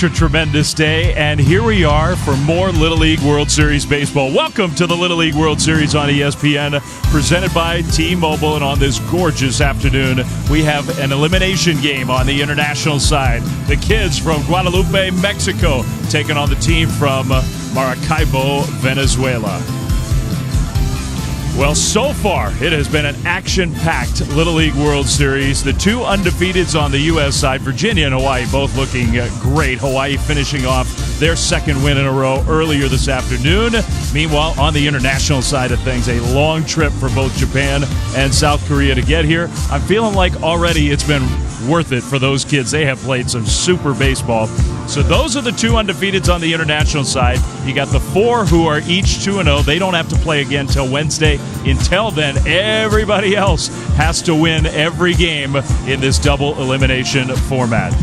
A tremendous day, and here we are for more Little League World Series baseball. Welcome to the Little League World Series on ESPN, presented by T-Mobile. And on this gorgeous afternoon, we have an elimination game on the international side. The kids from Guadalupe, Mexico, taking on the team from Maracaibo, Venezuela. Well, so far, it has been an action-packed Little League World Series. The two undefeateds on the U.S. side, Virginia and Hawaii, both looking great. Hawaii finishing off their second win in a row earlier this afternoon. Meanwhile, on the international side of things, a long trip for both Japan and South Korea to get here. I'm feeling like already it's been worth it for those kids. They have played some super baseball. So those are the two undefeateds on the international side. You got the four who are each 2-0. They don't have to play again until Wednesday. Until then, everybody else has to win every game in this double elimination format.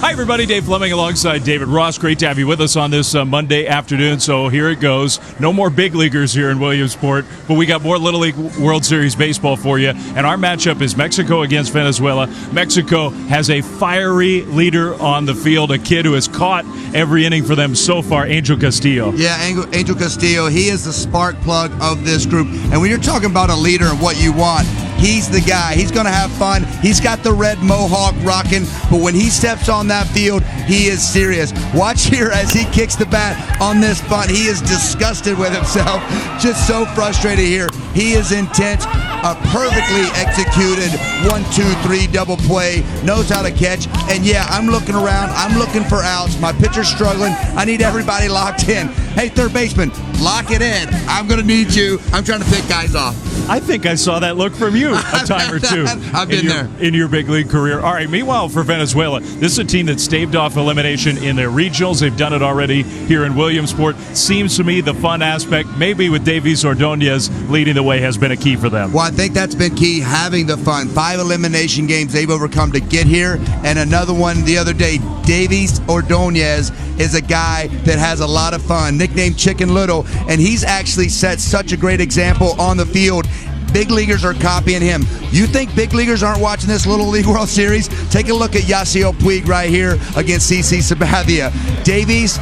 Hi, everybody. Dave Fleming alongside David Ross. Great to have you with us on this Monday afternoon. So here it goes. No more big leaguers here in Williamsport, but we got more Little League World Series baseball for you. And our matchup is Mexico against Venezuela. Mexico has a fiery leader on the field, a kid who has caught every inning for them so far, Angel Castillo. Yeah, Angel Castillo, he is the spark plug of this group. And when you're talking about a leader and what you want, he's the guy. He's going to have fun. He's got the red mohawk rocking, but when he steps on that field, he is serious. Watch here as he kicks the bat on this bunt. He is disgusted with himself, just so frustrated here. He is intense, a perfectly executed 1-2-3 double play, knows how to catch. And yeah, I'm looking around. I'm looking for outs. My pitcher's struggling. I need everybody locked in. Hey, third baseman, lock it in. I'm going to need you. I'm trying to pick guys off. I think I saw that look from you a time or two. I've been there. In your big league career. All right, meanwhile, for Venezuela, this is a team that staved off elimination in their regionals. They've done it already here in Williamsport. Seems to me the fun aspect, maybe with Davies Ordonez leading the way, has been a key for them. Well, I think that's been key, having the fun. 5 elimination games they've overcome to get here, and another one the other day. Davies Ordonez is a guy that has a lot of fun, nicknamed Chicken Little, and he's actually set such a great example on the field. Big leaguers are copying him. You think big leaguers aren't watching this Little League World Series? Take a look at Yasiel Puig right here against CC Sabathia. Davies,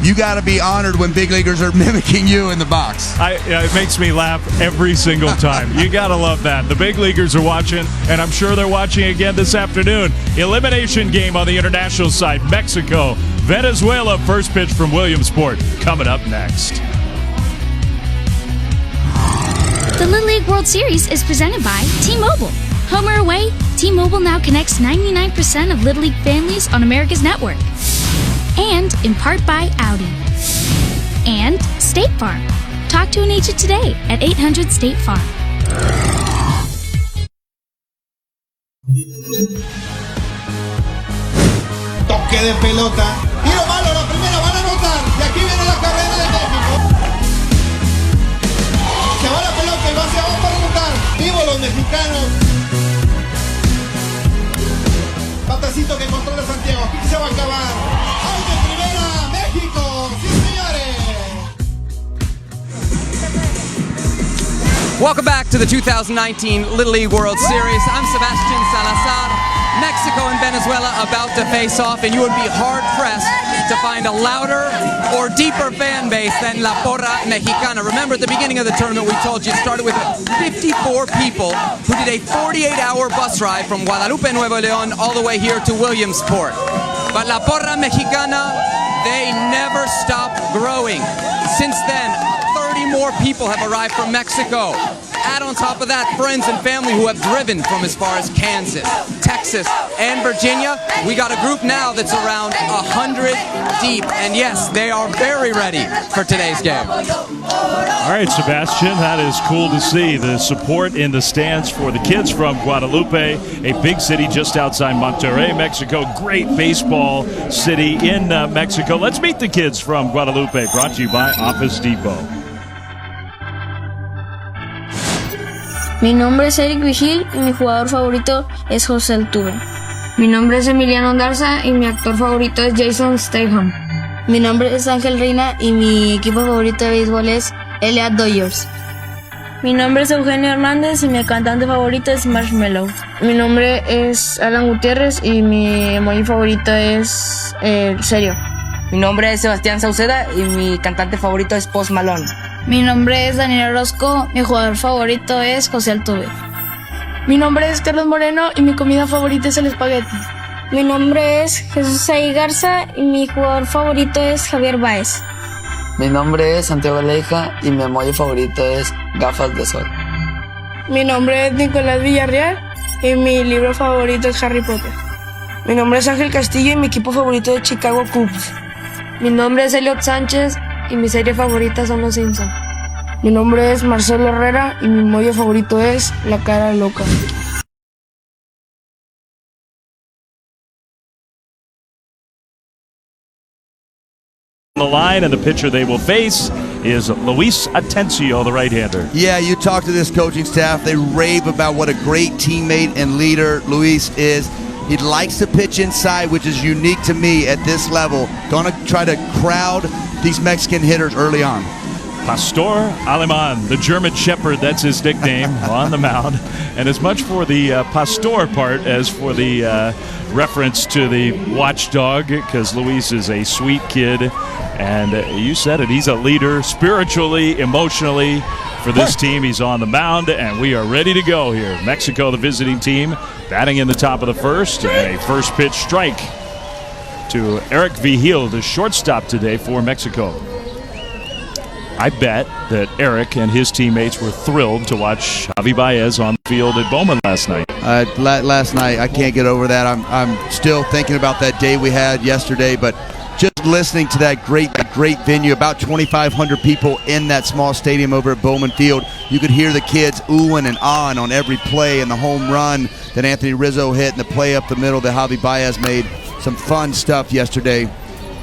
you got to be honored when big leaguers are mimicking you in the box. It makes me laugh every single time. You got to love that. The big leaguers are watching, and I'm sure they're watching again this afternoon. Elimination game on the international side. Mexico, Venezuela, first pitch from Williamsport coming up next. The Little League World Series is presented by T-Mobile. Home or away, T-Mobile now connects 99% of Little League families on America's network. And in part by Audi. And State Farm. Talk to an agent today at 800-STATE-FARM. Toque de pelota. Tiro malo, la primera, van a anotar. Y aquí viene la carrera de México. Se va la pelota y va hacia abajo para anotar. Vivo los mexicanos. Patacito que controla Santiago. Aquí se va a acabar. ¡Out de primera! ¡México! ¡Sí, señores! Welcome back to the 2019 Little League World Series. I'm Sebastian Salazar. Mexico and Venezuela about to face off, and you would be hard-pressed to find a louder or deeper fan base than La Porra Mexicana. Remember, at the beginning of the tournament, we told you it started with 54 people who did a 48-hour bus ride from Guadalupe, Nuevo León, all the way here to Williamsport. But La Porra Mexicana, they never stop growing. Since then, 30 more people have arrived from Mexico. Add on top of that, friends and family who have driven from as far as Kansas, Texas, and Virginia. We got a group now that's around 100 deep. And yes, they are very ready for today's game. All right, Sebastian, that is cool to see. The support in the stands for the kids from Guadalupe, a big city just outside Monterrey, Mexico. Great baseball city in Mexico. Let's meet the kids from Guadalupe, brought to you by Office Depot. Mi nombre es Eric Vigil y mi jugador favorito es José Altuve. Mi nombre es Emiliano Garza y mi actor favorito es Jason Statham. Mi nombre es Ángel Reina y mi equipo favorito de béisbol es LLWS. Mi nombre es Eugenio Hernández y mi cantante favorito es Marshmello. Mi nombre es Alan Gutiérrez y mi emoji favorito es serio. Mi nombre es Sebastián Sauceda y mi cantante favorito es Post Malone. Mi nombre es Daniel Orozco, mi jugador favorito es José Altuve. Mi nombre es Carlos Moreno y mi comida favorita es el espagueti. Mi nombre es Jesús Ahí Garza y mi jugador favorito es Javier Báez. Mi nombre es Santiago Leija y mi emoji favorito es gafas de sol. Mi nombre es Nicolás Villarreal y mi libro favorito es Harry Potter. Mi nombre es Ángel Castillo y mi equipo favorito es Chicago Cubs. Mi nombre es Elliot Sánchez y mi serie favorita son Los Simpsons. Mi nombre es Marcelo Herrera y mi emoji favorito es La Cara Loca. The line, and the pitcher they will face is Luis Atencio, the right-hander. Yeah, you talk to this coaching staff, they rave about what a great teammate and leader Luis is. He likes to pitch inside, which is unique to me at this level. Gonna try to crowd these Mexican hitters early on. Pastor Aleman, the German Shepherd, that's his nickname, on the mound. And as much for the Pastor part as for the reference to the watchdog, because Luis is a sweet kid. And you said it, he's a leader spiritually, emotionally for this team. He's on the mound, and we are ready to go here. Mexico, the visiting team, batting in the top of the first, and a first pitch strike to Eric Vigil, the shortstop today for Mexico. I bet that Eric and his teammates were thrilled to watch Javi Baez on the field at Bowman last night. Last night, I can't get over that. I'm still thinking about that day we had yesterday, but just listening to that great venue, about 2,500 people in that small stadium over at Bowman Field. You could hear the kids oohing and ahhing on every play, and the home run that Anthony Rizzo hit and the play up the middle that Javi Baez made. Some fun stuff yesterday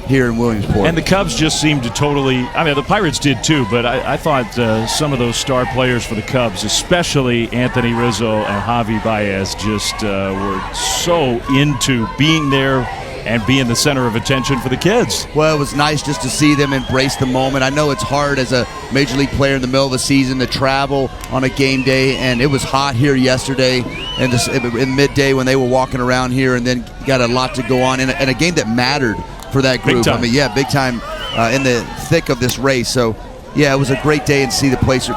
here in Williamsport. And the Cubs just seemed to totally, I mean, the Pirates did too, but I thought some of those star players for the Cubs, especially Anthony Rizzo and Javi Baez, just were so into being there and being the center of attention for the kids. Well, it was nice just to see them embrace the moment. I know it's hard as a Major League player in the middle of the season to travel on a game day, and it was hot here yesterday and in midday when they were walking around here, and then got a lot to go on in a game that mattered for that group. I mean, yeah, big time in the thick of this race. So, yeah, it was a great day and see the players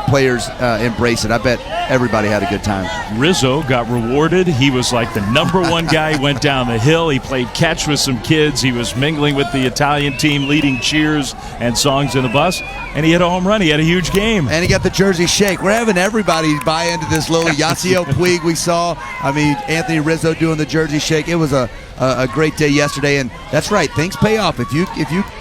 embrace it. I bet everybody had a good time. Rizzo got rewarded. He was like the #1 guy. He went down the hill. He played catch with some kids. He was mingling with the Italian team, leading cheers and songs in the bus. And he hit a home run. He had a huge game. And he got the jersey shake. We're having everybody buy into this little Yasiel Puig we saw. I mean, Anthony Rizzo doing the jersey shake. It was a great day yesterday, and that's right, things pay off. If you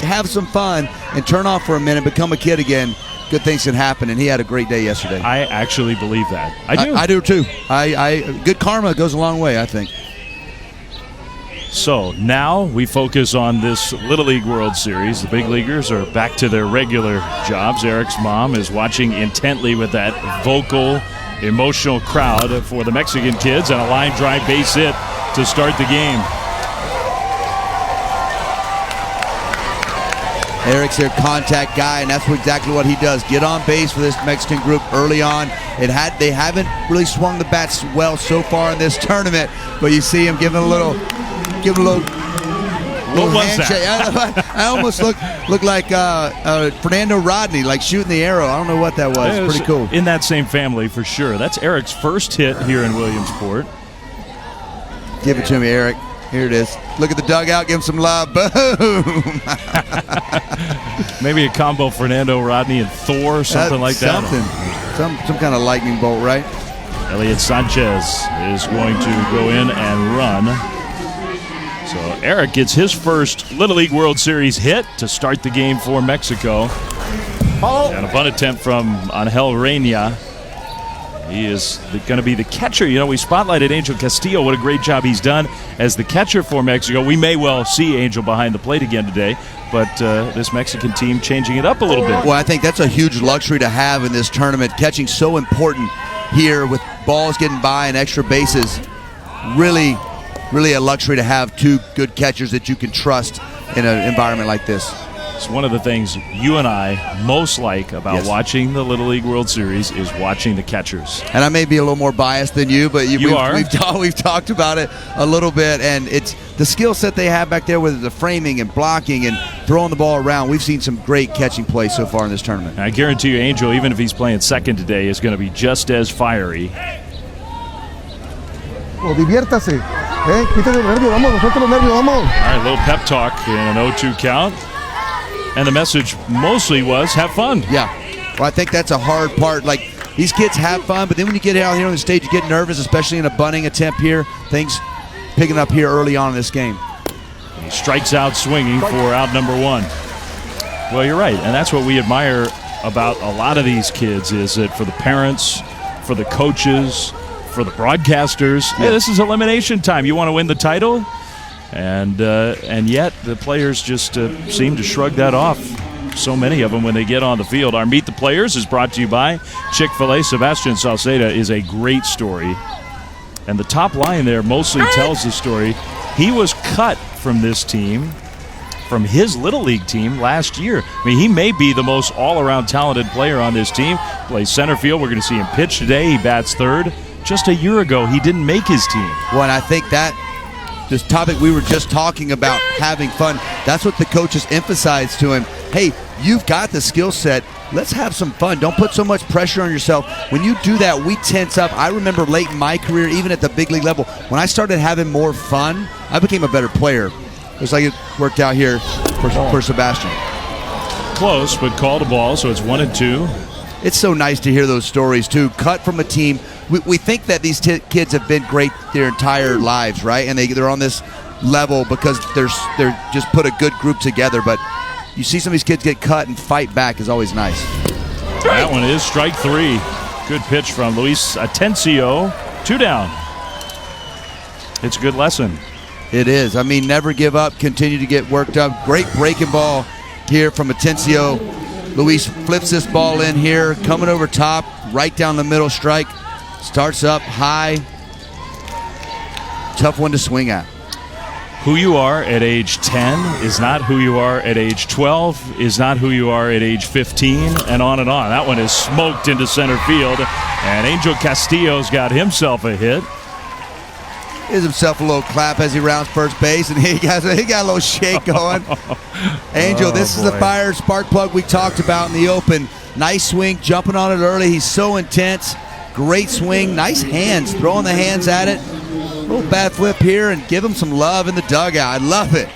have some fun and turn off for a minute, become a kid again, good things can happen, and he had a great day yesterday. I actually believe that. I do. I do too. Good karma goes a long way, I think. So now we focus on this Little League World Series. The big leaguers are back to their regular jobs. Eric's mom is watching intently with that vocal, emotional crowd for the Mexican kids, and a line drive base hit to start the game. Eric's their contact guy, and that's exactly what he does. Get on base for this Mexican group early on. They haven't really swung the bats well so far in this tournament, but you see him giving a little what was handshake. That? I almost looked like Fernando Rodney, like shooting the arrow. I don't know what that was. It was pretty cool. In that same family, for sure. That's Eric's first hit here in Williamsport. Give it to me, Eric. Here it is. Look at the dugout. Give him some love. Boom. Maybe a combo Fernando Rodney and Thor, something like that. Some kind of lightning bolt, right? Elliot Sanchez is going to go in and run. So Eric gets his first Little League World Series hit to start the game for Mexico. And a bunt attempt from Angel Reina. He is going to be the catcher. You know, we spotlighted Angel Castillo. What a great job he's done as the catcher for Mexico. We may well see Angel behind the plate again today, but this Mexican team changing it up a little bit. Well, I think that's a huge luxury to have in this tournament. Catching so important here with balls getting by and extra bases. Really a luxury to have two good catchers that you can trust in an environment like this. It's one of the things you and I most like about watching the Little League World Series is watching the catchers. And I may be a little more biased than you, but we've talked about it a little bit, and it's the skill set they have back there with the framing and blocking and throwing the ball around. We've seen some great catching plays so far in this tournament. I guarantee you, Angel, even if he's playing second today, is going to be just as fiery. Diviértase. Quítate los nervios, vamos, suelta los nervios, vamos. All right, a little pep talk in an 0-2 count. And the message mostly was have fun. Yeah. Well, I think that's a hard part. Like, these kids have fun, but then when you get out here on the stage, you get nervous, especially in a bunting attempt here. Things picking up here early on in this game. He strikes out swinging for out number one. Well, you're right, and that's what we admire about a lot of these kids is that for the parents, for the coaches, for the broadcasters, hey, this is elimination time. You want to win the title? And yet the players just seem to shrug that off. So many of them when they get on the field. Our Meet the Players is brought to you by Chick-fil-A. Sebastian Salceda is a great story. And the top line there mostly tells the story. He was cut from this team, from his Little League team last year. I mean, he may be the most all-around talented player on this team. Plays center field. We're going to see him pitch today. He bats third. Just a year ago, he didn't make his team. Well, and I think that this topic we were just talking about, having fun, that's what the coaches emphasized to him. Hey, you've got the skill set. Let's have some fun. Don't put so much pressure on yourself. When you do that, we tense up. I remember late in my career, even at the big league level, when I started having more fun, I became a better player. It's like it worked out here for Sebastian. Close, but called a ball, so it's 1-2. It's so nice to hear those stories, too. Cut from a team. We think that these kids have been great their entire lives, right? And they're on this level because they're just put a good group together. But you see some of these kids get cut and fight back is always nice. That one is strike three. Good pitch from Luis Atencio. 2 down. It's a good lesson. It is. I mean, never give up. Continue to get worked up. Great breaking ball here from Atencio. Luis flips this ball in here, coming over top, right down the middle strike. Starts up high. Tough one to swing at. Who you are at age 10 is not who you are at age 12, is not who you are at age 15, and on and on. That one is smoked into center field, and Angel Castillo's got himself a hit. Gives himself a little clap as he rounds first base, and he got a little shake going. Angel, this is the fire spark plug we talked about in the open. Nice swing, jumping on it early. He's so intense. Great swing, nice hands, throwing the hands at it. A little bat flip here and give him some love in the dugout. I love it.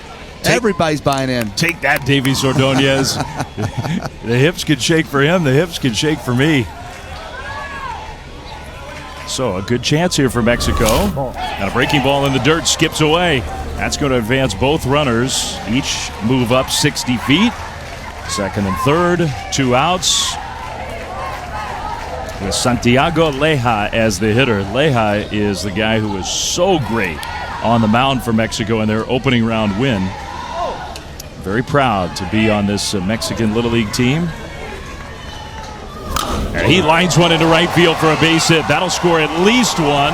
Everybody's buying in. Take that, Davies Ordonez. The hips can shake for him. The hips can shake for me. So a good chance here for Mexico. And a breaking ball in the dirt skips away. That's going to advance both runners. Each move up 60 feet. Second and third, 2 outs. With Santiago Leja as the hitter. Leja is the guy who was so great on the mound for Mexico in their opening round win. Very proud to be on this Mexican Little League team. And he lines one into right field for a base hit. That'll score at least one.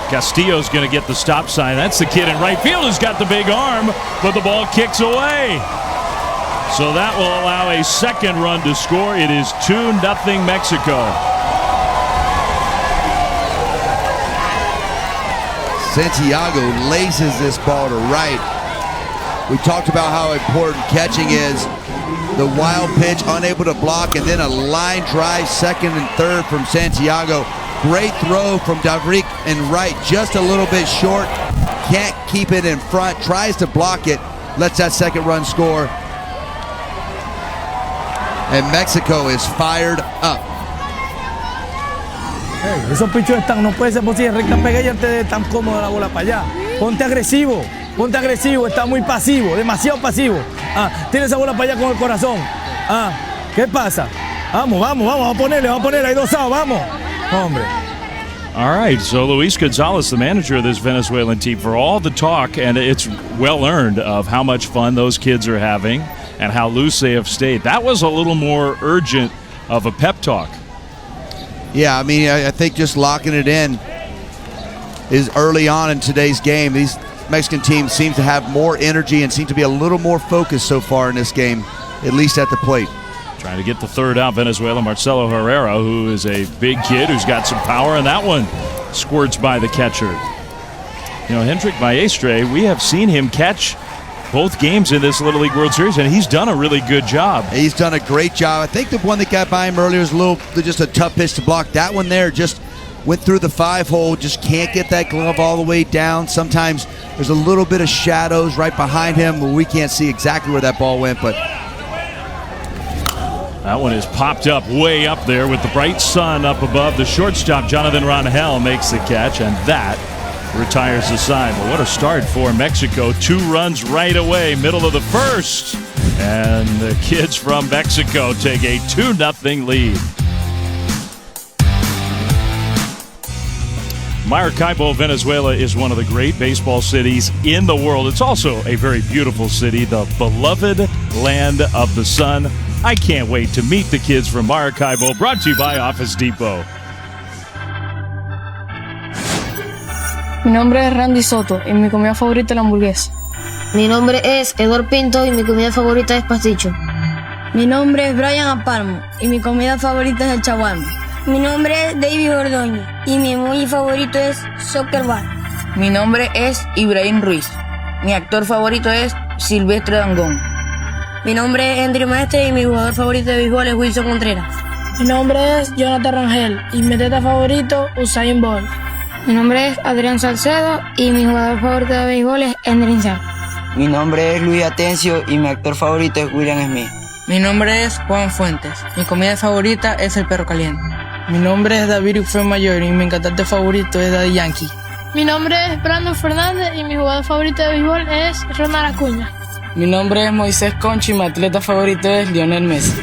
Castillo's going to get the stop sign. That's the kid in right field who's got the big arm, but the ball kicks away. So that will allow a second run to score. It is 2-0 Mexico. Santiago laces this ball to right. We talked about how important catching is. The wild pitch, unable to block, and then a line drive, second and third from Santiago. Great throw from Davrik in right, just a little bit short. Can't keep it in front, tries to block it, lets that second run score. And Mexico is fired up. Hey, esos pichos están, no puede ser posible, recta pega y antes tan cómoda la bola para allá. Ponte agresivo, está muy pasivo, demasiado pasivo. Tiene esa bola para allá con el corazón. ¿Qué pasa? Vamos a ponerle, hay 2 outs, vamos. Hombre. All right, so Luis Gonzalez, the manager of this Venezuelan team, for all the talk, and it's well earned, of how much fun those kids are having and how loose they have stayed. That was a little more urgent of a pep talk. Yeah, I mean, I think just locking it in is early on in today's game. These Mexican teams seem to have more energy and seem to be a little more focused so far in this game. at least at the plate. Trying to get the third out, Venezuela, Marcelo Herrera, who is a big kid who's got some power, and that one squirts by the catcher. You know, Hendrik Maestre, we have seen him catch both games in this Little League World Series, and he's done a really good job. He's done a great job. I think the one that got by him earlier was just a tough pitch to block. That one there just went through the 5-hole, just can't get that glove all the way down. Sometimes there's a little bit of shadows right behind him where we can't see exactly where that ball went, but that one is popped up way up there with the bright sun up above. The shortstop, Jonathan Rangel, makes the catch, and that retires the side. But what a start for Mexico. 2 runs right away, middle of the first. And the kids from Mexico take a 2-0 lead. Maracaibo, Venezuela is one of the great baseball cities in the world. It's also a very beautiful city, the beloved land of the sun. I can't wait to meet the kids from Maracaibo, brought to you by Office Depot. Mi nombre es Randy Soto y mi comida favorita es la hamburguesa. Mi nombre es Eduardo Pinto y mi comida favorita es pasticho. Mi nombre es Brian Apalmo y mi comida favorita es el chaguarma. Mi nombre es David Ordóñez y mi emoji favorito es Soccer Bar. Mi nombre es Ibrahim Ruiz. Mi actor favorito es Silvestre Dangond. Mi nombre es Henry Maestre y mi jugador favorito de béisbol es Wilson Contreras. Mi nombre es Jonathan Rangel y mi atleta favorito Usain Bolt. Mi nombre es Adrián Salcedo y mi jugador favorito de béisbol es Endrin Sá. Mi nombre es Luis Atencio y mi actor favorito es William Smith. Mi nombre es Juan Fuentes. Mi comida favorita es el perro caliente. Mi nombre es David Ufé Mayor y mi cantante favorito es Daddy Yankee. Mi nombre es Brandon Fernández y mi jugador favorito de béisbol es Ronald Acuña. Mi nombre es Moisés Conchi y mi atleta favorito es Lionel Messi.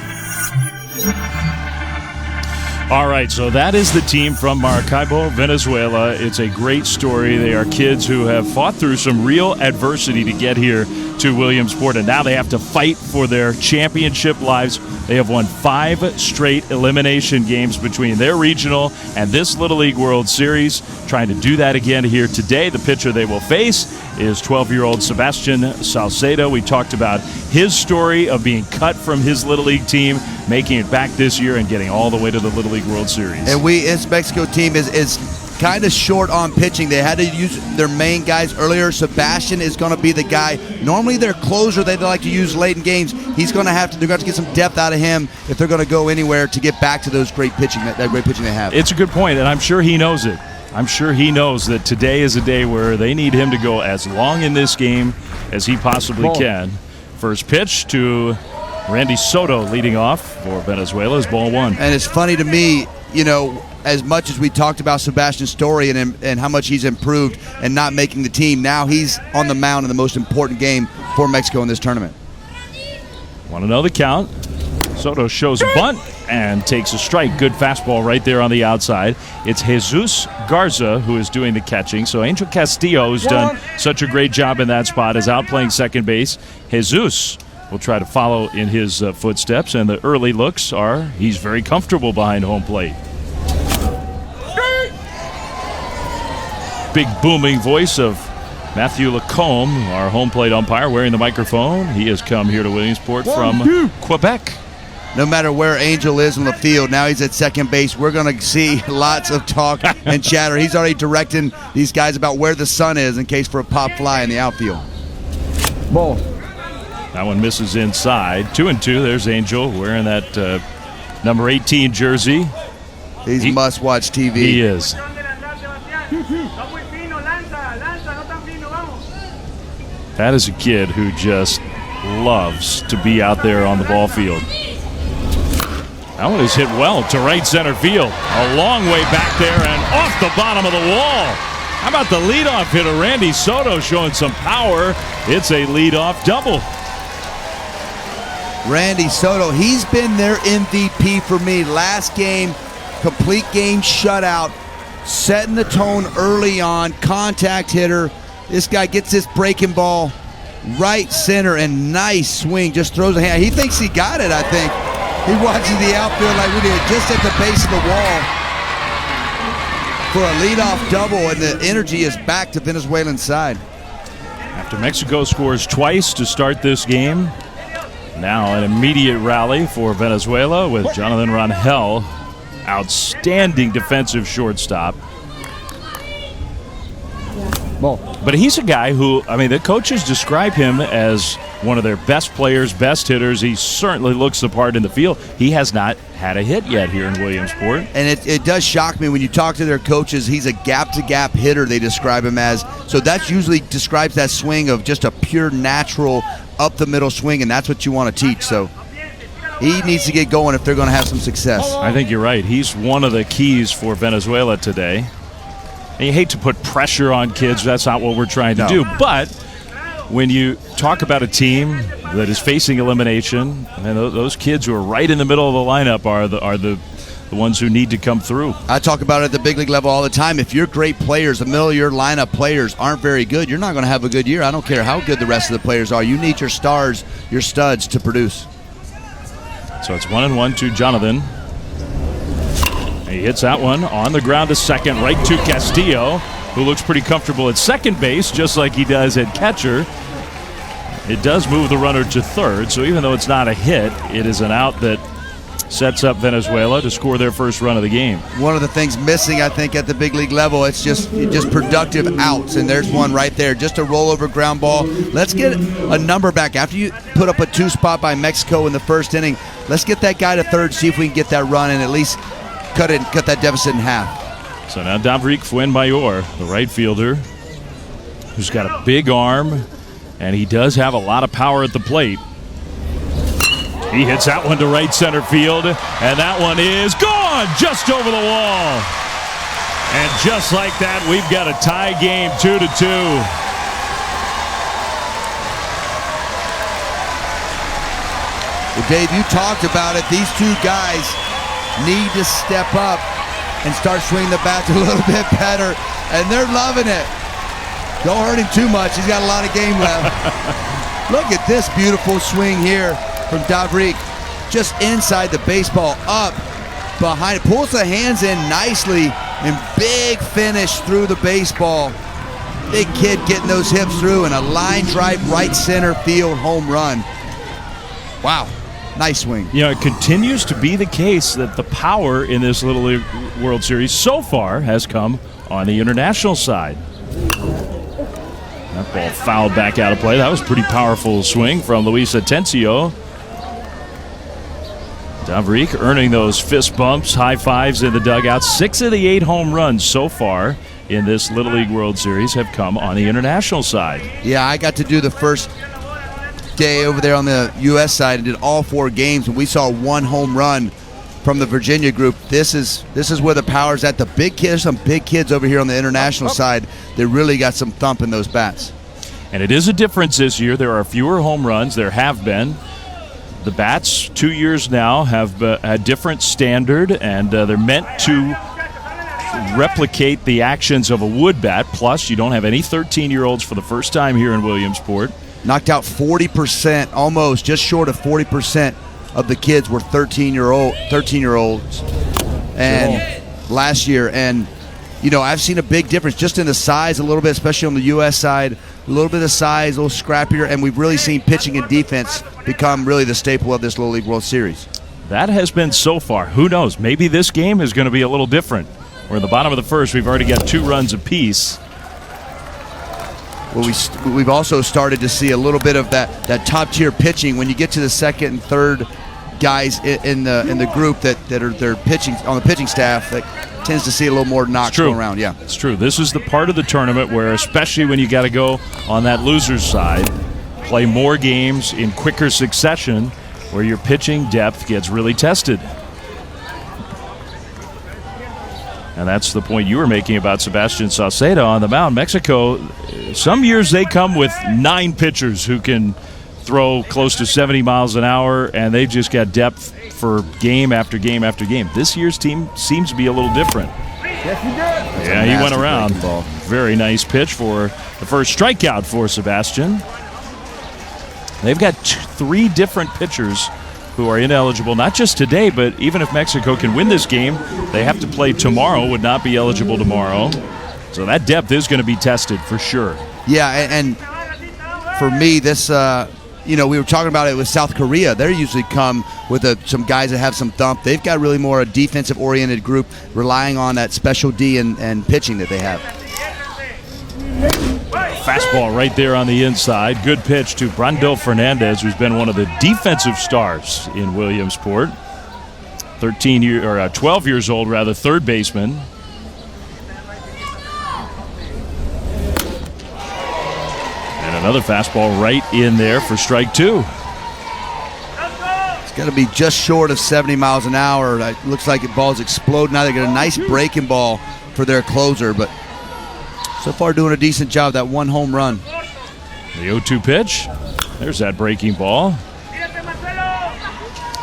All right, so that is the team from Maracaibo, Venezuela. It's a great story. They are kids who have fought through some real adversity to get here to Williamsport, and now they have to fight for their championship lives. They have won 5 straight elimination games between their regional and this Little League World Series. Trying to do that again here today. The pitcher they will face is 12-year-old Sebastian Salcedo. We talked about his story of being cut from his Little League team, making it back this year and getting all the way to the Little League World Series. And this Mexico team is kind of short on pitching. They had to use their main guys earlier. Sebastian is going to be the guy. Normally their closer they like to use late in games. They're going to have to get some depth out of him if they're going to go anywhere to get back to those great pitching, that great pitching they have. It's a good point, and I'm sure he knows it. I'm sure he knows that today is a day where they need him to go as long in this game as he possibly can. First pitch to Randy Soto leading off for Venezuela is ball 1. And it's funny to me, you know, as much as we talked about Sebastian's story and how much he's improved and not making the team, now he's on the mound in the most important game for Mexico in this tournament. Want to know the count? Soto shows a bunt and takes a strike. Good fastball right there on the outside. It's Jesus Garza who is doing the catching. So Angel Castillo, who's done such a great job in that spot, is out playing second base. Jesus will try to follow in his footsteps, and the early looks are he's very comfortable behind home plate. Big booming voice of Matthew Lacombe, our home plate umpire, wearing the microphone. He has come here to Williamsport from Quebec. No matter where Angel is in the field, now he's at second base. We're going to see lots of talk and chatter. He's already directing these guys about where the sun is in case for a pop fly in the outfield. Ball. That one misses inside. 2-2. There's Angel wearing that number 18 jersey. He's must-watch TV. He is. That is a kid who just loves to be out there on the ball field. That one is hit well to right center field. A long way back there and off the bottom of the wall. How about the leadoff hitter, Randy Soto, showing some power? It's a leadoff double. Randy Soto, he's been their MVP for me. Last game, complete game shutout, setting the tone early on, contact hitter. This guy gets this breaking ball right center and nice swing, just throws a hand. He thinks he got it, I think. He watches the outfield like we did, just at the base of the wall for a leadoff double, and the energy is back to Venezuelan side. After Mexico scores twice to start this game, Now an immediate rally for Venezuela with Jonathan Rangel, outstanding defensive shortstop. But he's a guy who, I mean, the coaches describe him as one of their best players, best hitters. He certainly looks the part in the field. He has not had a hit yet here in Williamsport. And it does shock me when you talk to their coaches. He's a gap-to-gap hitter, they describe him as. So that usually describes that swing of just a pure natural up-the-middle swing, and that's what you want to teach. So he needs to get going if they're going to have some success. I think you're right. He's one of the keys for Venezuela today. And you hate to put pressure on kids. That's not what we're trying to do. But when you talk about a team that is facing elimination, and those kids who are right in the middle of the lineup are the ones who need to come through. I talk about it at the big league level all the time. If your great players, the middle of your lineup players, aren't very good, you're not going to have a good year. I don't care how good the rest of the players are. You need your stars, your studs to produce. So it's 1-1 to Jonathan. He hits that one on the ground to second, right to Castillo, who looks pretty comfortable at second base, just like he does at catcher. It does move the runner to third, so even though it's not a hit, it is an out that sets up Venezuela to score their first run of the game. One of the things missing, I think, at the big league level, it's just productive outs, and there's one right there, just a rollover ground ball. Let's get a number back. After you put up a 2-spot by Mexico in the first inning, let's get that guy to third, see if we can get that run and at least cut that deficit in half. So now Davrik Fuenmayor, the right fielder, who's got a big arm, and he does have a lot of power at the plate. He hits that one to right center field, and that one is gone just over the wall. And just like that, we've got a tie game, 2-2. Well, Dave, you talked about it. These two guys need to step up and start swinging the bat a little bit better, and they're loving it. Don't hurt him too much. He's got a lot of game left. Look at this beautiful swing here from Davrik. Just inside the baseball, up behind it. Pulls the hands in nicely, and big finish through the baseball. Big kid getting those hips through, and a line drive right center field home run. Wow. Nice swing. You know, it continues to be the case that the power in this Little League World Series so far has come on the international side. That ball fouled back out of play. That was a pretty powerful swing from Luis Atencio. Davrik earning those fist bumps, high fives in the dugout. 6 of the 8 home runs so far in this Little League World Series have come on the international side. Yeah, I got to do the first day over there on the U.S. side and did all 4 games, and we saw 1 home run from the Virginia group. This is where the power's at. The big kids, some big kids over here on the international side, they really got some thump in those bats. And it is a difference this year. There are fewer home runs. There have been. The bats 2 years now have a different standard, and they're meant to replicate the actions of a wood bat. Plus, you don't have any 13-year-olds for the first time here in Williamsport. Knocked out 40%, almost just short of 40% of the kids were 13-year-olds, and last year. And you know, I've seen a big difference just in the size a little bit, especially on the U.S. side. A little bit of size, a little scrappier, and we've really seen pitching and defense become really the staple of this Little League World Series. That has been so far. Who knows? Maybe this game is going to be a little different. We're in the bottom of the first. We've already got 2 runs apiece. Well, we've also started to see a little bit of that top-tier pitching. When you get to the second and third guys in the group that are they're pitching on the pitching staff, that tends to see a little more knocks going around. Yeah, it's true. This is the part of the tournament where, especially when you got to go on that loser's side, play more games in quicker succession, where your pitching depth gets really tested. And that's the point you were making about Sebastian Sauceda on the mound. Mexico, some years they come with 9 pitchers who can throw close to 70 miles an hour, and they've just got depth for game after game after game. This year's team seems to be a little different. Yes, he did. Yeah, he went around. Very nice pitch for the first strikeout for Sebastian. They've got 3 different pitchers who are ineligible, not just today, but even if Mexico can win this game, they have to play tomorrow, would not be eligible tomorrow. So that depth is going to be tested for sure. Yeah, and for me, this we were talking about it with South Korea. They usually come with some guys that have some thump. They've got really more a defensive-oriented group relying on that special D and pitching that they have. Fastball right there on the inside. Good pitch to Brandel Fernandez, who's been one of the defensive stars in Williamsport. 12 years old, third baseman. And another fastball right in there for strike two. It's got to be just short of 70 miles an hour. It looks like the ball's exploding. Now they get a nice breaking ball for their closer, but so far doing a decent job. That one home run. The 0-2 pitch. There's that breaking ball.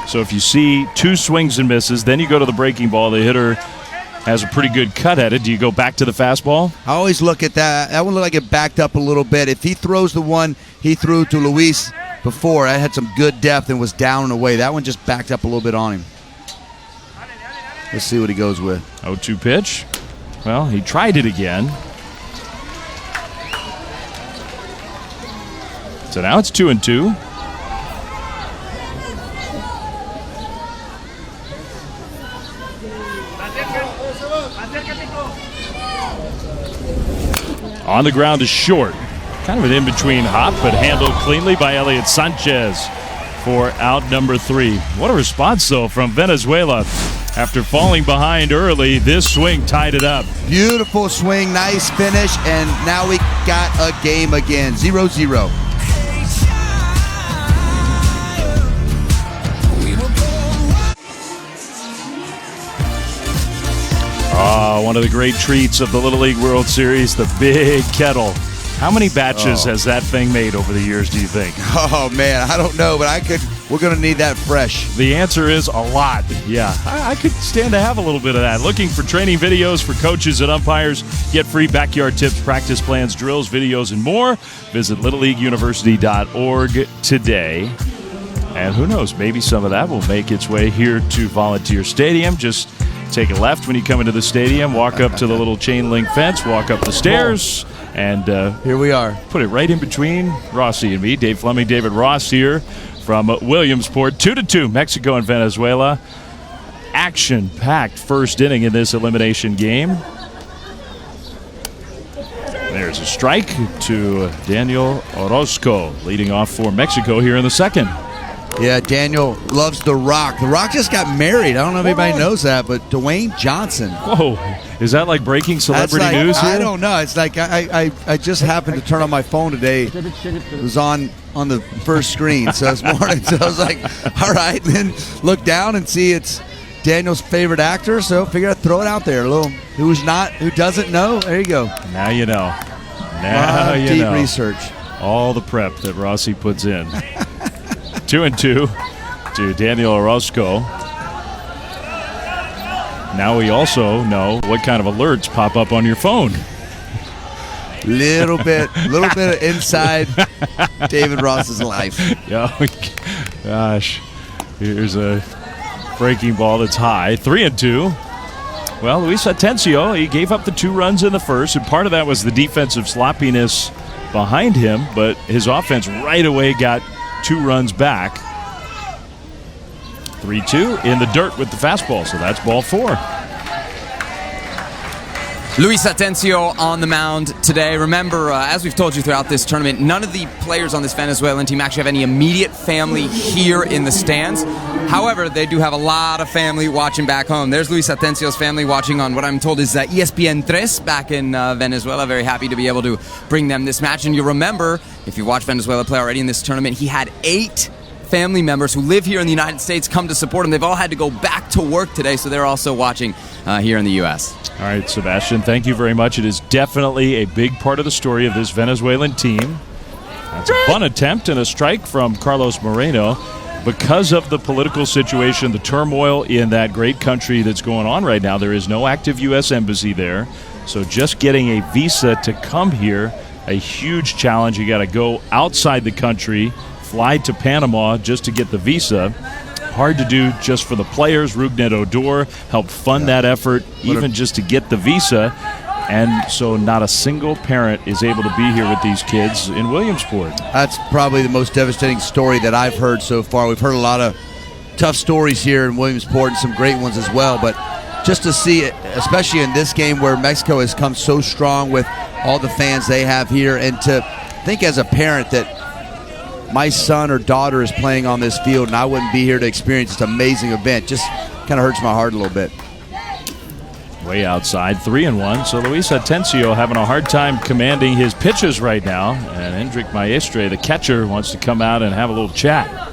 So if you see two swings and misses, then you go to the breaking ball. The hitter has a pretty good cut at it. Do you go back to the fastball? I always look at that. That one looked like it backed up a little bit. If he throws the one he threw to Luis before, that had some good depth and was down and away. That one just backed up a little bit on him. Let's see what he goes with. 0-2 pitch. Well, he tried it again. So now it's 2-2. On the ground is short. Kind of an in-between hop, but handled cleanly by Elliot Sanchez for out number 3. What a response, though, from Venezuela. After falling behind early, this swing tied it up. Beautiful swing, nice finish, and now we got a game again. 0-0. One of the great treats of the Little League World Series, the big kettle. How many batches has that thing made over the years, do you think? Oh, man, I don't know, but we're going to need that fresh. The answer is a lot. Yeah, I could stand to have a little bit of that. Looking for training videos for coaches and umpires? Get free backyard tips, practice plans, drills, videos, and more. Visit littleleagueuniversity.org today. And who knows, maybe some of that will make its way here to Volunteer Stadium. Just take a left when you come into the stadium, walk up to the little chain link fence, walk up the stairs, and here we are. Put it right in between Rossi and me. Dave Fleming, David Ross here from Williamsport. 2-2, Mexico and Venezuela. Action-packed first inning in this elimination game. There's a strike to Daniel Orozco, leading off for Mexico here in the second. Yeah, Daniel loves The Rock. The Rock just got married. I don't know if anybody knows that, but Dwayne Johnson. Whoa. Is that like breaking celebrity news here? I don't know. It's like I just happened to turn on my phone today. It was on the first screen so this morning. So I was like, all right. And then look down and see it's Daniel's favorite actor. So figure out, throw it out there. A little who doesn't know. There you go. Now you know. Now you know. Deep research. All the prep that Rossi puts in. 2-2 to Daniel Orozco. Now we also know what kind of alerts pop up on your phone. Little bit of inside David Ross's life. Oh, gosh. Here's a breaking ball that's high. 3-2. Well, Luis Atencio, he gave up the 2 runs in the first, and part of that was the defensive sloppiness behind him, but his offense right away got 2 runs back. 3-2 in the dirt with the fastball, so that's ball 4. Luis Atencio on the mound today. Remember, as we've told you throughout this tournament, none of the players on this Venezuelan team actually have any immediate family here in the stands. However, they do have a lot of family watching back home. There's Luis Atencio's family watching on what I'm told is ESPN 3 back in Venezuela. Very happy to be able to bring them this match. And you remember, if you watched Venezuela play already in this tournament, he had 8 family members who live here in the United States come to support him. They've all had to go back to work today, so they're also watching here in the U.S. All right, Sebastian, thank you very much. It is definitely a big part of the story of this Venezuelan team. That's a bunt attempt and a strike from Carlos Moreno. Because of the political situation, the turmoil in that great country that's going on right now, there is no active U.S. embassy there. So just getting a visa to come here, a huge challenge. You got to go outside the country, fly to Panama just to get the visa. Hard to do just for the players. Rugnet Odor helped fund that effort, even just to get the visa. And so not a single parent is able to be here with these kids in Williamsport. That's probably the most devastating story that I've heard so far. We've heard a lot of tough stories here in Williamsport and some great ones as well, but just to see it, especially in this game where Mexico has come so strong with all the fans they have here, and to think as a parent that my son or daughter is playing on this field and I wouldn't be here to experience this amazing event, just kind of hurts my heart a little bit. Way outside, 3-1. So Luis Atencio having a hard time commanding his pitches right now. And Hendrik Maestre, the catcher, wants to come out and have a little chat.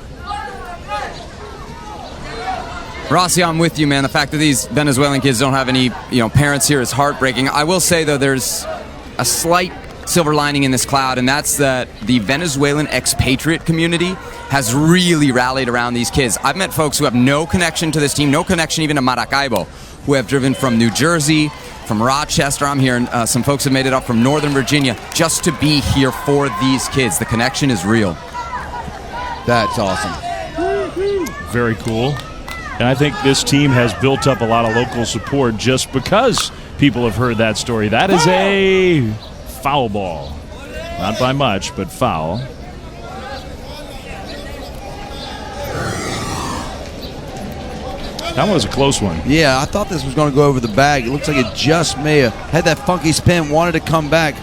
Rossi, I'm with you, man. The fact that these Venezuelan kids don't have any, parents here is heartbreaking. I will say, though, there's a slight silver lining in this cloud, and that's that the Venezuelan expatriate community has really rallied around these kids. I've met folks who have no connection to this team, no connection even to Maracaibo, who have driven from New Jersey, from Rochester. I'm hearing some folks have made it up from Northern Virginia just to be here for these kids. The connection is real. That's awesome. Very cool. And I think this team has built up a lot of local support just because people have heard that story. That is a foul ball. Not by much, but foul. That was a close one. Yeah, I thought this was going to go over the bag. It looks like it just may have had that funky spin, wanted to come back.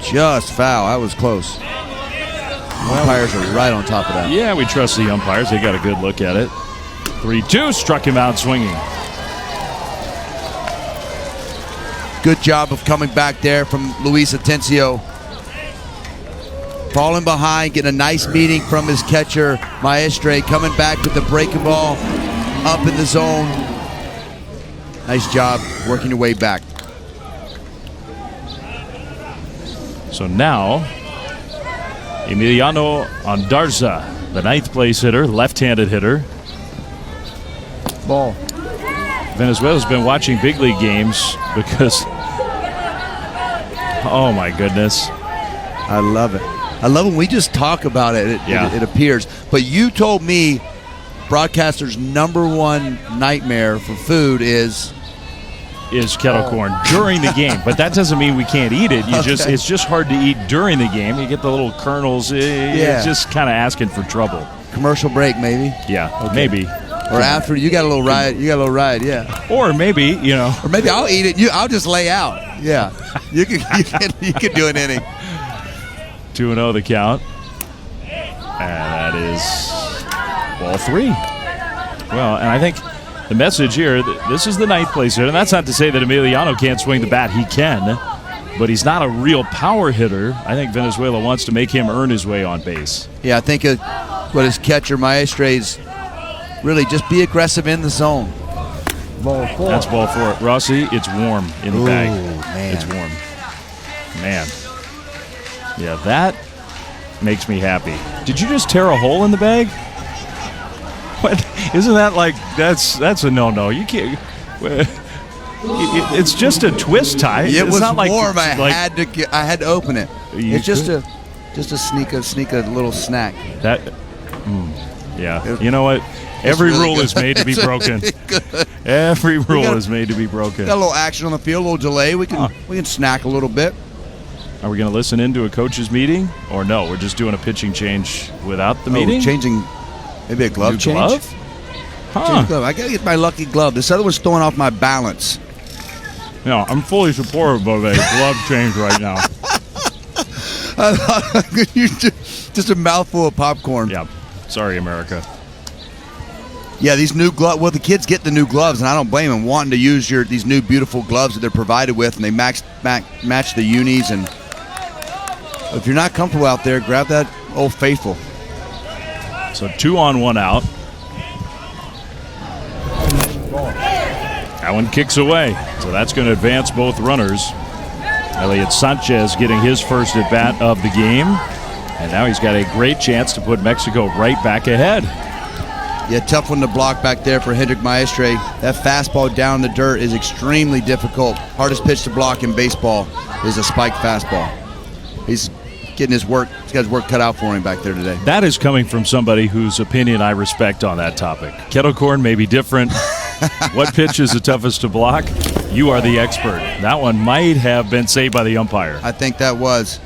Just foul. That was close. Umpires are right on top of that. Yeah, we trust the umpires. They got a good look at it. 3-2, struck him out swinging. Good job of coming back there from Luis Atencio. Falling behind, getting a nice meeting from his catcher, Maestre, coming back with the breaking ball. Up in the zone. Nice job working your way back. So now, Emiliano Ondarza, the 9th place hitter, left-handed hitter. Ball. Venezuela's been watching big league games because, oh my goodness. I love it. I love when we just talk about it. It appears. But you told me broadcasters' number one nightmare for food is kettle corn during the game, but that doesn't mean we can't eat it. It's just hard to eat during the game. You get the little kernels. It's just kind of asking for trouble. Commercial break, maybe. Yeah, maybe. Or after you got a little ride. Yeah. Or maybe Or maybe I'll eat it. I'll just lay out. Yeah. You could do an inning. 2-0 the count, and that is ball 3. Well, and I think the message here, this is the 9th place hitter, and that's not to say that Emiliano can't swing the bat. He can, but he's not a real power hitter. I think Venezuela wants to make him earn his way on base. Yeah, I think what his catcher, Maestre's, really just be aggressive in the zone. Ball 4. That's ball 4. Rossi, it's warm in the bag. Man. It's warm. Man. Yeah, that makes me happy. Did you just tear a hole in the bag? What? Isn't that like that's a no-no? You can't. It's just a twist tie. It was not like warm. I had to open it. It's just a sneak a little snack. That. Yeah. You know what? Every really rule good. is made to be broken. Really Every rule is made to be broken. Got a little action on the field, a little delay. We can snack a little bit. Are we going to listen into a coach's meeting, or no? We're just doing a pitching change without the meeting. Changing, maybe a glove change. Glove? Huh. Change glove. I gotta get my lucky glove. This other one's throwing off my balance. No, I'm fully supportive of a glove change right now. Just a mouthful of popcorn. Yeah. Sorry, America. Yeah, these new gloves. Well, the kids get the new gloves, and I don't blame them wanting to use these new beautiful gloves that they're provided with, and they match the unis. And if you're not comfortable out there, grab that Old Faithful. So 2 on, 1 out. That one kicks away, so that's going to advance both runners. Elliot Sanchez getting his first at bat of the game, and now he's got a great chance to put Mexico right back ahead. Yeah, tough one to block back there for Hendrik Maestre. That fastball down in the dirt is extremely difficult. Hardest pitch to block in baseball is a spike fastball. He's getting his work. He's got his work cut out for him back there today. That is coming from somebody whose opinion I respect on that topic. Kettle corn may be different. What pitch is the toughest to block? You are the expert. That one might have been saved by the umpire. I think that was.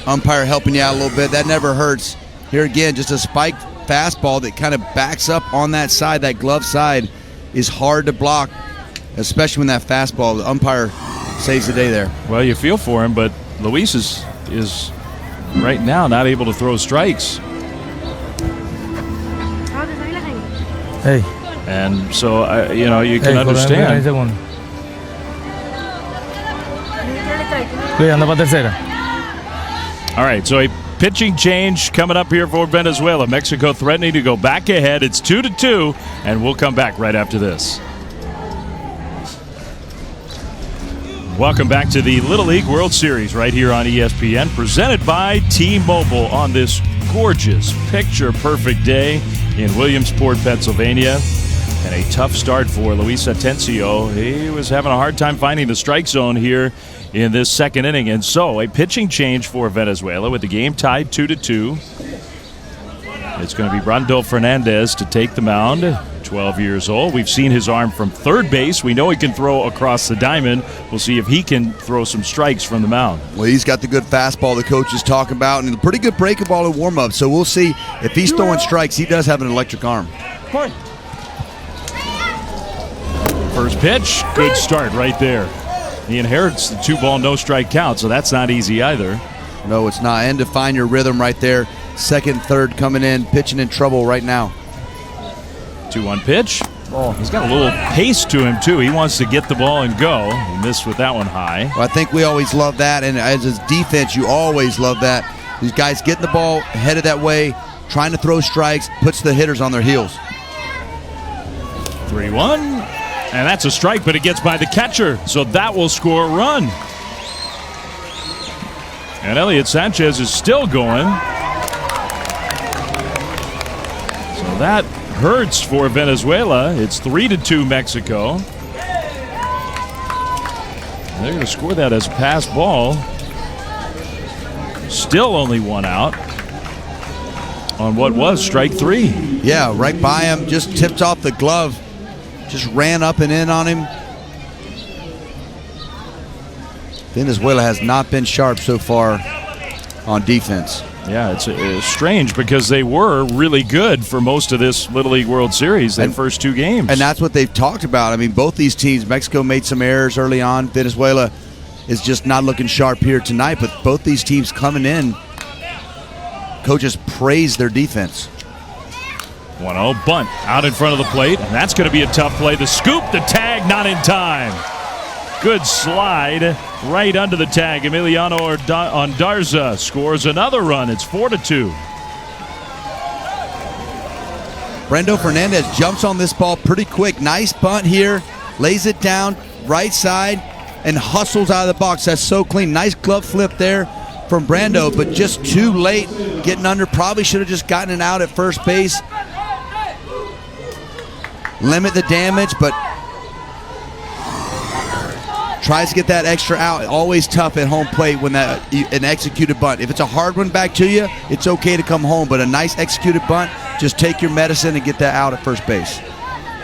Umpire helping you out a little bit. That never hurts. Here again, just a spiked fastball that kind of backs up on that side. That glove side is hard to block, especially when that fastball, the umpire saves the day there. Well, you feel for him, but Luis is right now not able to throw strikes. Hey. And so, you can understand. Anda para tercera. All right, so a pitching change coming up here for Venezuela. Mexico threatening to go back ahead. It's 2-2, and we'll come back right after this. Welcome back to the Little League World Series right here on ESPN, presented by T-Mobile on this gorgeous, picture-perfect day in Williamsport, Pennsylvania. And a tough start for Luis Atencio. He was having a hard time finding the strike zone here in this second inning. And so a pitching change for Venezuela with the game tied 2-2. It's going to be Brando Fernandez to take the mound, 12 years old. We've seen his arm from third base. We know he can throw across the diamond. We'll see if he can throw some strikes from the mound. Well, he's got the good fastball the coach is talking about and a pretty good breaking ball in warm-up. So we'll see if he's throwing strikes. He does have an electric arm. First pitch, good start right there. He inherits the 2-ball, no-strike count, so that's not easy either. No, it's not. And to find your rhythm right there. Second, third coming in, pitching in trouble right now. 2-1 pitch. Oh, he's got a little pace to him, too. He wants to get the ball and go. He missed with that one high. Well, I think we always love that, and as a defense, you always love that. These guys getting the ball headed that way, trying to throw strikes, puts the hitters on their heels. 3-1. And that's a strike, but it gets by the catcher, so that will score a run. And Elliot Sanchez is still going. So that hurts for Venezuela. It's 3-2 Mexico. They're going to score that as a pass ball. Still only one out on what was strike 3. Yeah, right by him, just tipped off the glove. Just ran up and in on him. Venezuela has not been sharp so far on defense. Yeah, it's strange because they were really good for most of this Little League World Series, their first 2 games. And that's what they've talked about. I mean, both these teams, Mexico made some errors early on. Venezuela is just not looking sharp here tonight, but both these teams coming in, coaches praise their defense. 1-0 bunt out in front of the plate, and that's going to be a tough play. The scoop, the tag, not in time. Good slide right under the tag. Emiliano Ondarza scores another run. It's 4-2. Brando Fernandez jumps on this ball pretty quick. Nice bunt here. Lays it down right side and hustles out of the box. That's so clean. Nice glove flip there from Brando, but just too late getting under. Probably should have just gotten it out at first base. Limit the damage, but tries to get that extra out. Always tough at home plate when an executed bunt. If it's a hard one back to you, it's okay to come home, but a nice executed bunt, just take your medicine and get that out at first base.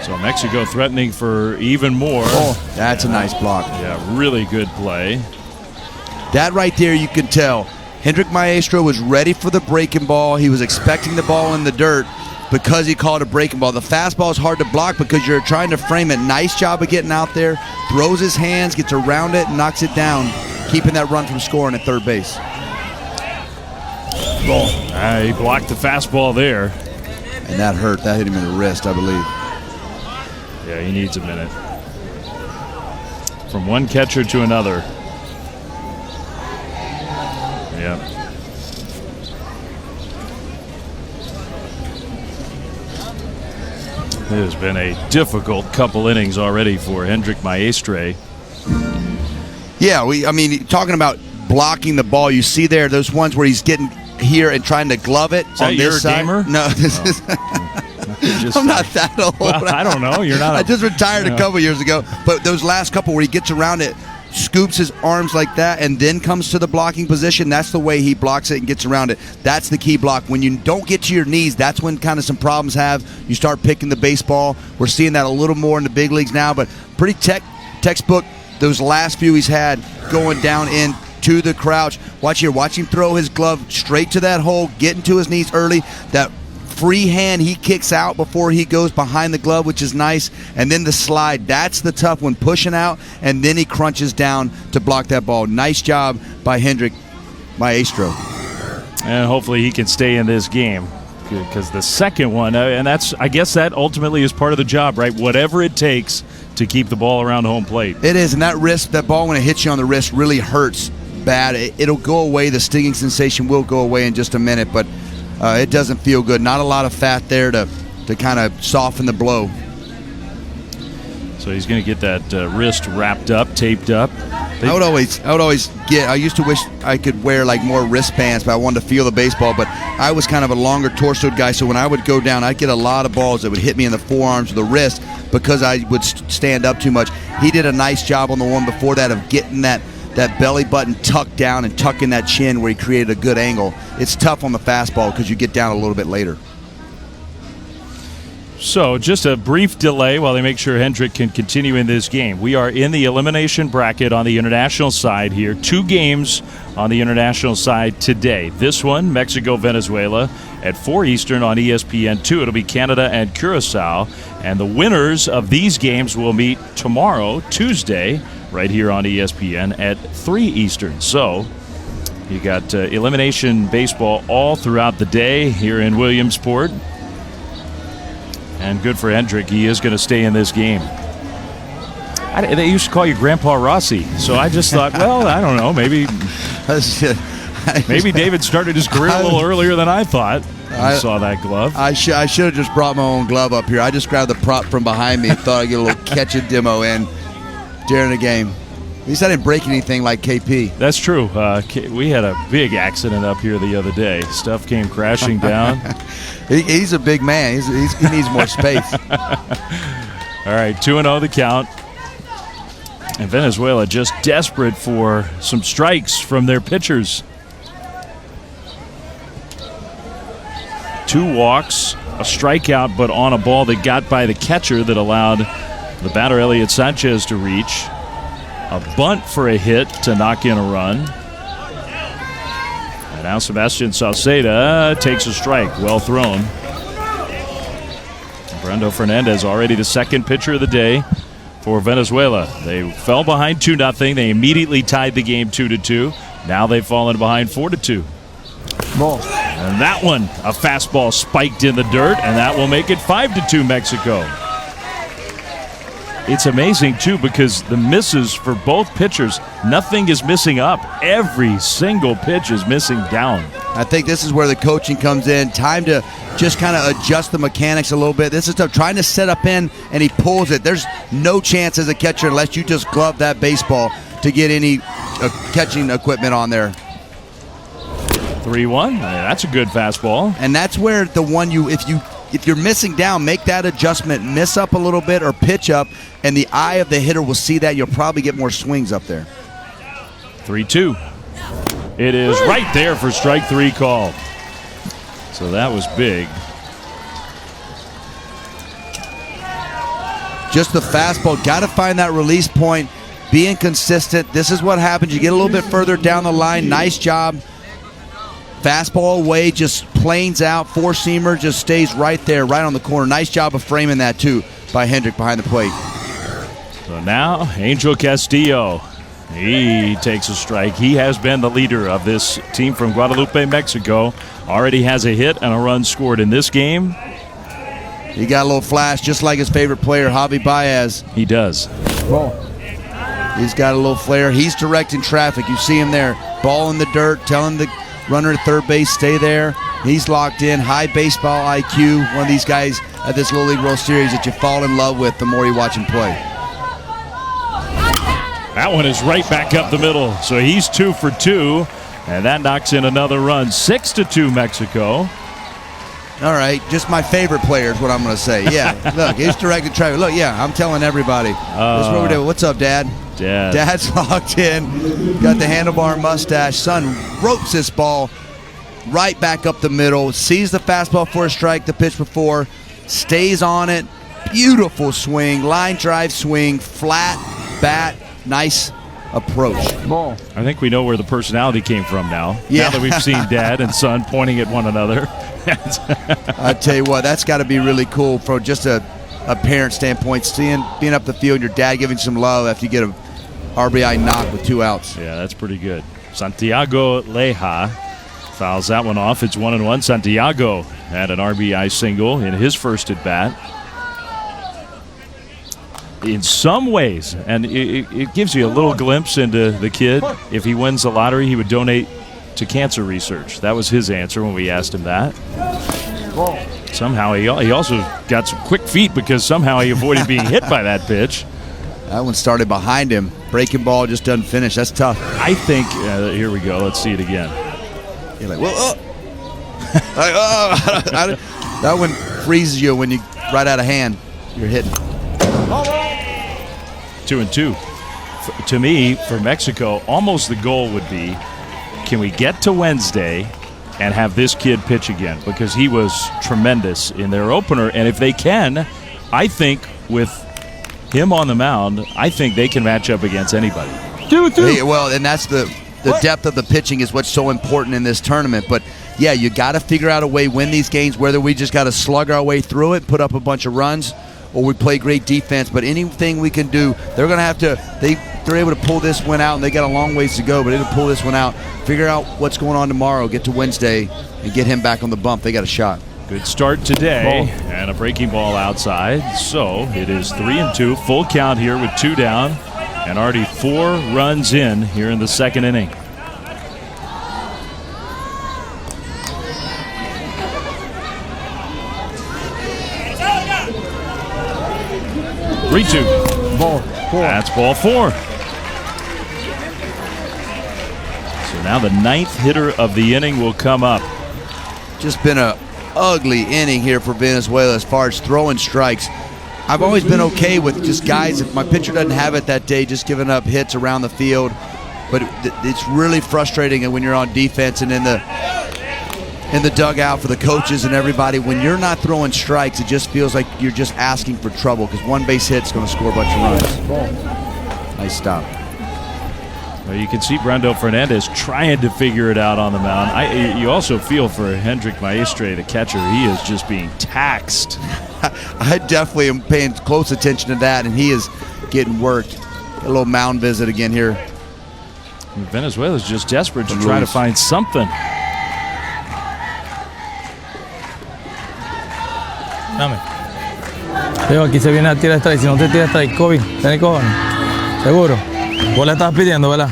So Mexico threatening for even more. Oh, that's a nice block. Yeah, really good play. That right there, you can tell. Hendrik Maestro was ready for the breaking ball. He was expecting the ball in the dirt because he called a breaking ball. The fastball is hard to block because you're trying to frame it. Nice job of getting out there. Throws his hands, gets around it, and knocks it down, keeping that run from scoring at third base. He blocked the fastball there. And that hurt. That hit him in the wrist, I believe. Yeah, he needs a minute. From one catcher to another. Yeah. It has been a difficult couple innings already for Hendrik Maestre. Yeah, I mean, talking about blocking the ball, you see there those ones where he's getting here and trying to glove it is on this your side. Gamer? No, this is. I'm not that old. Well, I don't know. You're not. I just retired a couple years ago, but those last couple where he gets around it scoops his arms like that and then comes to the blocking position, that's the way he blocks it and gets around it. That's the key block. When you don't get to your knees, that's when kind of some problems you start picking the baseball. We're seeing that a little more in the big leagues now, but pretty textbook those last few he's had going down into the crouch. Watch here. Watch him throw his glove straight to that hole, getting to his knees early. That free hand he kicks out before he goes behind the glove, which is nice. And then the slide, that's the tough one, pushing out, and then he crunches down to block that ball. Nice job by Hendrick, Maestro. And hopefully he can stay in this game, because the second one, and I guess that ultimately is part of the job, right? Whatever it takes to keep the ball around home plate. It is, and that ball, when it hits you on the wrist, really hurts bad. It'll go away. The stinging sensation will go away in just a minute, but it doesn't feel good. Not a lot of fat there to kind of soften the blow. So he's going to get that wrist wrapped up, taped up. I would always I used to wish I could wear like more wristbands, but I wanted to feel the baseball. But I was kind of a longer torsoed guy, so when I would go down, I'd get a lot of balls that would hit me in the forearms or the wrist because I would stand up too much. He did a nice job on the one before that of getting that belly button tucked down and tucking that chin where he created a good angle. It's tough on the fastball because you get down a little bit later. So just a brief delay while they make sure Hendrick can continue in this game. We are in the elimination bracket on the international side here. 2 games on the international side today. This one, Mexico-Venezuela at 4 Eastern on ESPN2. It'll be Canada and Curacao. And the winners of these games will meet tomorrow, Tuesday, right here on ESPN at 3 Eastern. So you got elimination baseball all throughout the day here in Williamsport. And good for Hendrick. He is going to stay in this game. They used to call you Grandpa Rossi. So I just thought, well, I don't know. Maybe David started his career a little earlier than I thought. I saw that glove. I should have just brought my own glove up here. I just grabbed the prop from behind me and thought I'd get a little catch a demo in during the game. At least I didn't break anything like KP. That's true. We had a big accident up here the other day. Stuff came crashing down. He's a big man. He needs more space. All right, 2-0 the count. And Venezuela just desperate for some strikes from their pitchers. 2 walks, a strikeout, but on a ball that got by the catcher that allowed the batter Elliot Sanchez to reach. A bunt for a hit to knock in a run. And now Sebastian Sauceda takes a strike. Well thrown. Brando Fernandez already the second pitcher of the day for Venezuela. They fell behind 2-0. They immediately tied the game 2-2. Now they've fallen behind 4-2. Ball. And that one, a fastball spiked in the dirt, and that will make it 5-2 Mexico. It's amazing, too, because the misses for both pitchers, nothing is missing up. Every single pitch is missing down. I think this is where the coaching comes in. Time to just kind of adjust the mechanics a little bit. This is tough. Trying to set up in, and he pulls it. There's no chance as a catcher unless you just glove that baseball to get any catching equipment on there. 3-1. That's a good fastball. And that's where the one if you're missing down, make that adjustment, miss up a little bit or pitch up, and the eye of the hitter will see that. You'll probably get more swings up there. 3-2. It is right there for strike 3 call. So that was big. Just the fastball. Got to find that release point, being consistent. This is what happens. You get a little bit further down the line. Nice job. Fastball away, just planes out. Four-seamer just stays right there, right on the corner. Nice job of framing that, too, by Hendrick behind the plate. So now, Angel Castillo. He takes a strike. He has been the leader of this team from Guadalupe, Mexico. Already has a hit and a run scored in this game. He got a little flash, just like his favorite player, Javi Baez. He does. Ball. He's got a little flair. He's directing traffic. You see him there. Ball in the dirt, telling the runner at third base, stay there. He's locked in. High baseball IQ. One of these guys at this Little League World Series that you fall in love with the more you watch him play. That one is right back up the middle. So he's 2 for 2. And that knocks in another run. 6-2 Mexico. All right, just my favorite player is what I'm going to say. Yeah, look, he's directed traffic. Look, yeah, I'm telling everybody. This is what we're doing. What's up, Dad? Dad's locked in. Got the handlebar mustache. Son ropes this ball right back up the middle. Sees the fastball for a strike the pitch before. Stays on it. Beautiful swing. Line drive swing. Flat bat. Nice approach. Ball. I think we know where the personality came from now. Yeah. Now that we've seen dad and son pointing at one another. I tell you what, that's got to be really cool from just a parent standpoint, being up the field, your dad giving some love after you get a RBI knock with 2 outs. Yeah, that's pretty good. Santiago Leja fouls that one off. It's 1-1. Santiago had an RBI single in his first at bat. In some ways, and it gives you a little glimpse into the kid. If he wins the lottery, he would donate to cancer research. That was his answer when we asked him that. Somehow he also got some quick feet because somehow he avoided being hit by that pitch. That one started behind him. Breaking ball just doesn't finish. That's tough. I think, here we go. Let's see it again. You're like, whoa, that one freezes you when you right out of hand. You're hitting. 2-2. To me, for Mexico, almost the goal would be, can we get to Wednesday and have this kid pitch again? Because he was tremendous in their opener. And if they can, I think with him on the mound, I think they can match up against anybody. 2-2. Hey, well, and that's the depth of the pitching is what's so important in this tournament. But, yeah, you got to figure out a way, win these games, whether we just got to slug our way through it, put up a bunch of runs, or we play great defense. But anything we can do, they're going to have to they're able to pull this one out, and they got a long ways to go, but they're going to pull this one out, figure out what's going on tomorrow, get to Wednesday, and get him back on the bump. They got a shot. Good start today, and a breaking ball outside. So it is 3-2, full count here with 2 down, and already 4 runs in here in the second inning. Ball 4. That's ball 4. So now the 9th hitter of the inning will come up. Just been a ugly inning here for Venezuela as far as throwing strikes. I've always been okay with just guys, if my pitcher doesn't have it that day, just giving up hits around the field. But it's really frustrating when you're on defense and in the dugout for the coaches and everybody. When you're not throwing strikes, it just feels like you're just asking for trouble because one base hit's going to score a bunch of runs. Nice stop. Well, you can see Brando Fernandez trying to figure it out on the mound. You also feel for Hendrik Maestre, the catcher. He is just being taxed. I definitely am paying close attention to that, and he is getting worked. A little mound visit again here. Venezuela's just desperate to try to find something. Dame. Leo, aquí se viene a tirar strike. Si no te tira strike, Kobe, ¿tenés cojones? ¿Seguro? Vos la estabas pidiendo, ¿verdad?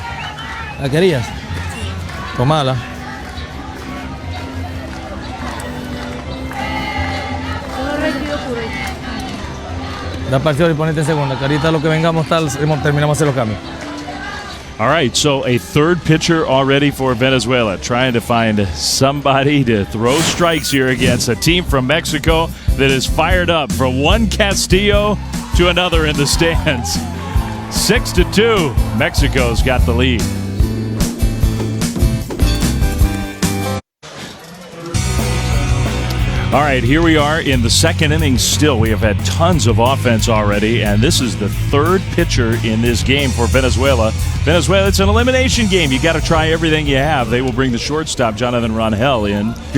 ¿La querías? Tomala. Da parcial y ponete en segunda. Que ahorita lo que vengamos terminamos de hacer los cambios. All right, so a third pitcher already for Venezuela, trying to find somebody to throw strikes here against a team from Mexico that is fired up from one Castillo to another in the stands. 6-2, Mexico's got the lead. All right, here we are in the second inning still. We have had tons of offense already, and this is the third pitcher in this game for Venezuela. Venezuela, it's an elimination game. You got to try everything you have. They will bring the shortstop, Jonathan Rangel, in. If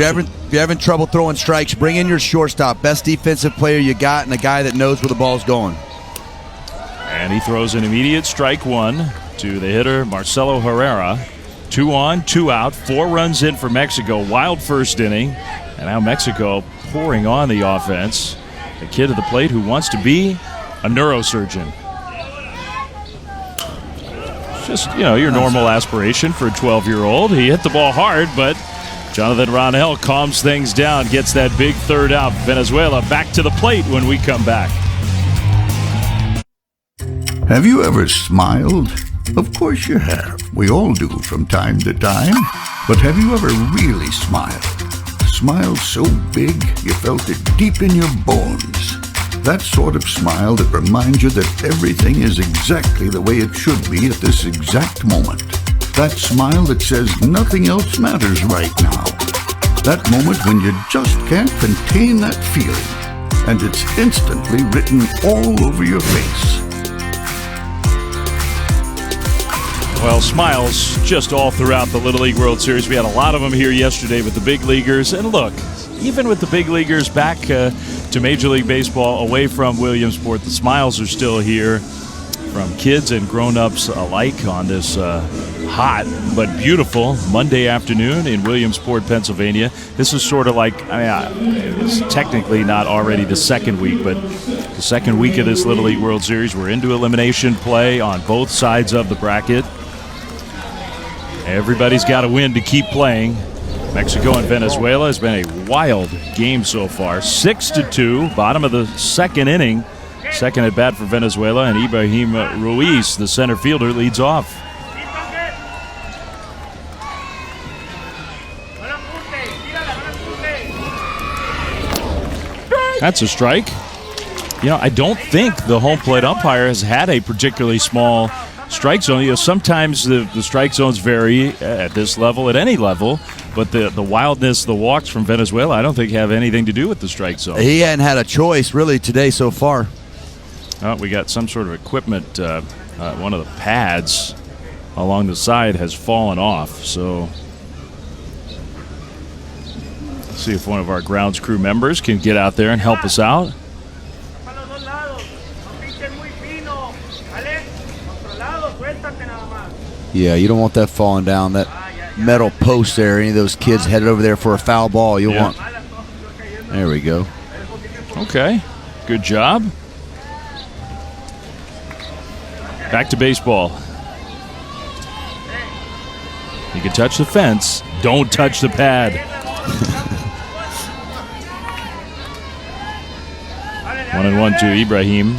you're having trouble throwing strikes, bring in your shortstop, best defensive player you got, and a guy that knows where the ball's going. And he throws an immediate strike one to the hitter, Marcelo Herrera. 2 on, 2 out, 4 runs in for Mexico. Wild first inning. And now Mexico pouring on the offense. A kid at the plate who wants to be a neurosurgeon. Just, your normal aspiration for a 12-year-old. He hit the ball hard, but Jonathan Rangel calms things down, gets that big third out. Venezuela back to the plate when we come back. Have you ever smiled? Of course you have. We all do from time to time. But have you ever really smiled? smile so big you felt it deep in your bones. That sort of smile that reminds you that everything is exactly the way it should be at this exact moment. That smile that says nothing else matters right now. That moment when you just can't contain that feeling, and it's instantly written all over your face. Well, smiles just all throughout the Little League World Series. We had a lot of them here yesterday with the big leaguers. And look, even with the big leaguers back to Major League Baseball away from Williamsport, the smiles are still here from kids and grown-ups alike on this hot but beautiful Monday afternoon in Williamsport, Pennsylvania. This is sort of like, it's technically not already the second week, but the second week of this Little League World Series. We're into elimination play on both sides of the bracket. Everybody's got to win to keep playing. Mexico and Venezuela has been a wild game so far. 6-2, bottom of the second inning. Second at bat for Venezuela, and Ibrahim Ruiz, the center fielder, leads off. That's a strike. You know, I don't think the home plate umpire has had a particularly small strike zone. You know, sometimes the strike zones vary at this level, at any level, but the wildness, the walks from Venezuela, I don't think have anything to do with the strike zone. He hadn't had a choice, really, today so far. Oh, we got some sort of equipment. One of the pads along the side has fallen off, so let's see if one of our grounds crew members can get out there and help us out. Yeah, you don't want that falling down, that metal post there. Any of those kids headed over there for a foul ball, you'll want. There we go. Okay, good job. Back to baseball. You can touch the fence. Don't touch the pad. 1-1 to Ibrahim.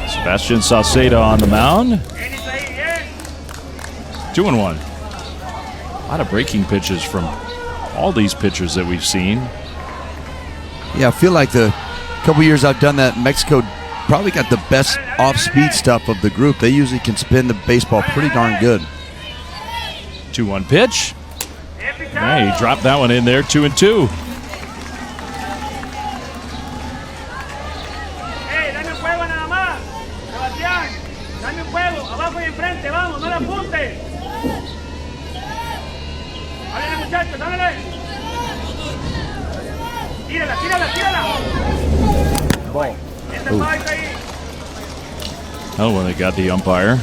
Sebastian Sauceda on the mound. 2-1. A lot of breaking pitches from all these pitchers that we've seen. Yeah, I feel like the couple years I've done that, Mexico probably got the best off-speed stuff of the group. They usually can spin the baseball pretty darn good. 2-1 pitch. Hey, he dropped that one in there, 2-2. Oh, when they got the umpire.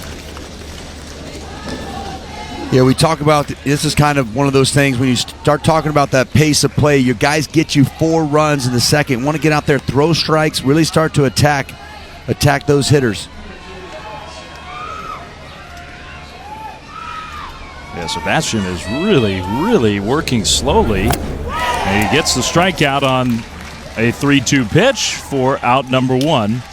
Yeah, we talk about, this is kind of one of those things when you start talking about that pace of play, your guys get you 4 runs in the second, want to get out there, throw strikes, really start to attack those hitters. Yeah, Sebastian is really, really working slowly. And he gets the strikeout on a 3-2 pitch for out number 1.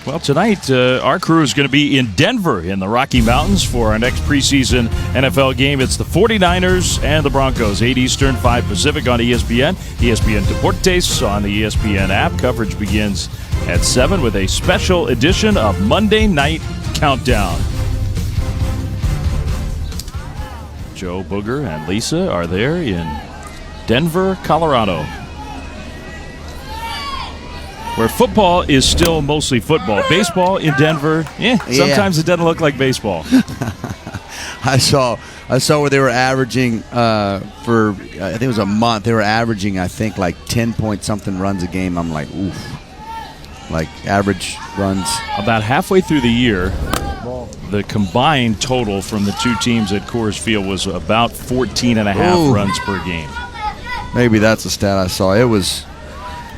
Well, tonight our crew is going to be in Denver in the Rocky Mountains for our next preseason NFL game. It's the 49ers and the Broncos, 8 Eastern, 5 Pacific on ESPN. ESPN Deportes on the ESPN app. Coverage begins at 7 with a special edition of Monday Night Countdown. Joe, Booger, and Lisa are there in Denver, Colorado, where football is still mostly football. Baseball in Denver, sometimes it doesn't look like baseball. I saw where they were averaging for, I think it was a month, they were averaging, I think, like 10-point-something runs a game. I'm like, oof. Like average runs. About halfway through the year, the combined total from the two teams at Coors Field was about 14.5 runs per game. Maybe that's the stat I saw.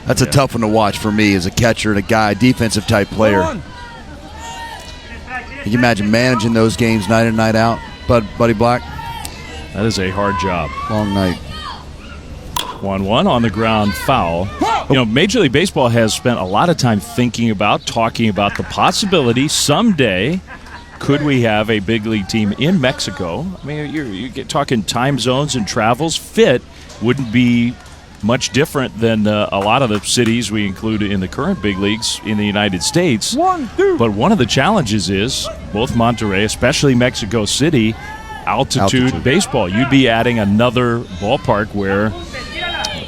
That's a tough one to watch for me as a catcher and a guy, defensive type player. Can you imagine managing those games night in, night out, Buddy Black? That is a hard job. Long night. 1-1 on the ground, foul. You know, Major League Baseball has spent a lot of time thinking about, talking about the possibility someday could we have a big league team in Mexico. I mean, you're talking time zones and travels. Fit wouldn't be much different than a lot of the cities we include in the current big leagues in the United States. But one of the challenges is both Monterrey, especially Mexico City, altitude baseball. You'd be adding another ballpark where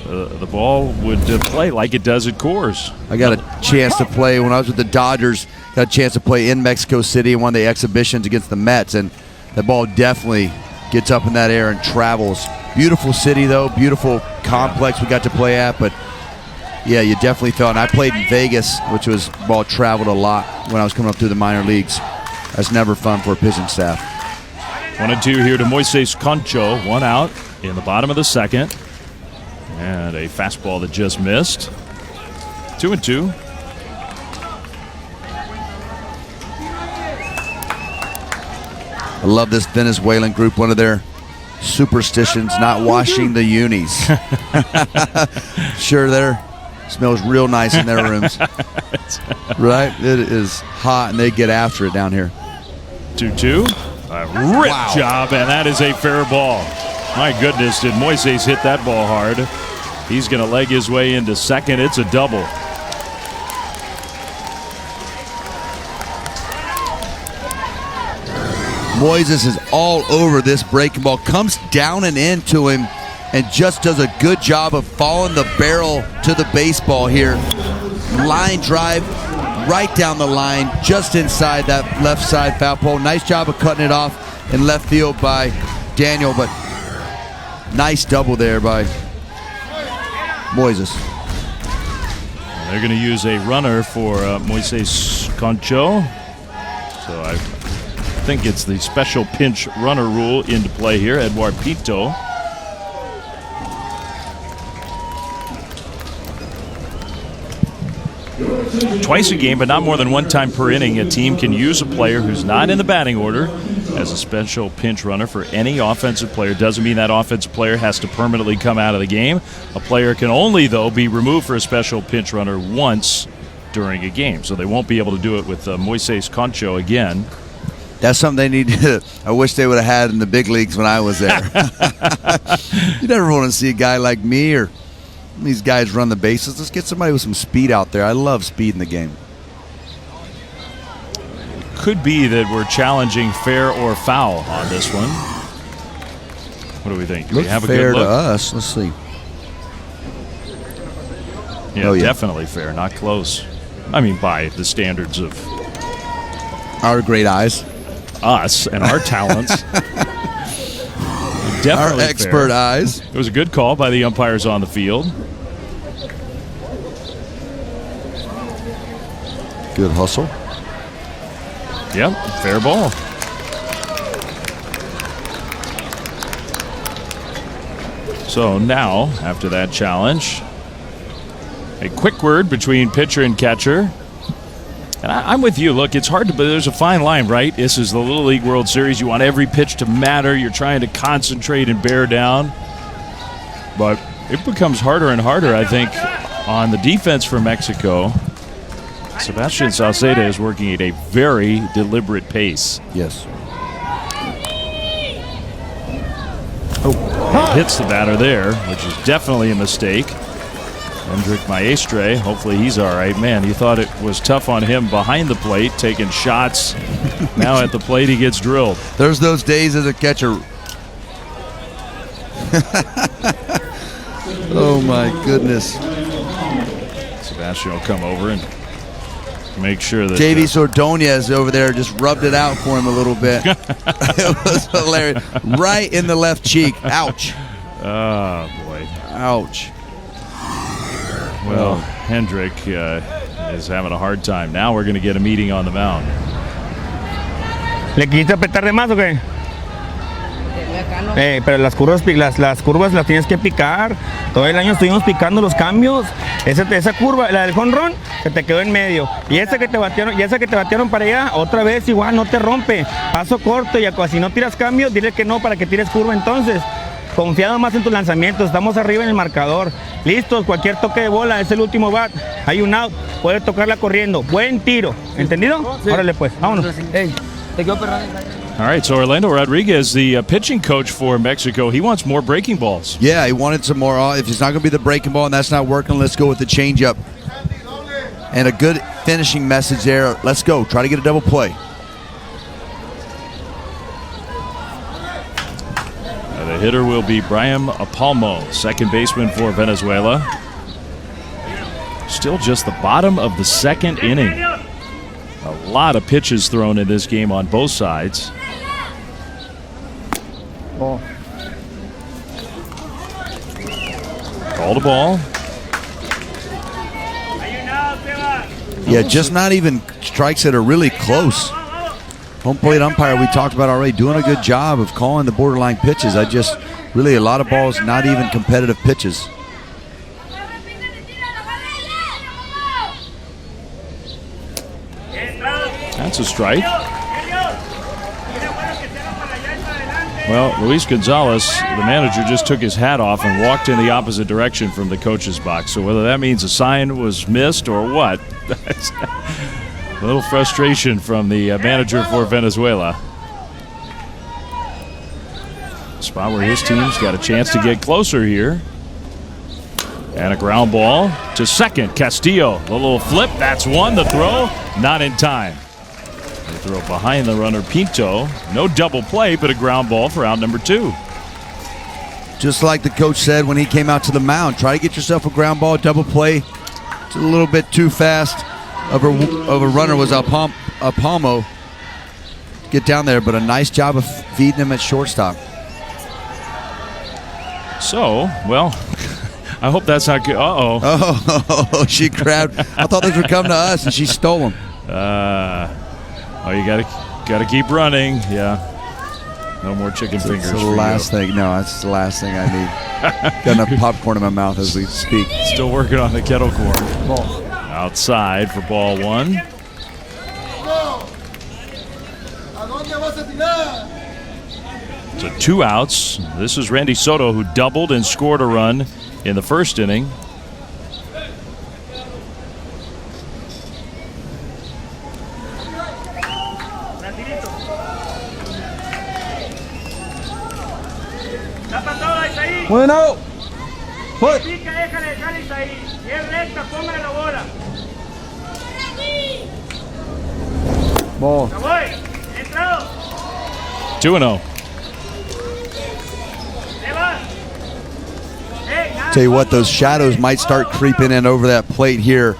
the ball would play like it does at Coors. I got a chance to play when I was with the Dodgers. Got a chance to play in Mexico City in one of the exhibitions against the Mets, and the ball definitely gets up in that air and travels. Beautiful city, though. Beautiful complex we got to play at, but yeah, you definitely felt. And I played in Vegas, which was ball traveled a lot when I was coming up through the minor leagues. That's never fun for a pitching staff. 1-2 here to Moises Concho. 1 out in the bottom of the second. And a fastball that just missed. 2-2. I love this Venezuelan group. One of their superstitions, not washing the unis. Sure, there smells real nice in their rooms. Right? It is hot, and they get after it down here. 2-2. A rip job, and that is a fair ball. My goodness, did Moises hit that ball hard. He's going to leg his way into second. It's a double. Moises is all over this breaking ball. Comes down and into him and just does a good job of following the barrel to the baseball here. Line drive right down the line, just inside that left side foul pole. Nice job of cutting it off in left field by Daniel, but nice double there by Moises. They're going to use a runner for Moises Concho. So I think it's the special pinch runner rule into play here. Edward Pinto. Twice a game, but not more than one time per inning, a team can use a player who's not in the batting order as a special pinch runner for any offensive player. Doesn't mean that offensive player has to permanently come out of the game. A player can only, though, be removed for a special pinch runner once during a game. So they won't be able to do it with Moises Concho again. That's something they need to, I wish they would have had in the big leagues when I was there. You never want to see a guy like me or these guys run the bases. Let's get somebody with some speed out there. I love speed in the game. Could be that we're challenging fair or foul on this one. What do we think? Do we have a fair good look? to us. Let's see. Yeah, definitely fair. Not close. I mean, by the standards of our great eyes, us, and our talents. Definitely our expert fair. Eyes. It was a good call by the umpires on the field. Good hustle. Yep, fair ball. So now, after that challenge, a quick word between pitcher and catcher. And I'm with you. Look, it's hard to, but there's a fine line, right? This is the Little League World Series. You want every pitch to matter. You're trying to concentrate and bear down. But it becomes harder and harder, I think, on the defense for Mexico. Sebastian Sauceda is working at a very deliberate pace. Yes. Oh, hits the batter there, which is definitely a mistake. Hendrik Maestre, hopefully he's all right. Man, you thought it was tough on him behind the plate, taking shots. Now at the plate, he gets drilled. There's those days as a catcher. Oh, my goodness. Sebastian will come over and make sure that Davies Ordonez over there just rubbed it out for him a little bit. It was hilarious. Right in the left cheek. Ouch. Oh, boy. Ouch. Well, Hendrik is having a hard time. Now we're going to get a meeting on the mound. ¿Le quisiste apretar de más o qué? Pero las curvas las tienes que picar. Todo el año estuvimos picando los cambios. Esa curva, la del jonrón, se te quedó en medio. Y esa que te batearon para allá, otra vez igual, no te rompe. Paso corto y si no tiras cambio, dile que no para que tires curva entonces. Confiado más en tus lanzamientos, estamos arriba en el marcador. Listos, cualquier toque de bola, es el último bat. Hay un out, puedes tocarla corriendo. Buen tiro, ¿entendido? Sí. Órale pues, vámonos. Hey, te quedo perrando. All right, so Orlando Rodriguez, the pitching coach for Mexico, he wants more breaking balls. Yeah, he wanted some more. If it's not going to be the breaking ball and that's not working, let's go with the changeup. And a good finishing message there. Let's go. Try to get a double play. The hitter will be Brian Apalmo, second baseman for Venezuela. Still just the bottom of the second inning. A lot of pitches thrown in this game on both sides. Ball. Called a ball. Yeah, just not even strikes that are really close. Home plate umpire, we talked about already, doing a good job of calling the borderline pitches. Really a lot of balls, not even competitive pitches. That's a strike. Well, Luis Gonzalez, the manager, just took his hat off and walked in the opposite direction from the coach's box. So whether that means a sign was missed or what, that's a little frustration from the manager for Venezuela. Spot where his team's got a chance to get closer here. And a ground ball to second. Castillo, the little flip, that's one. The throw, not in time. The throw behind the runner, Pinto. No double play, but a ground ball for out number 2. Just like the coach said when he came out to the mound, try to get yourself a ground ball, double play. It's a little bit too fast of a runner was Apalmo. Get down there, but a nice job of feeding him at shortstop. So, well, I hope that's not good. Uh-oh. Oh, she grabbed. I thought those would come to us, and she stole them. Oh, you gotta keep running. Yeah. No more chicken fingers. That's the last thing. No, that's the last thing I need. Got enough popcorn in my mouth as we speak. Still working on the kettle corn. Ball. Outside for ball 1. So 2 outs. This is Randy Soto, who doubled and scored a run in the first inning. Bueno. Put. Ball. 2-0. Tell you what, those shadows might start creeping in over that plate here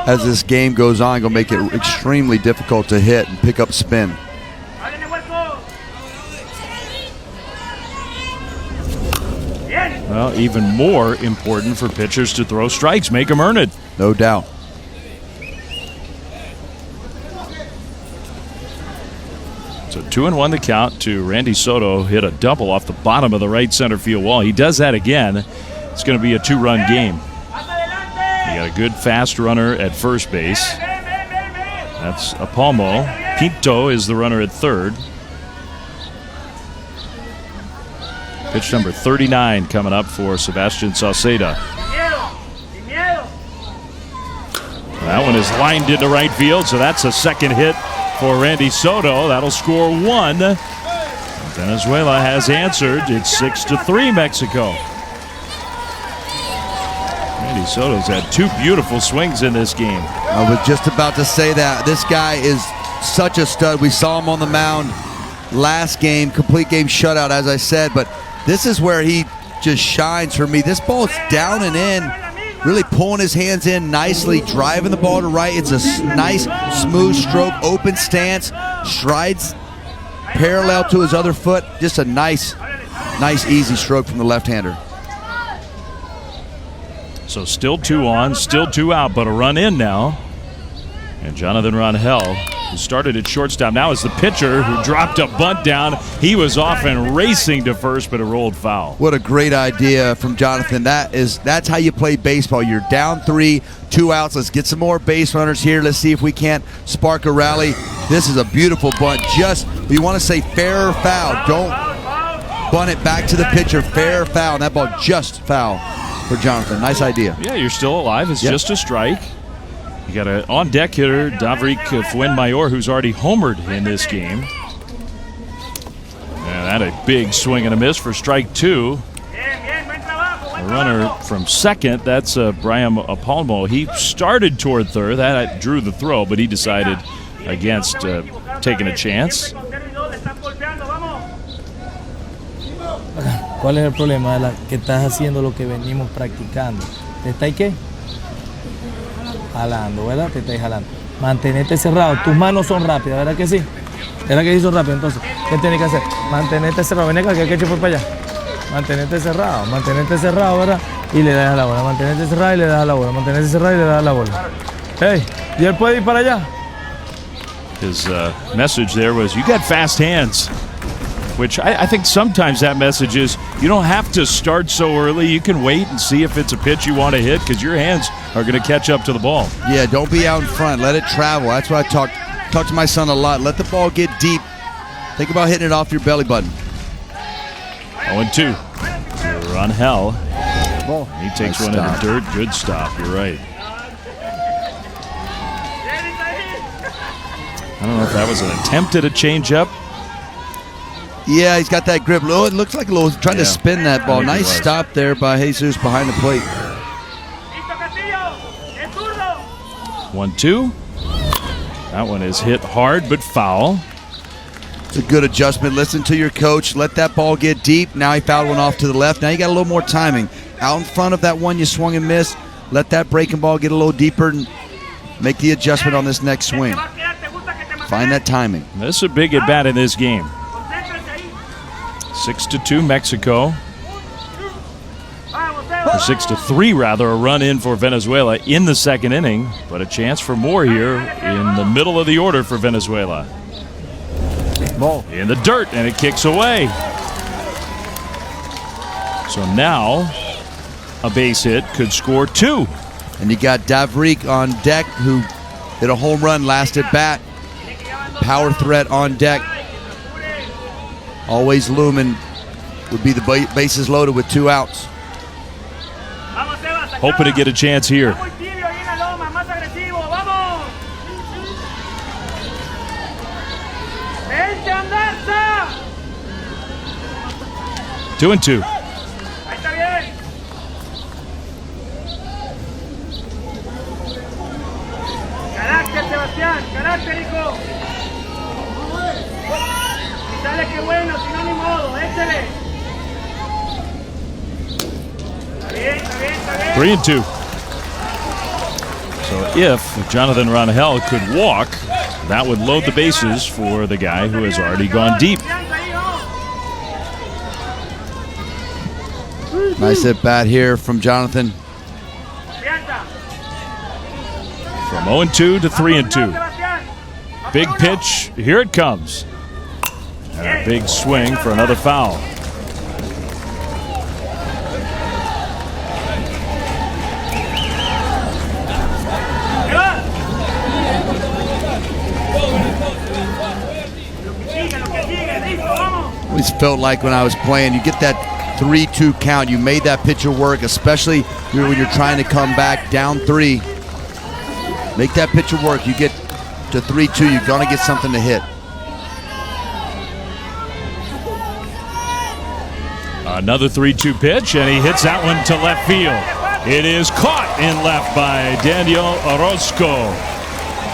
as this game goes on. Gonna make it extremely difficult to hit and pick up spin. Well, even more important for pitchers to throw strikes, make them earn it. No doubt. So 2-1 the count to Randy Soto. Hit a double off the bottom of the right center field wall. He does that again. It's going to be a 2-run game. You got a good fast runner at first base. That's Apalmo. Pinto is the runner at third. Pitch number 39 coming up for Sebastian Sauceda. That one is lined into right field, so that's a second hit for Randy Soto. That'll score 1. Venezuela has answered. It's 6-3 Mexico. Randy Soto's had 2 beautiful swings in this game. I was just about to say that. This guy is such a stud. We saw him on the mound last game, complete game shutout, as I said, but this is where he just shines for me. This ball is down and in, really pulling his hands in nicely, driving the ball to right. It's a nice, smooth stroke, open stance, strides parallel to his other foot. Just a nice, easy stroke from the left-hander. So still 2 on, still 2 out, but a run in now. And Jonathan Rangel, who started at shortstop, now is the pitcher who dropped a bunt down. He was off and racing to first, but it rolled foul. What a great idea from Jonathan. That's how you play baseball. You're down 3, 2 outs. Let's get some more base runners here. Let's see if we can't spark a rally. This is a beautiful bunt. We want to say fair or foul. Don't bunt it back to the pitcher. Fair or foul. And that ball just foul for Jonathan. Nice idea. Yeah, you're still alive. It's just a strike. You got an on-deck hitter, Davrik Fuenmayor, who's already homered in this game. that. A big swing and a miss for strike two. A runner from second, that's Brian Apalmo. He started toward third. That drew the throw, but he decided against taking a chance. ¿Cuál es el problema? Que estás haciendo lo que venimos practicando. ¿Te estáis qué? Jalando, ¿verdad? Te estáis jalando. Mantenerte cerrado. Tus manos son rápidas, ¿verdad que sí? ¿Verdad que sí son rápidas? Entonces, ¿qué tienes que hacer? Mantenerte cerrado. Ven acá, que hay que echar por para allá. Mantenerte cerrado, ¿verdad? Y le das a la bola. Mantenerte cerrado y le das a la bola. Mantenerte cerrado y le das a la bola. Hey, ¿y él puede ir para allá? His message there was, you got fast hands. Which I think sometimes that message is, you don't have to start so early. You can wait and see if it's a pitch you want to hit because your hands are going to catch up to the ball. Yeah, don't be out in front. Let it travel. That's what I talk to my son a lot. Let the ball get deep. Think about hitting it off your belly button. 0-2. Rangel. He takes one in the dirt. Good stop. You're right. I don't know if that was an attempt at a changeup. Yeah, he's got that grip. It looks like Lowe's trying to spin that ball. Nice stop there by Jesus behind the plate. 1-2. That one is hit hard but foul. It's a good adjustment. Listen to your coach. Let that ball get deep. Now he fouled one off to the left. Now you got a little more timing. Out in front of that one you swung and missed. Let that breaking ball get a little deeper and make the adjustment on this next swing. Find that timing. This is a big at bat in this game. 6-2 Mexico. Or 6-3 rather, a run in for Venezuela in the second inning, but a chance for more here in the middle of the order for Venezuela. Ball in the dirt, and it kicks away. So now a base hit could score two. And you got Davrik on deck, who hit a home run last at bat. Power threat on deck. Always looming. Would be the bases loaded with 2 outs. Hoping to get a chance here. 2-2. Carácter, Sebastián, carácter, hijo. Si sale, qué bueno, si no, ni modo, échale. Está bien, está bien, está bien. 3-2. So if Jonathan Rangel could walk, that would load the bases for the guy who has already gone deep. Nice at bat here from Jonathan. From 0-2 to 3-2. Big pitch, here it comes. And a big swing for another foul. Always felt like when I was playing, you get that 3-2 count. You made that pitcher work, especially when you're trying to come back down 3. Make that pitcher work. You get to 3-2, you're going to get something to hit. Another 3-2 pitch, and he hits that one to left field. It is caught in left by Daniel Orozco.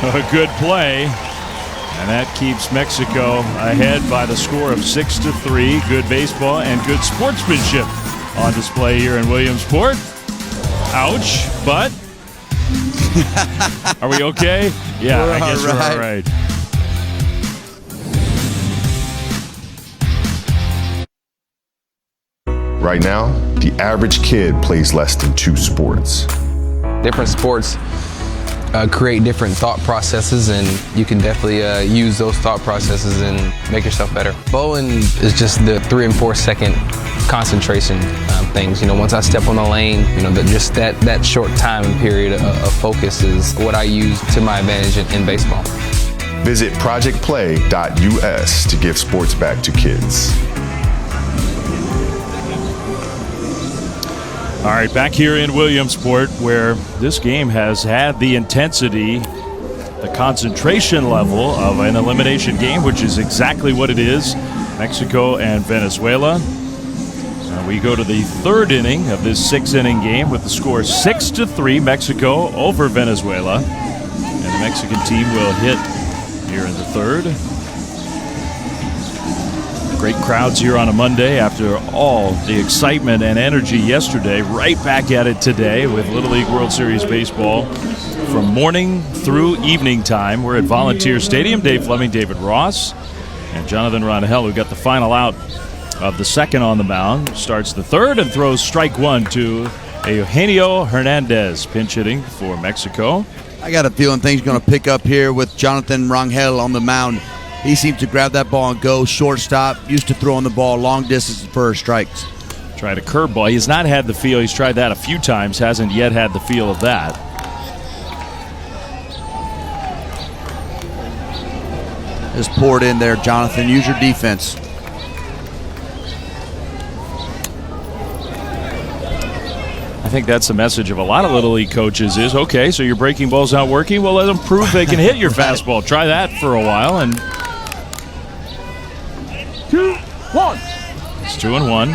A good play. And that keeps Mexico ahead by the score of 6-3. Good baseball and good sportsmanship on display here in Williamsport. Ouch, but are we okay? Yeah, I guess we're all right. Right now, the average kid plays less than 2 sports. Different sports create different thought processes, and you can definitely use those thought processes and make yourself better. Bowling is just the 3 and 4 second concentration things. You know, once I step on the lane, you know, just that short time period of focus is what I use to my advantage in baseball. Visit projectplay.us to give sports back to kids. All right, back here in Williamsport, where this game has had the intensity, the concentration level of an elimination game, which is exactly what it is. Mexico and Venezuela. We go to the third inning of this 6-inning game with the score 6-3, Mexico over Venezuela. And the Mexican team will hit here in the third. Great crowds here on a Monday after all the excitement and energy yesterday. Right back at it today with Little League World Series Baseball from morning through evening time. We're at Volunteer Stadium. Dave Fleming, David Ross, and Jonathan Rangel, who got the final out of the second on the mound, starts the third and throws strike one to Eugenio Hernandez, pinch hitting for Mexico. I got a feeling things are going to pick up here with Jonathan Rangel on the mound. He seems to grab that ball and go shortstop. Used to throwing the ball long distance for strikes. Tried a curveball. He's not had the feel. He's tried that a few times. Hasn't yet had the feel of that. Just poured in there, Jonathan. Use your defense. I think that's the message of a lot of Little League coaches is, okay, so your breaking ball's not working? Well, let them prove they can hit your fastball. Try that for a while. And 2-1. It's 2-1.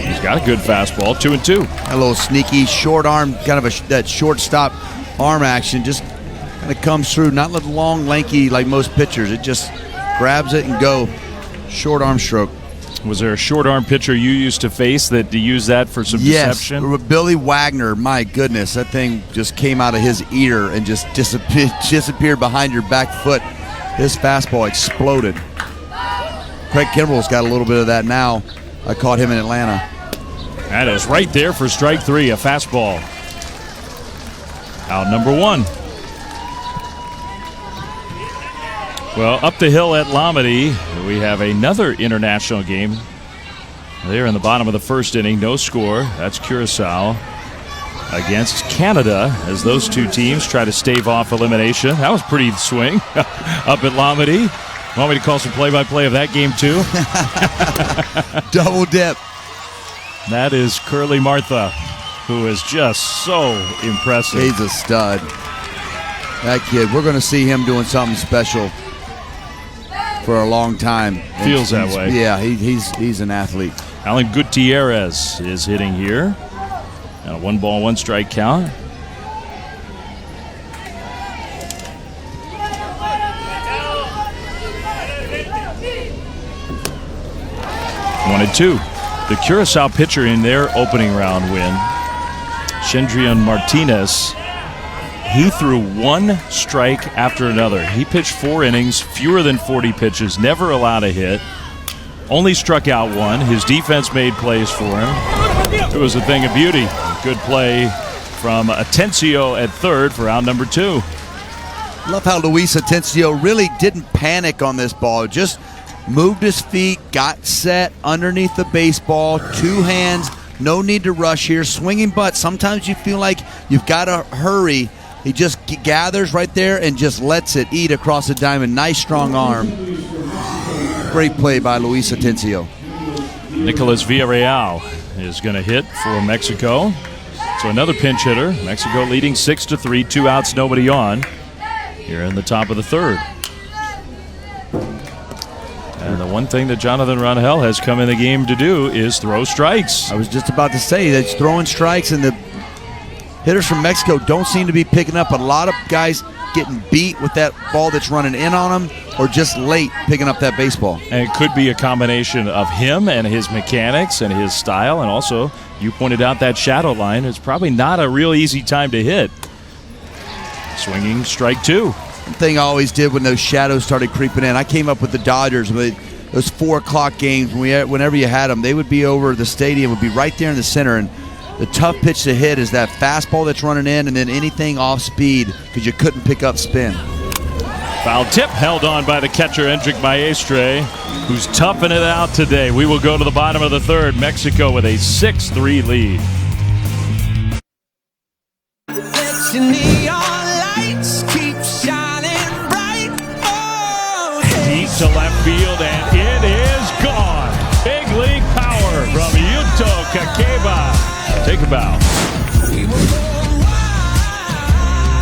He's got a good fastball, 2-2. A little sneaky short arm, kind of that shortstop arm action, just kind of comes through. Not long, lanky like most pitchers. It just grabs it and go. Short arm stroke. Was there a short arm pitcher you used to face that used that for some deception? Yes, Billy Wagner. My goodness, that thing just came out of his ear and just disappeared behind your back foot. His fastball exploded. Craig Kimbrell's got a little bit of that now. I caught him in Atlanta. That is right there for strike three, a fastball. Out number one. Well, up the hill at Lomedy, we have another international game. There in the bottom of the first inning, no score. That's Curacao against Canada as those two teams try to stave off elimination. That was pretty swing up at Lomedy. Want me to call some play-by-play of that game too? Double dip. That is Curly Martha, who is just so impressive. He's a stud. That kid, we're going to see him doing something special for a long time. Feels that way. Yeah, he's an athlete. Alan Gutierrez is hitting here. And a 1-ball, 1-strike count. One and two. The Curacao pitcher in their opening round win, Shendrian Martinez, he threw one strike after another. He pitched 4 innings, fewer than 40 pitches, never allowed a hit, only struck out one. His defense made plays for him. It was a thing of beauty. Good play from Atencio at third for out number 2. Love how Luis Atencio really didn't panic on this ball. Just moved his feet, got set underneath the baseball, 2 hands, no need to rush here. Swinging butt, sometimes you feel like you've got to hurry. He just gathers right there and just lets it eat across the diamond. Nice strong arm. Great play by Luis Atencio. Nicolas Villarreal is going to hit for Mexico. So another pinch hitter. Mexico leading 6-3, 2 outs, nobody on. Here in the top of the third. And the one thing that Jonathan Rangel has come in the game to do is throw strikes. I was just about to say that's throwing strikes, and the hitters from Mexico don't seem to be picking up. A lot of guys getting beat with that ball that's running in on them, or just late picking up that baseball. And it could be a combination of him and his mechanics and his style, and also you pointed out that shadow line. It's probably not a real easy time to hit. Swinging strike 2. One thing I always did when those shadows started creeping in, I came up with the Dodgers, but those 4 o'clock games, whenever you had them, they would be over the stadium, would be right there in the center, and the tough pitch to hit is that fastball that's running in, and then anything off speed because you couldn't pick up spin. Foul tip held on by the catcher, Hendrik Maestre, who's toughing it out today. We will go to the bottom of the third. Mexico with a 6-3 lead. Deep to left field, and it is gone. Big league power from Yuto Kakeba. Take a bow.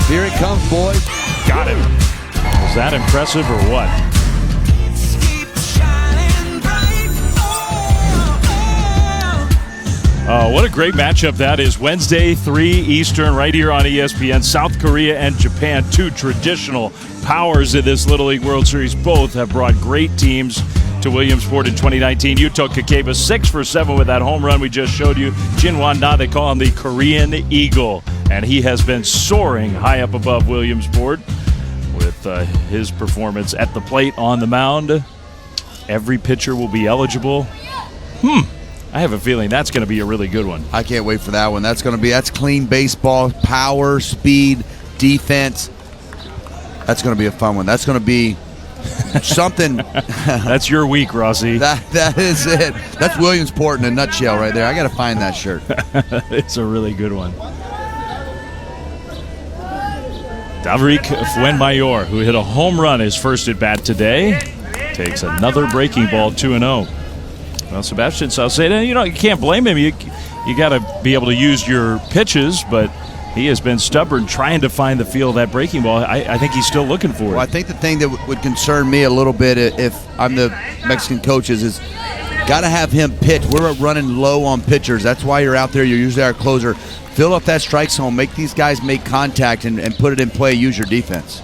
Here it comes, boys. Got him. Was that impressive or what? Oh, what a great matchup that is. Wednesday, 3 Eastern, right here on ESPN. South Korea and Japan, two traditional powers in this Little League World Series. Both have brought great teams to Williamsport in 2019. Yuto Kakeba, 6 for 7 with that home run we just showed you. Jinwon Na, they call him the Korean Eagle, and he has been soaring high up above Williamsport with his performance at the plate, on the mound. Every pitcher will be eligible. I have a feeling that's going to be a really good one. I can't wait for that one. That's clean baseball, power, speed, defense. That's going to be a fun one. That's going to be something. That's your week, Rossi. That is it. That's Williamsport in a nutshell right there. I got to find that shirt. It's a really good one. Davrik Fuenmayor, who hit a home run his first at bat today, takes another breaking ball, 2-0. Well, Sebastian Saucedo, you can't blame him. You got to be able to use your pitches, but he has been stubborn trying to find the feel of that breaking ball. I think he's still looking for it. Well, I think the thing that would concern me a little bit if I'm the Mexican coaches is got to have him pitch. We're running low on pitchers. That's why you're out there. You're usually our closer. Fill up that strike zone. Make these guys make contact and put it in play. Use your defense.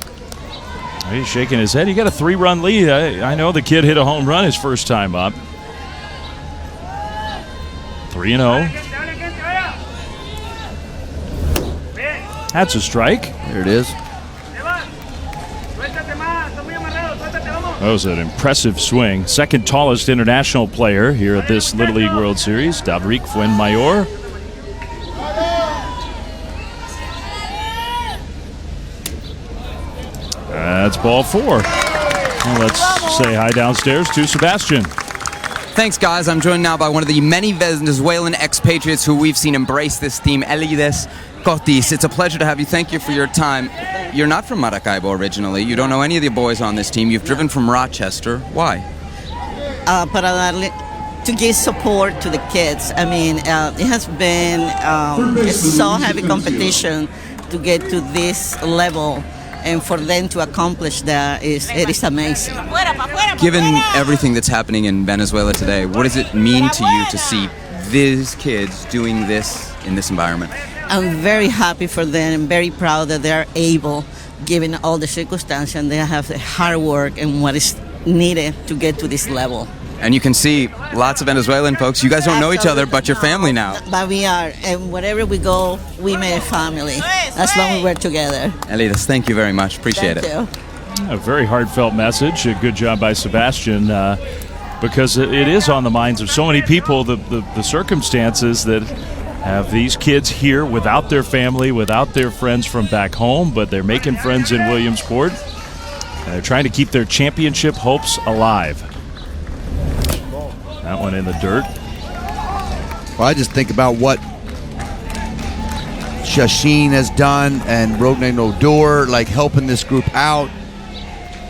He's shaking his head. You got a 3-run lead. I know the kid hit a home run his first time up. 3-0. That's a strike. There it is. That was an impressive swing. Second tallest international player here at this Little League World Series, Davrik Fuenmayor. That's ball 4. Well, let's say hi downstairs to Sebastian. Thanks, guys. I'm joined now by one of the many Venezuelan expatriates who we've seen embrace this team, Elides Cotis. It's a pleasure to have you. Thank you for your time. You're not from Maracaibo originally. You don't know any of the boys on this team. You've driven from Rochester. Why? To give support to the kids. I mean, it has been so heavy competition to get to this level. And for them to accomplish that, it is amazing. Given everything that's happening in Venezuela today, what does it mean to you to see these kids doing this in this environment? I'm very happy for them and very proud that they are able, given all the circumstances, and they have the hard work and what is needed to get to this level. And you can see lots of Venezuelan folks. You guys don't know each other, but you're family now. But we are, and wherever we go, we made a family, as long as we're together. Elides, thank you very much. Appreciate it. A very heartfelt message. A good job by Sebastian, because it is on the minds of so many people, the circumstances that have these kids here without their family, without their friends from back home, but they're making friends in Williamsport. And they're trying to keep their championship hopes alive. That one in the dirt. Well, I just think about what Shashin has done and Rodney Nodor, like helping this group out,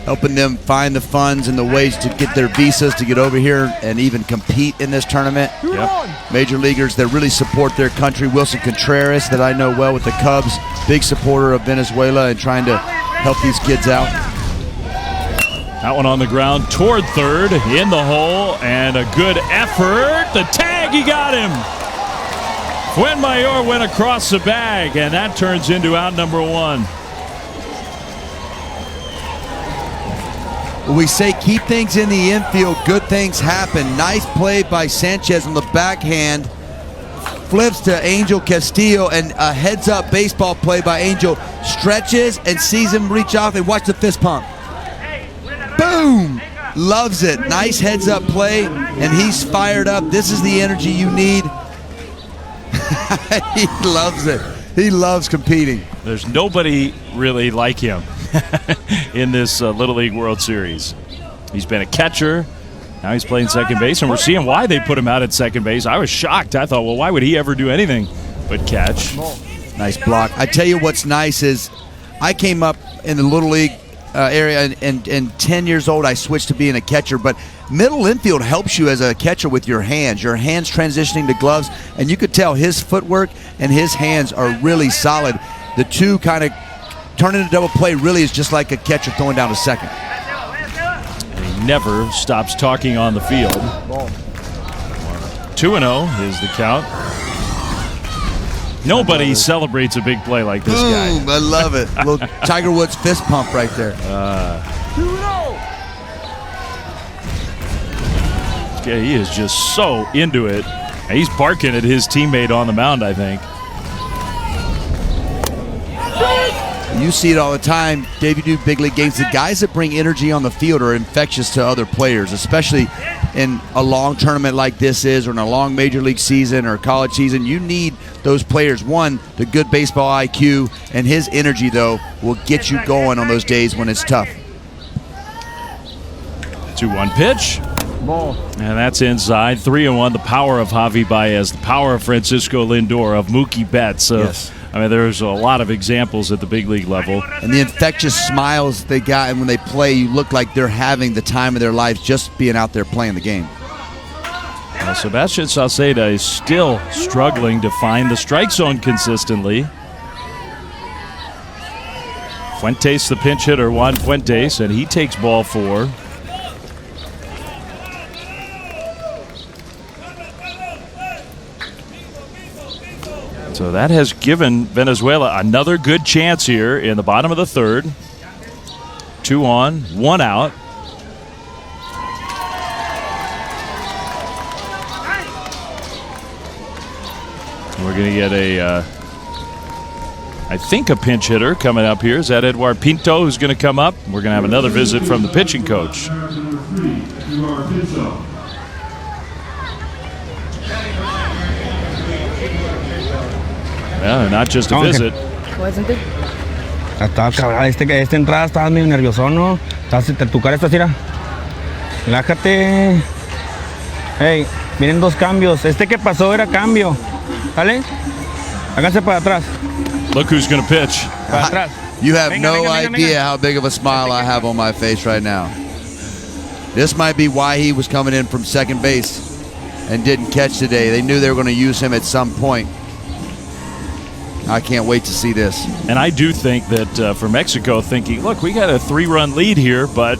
helping them find the funds and the ways to get their visas to get over here and even compete in this tournament. Yep. Major leaguers that really support their country. Wilson Contreras, that I know well with the Cubs, big supporter of Venezuela and trying to help these kids out. That one on the ground toward third, in the hole, and a good effort. The tag, he got him. Fuenmayor went across the bag, and that turns into out number 1. We say keep things in the infield, good things happen. Nice play by Sanchez on the backhand. Flips to Angel Castillo, and a heads-up baseball play by Angel. Stretches and sees him reach off, and watch the fist pump. Boom! Loves it. Nice heads-up play, and he's fired up. This is the energy you need. He loves it. He loves competing. There's nobody really like him in this Little League World Series. He's been a catcher. Now he's playing second base, and we're seeing why they put him out at second base. I was shocked. I thought, well, why would he ever do anything but catch? Nice block. I tell you what's nice is I came up in the Little League area, and 10 years old I switched to being a catcher, but middle infield helps you as a catcher with your hands transitioning to gloves, and you could tell his footwork and his hands are really solid. The two kind of turning a double play really is just like a catcher throwing down to second. And he never stops talking on the field. 2-0 is the count. Nobody celebrates a big play like this guy. I love it. A little Tiger Woods fist pump right there. Yeah, he is just so into it. He's barking at his teammate on the mound, I think. You see it all the time, Dave. You do big league games. The guys that bring energy on the field are infectious to other players, especially in a long tournament like this is, or in a long major league season or college season. You need those players. One, the good baseball IQ, and his energy, though, will get you going on those days when it's tough. 2-1 pitch. Ball. And that's inside. 3-1. The power of Javi Baez, the power of Francisco Lindor, of Mookie Betts. Yes. I mean, there's a lot of examples at the big league level. And the infectious smiles they got, and when they play, you look like they're having the time of their lives just being out there playing the game. Sebastian Sauceda is still struggling to find the strike zone consistently. Fuentes, the pinch hitter, Juan Fuentes, and he takes ball 4. So that has given Venezuela another good chance here in the bottom of the third. 2 on, 1 out. We're going to get I think a pinch hitter coming up here. Is that Eduard Pinto who's going to come up? We're going to have another visit from the pitching coach. Yeah, not just a visit. Esta entrada estabas medio nervioso, ¿no? Tu cara está así, relájate. Hey, vienen 2 cambios. Que pasó era cambio. ¿Vale? Háganse para atrás. Look who's going to pitch. Para atrás. You have no idea how big of a smile I have on my face right now. This might be why he was coming in from second base and didn't catch today. They knew they were going to use him at some point. I can't wait to see this. And I do think that for Mexico, thinking, look, we got a 3-run lead here, but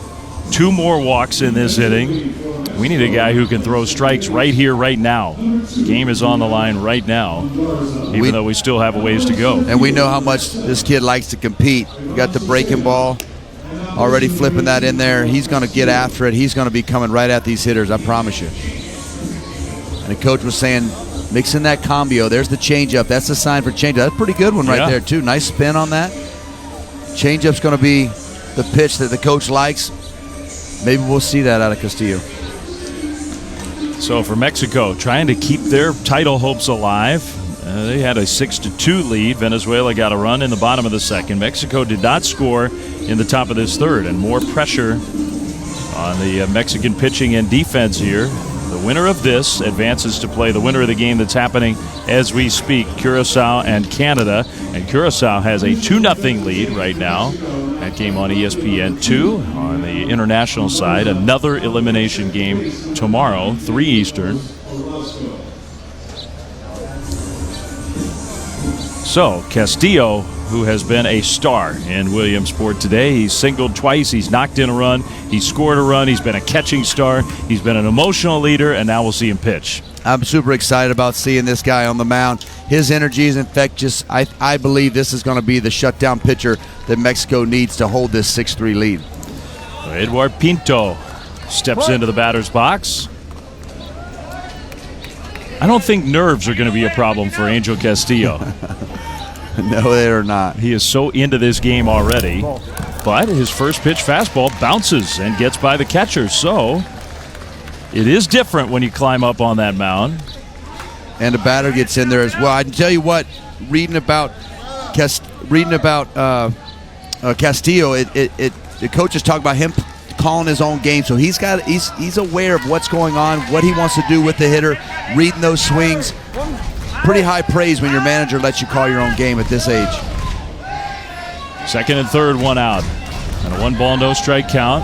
2 more walks in this inning. We need a guy who can throw strikes right here, right now. The game is on the line right now, even though we still have a ways to go. And we know how much this kid likes to compete. We got the breaking ball, already flipping that in there. He's going to get after it. He's going to be coming right at these hitters, I promise you. And the coach was saying, mixing that cambio. There's the changeup. That's the sign for changeup. That's a pretty good one right there, too. Nice spin on that. Changeup's going to be the pitch that the coach likes. Maybe we'll see that out of Castillo. So for Mexico, trying to keep their title hopes alive. They had a 6-2 lead. Venezuela got a run in the bottom of the second. Mexico did not score in the top of this third, and more pressure on the Mexican pitching and defense here. The winner of this advances to play the winner of the game that's happening as we speak, Curacao and Canada. And Curacao has a 2-0 lead right now. That game on ESPN2. On the international side, another elimination game tomorrow, 3 Eastern. So, Castillo, who has been a star in Williamsport today. He's singled twice. He's knocked in a run. He's scored a run. He's been a catching star. He's been an emotional leader, and now we'll see him pitch. I'm super excited about seeing this guy on the mound. His energy is infectious. I believe this is going to be the shutdown pitcher that Mexico needs to hold this 6-3 lead. Eduard Pinto steps into the batter's box. I don't think nerves are going to be a problem for Angel Castillo. No, they are not. He is so into this game already. But his first pitch fastball bounces and gets by the catcher. So it is different when you climb up on that mound. And the batter gets in there as well. I can tell you what, reading about Castillo, the coaches talk about him calling his own game. So he's aware of what's going on, what he wants to do with the hitter, reading those swings. Pretty high praise when your manager lets you call your own game at this age. Second and third, 1 out. And a 1-ball, no strike count.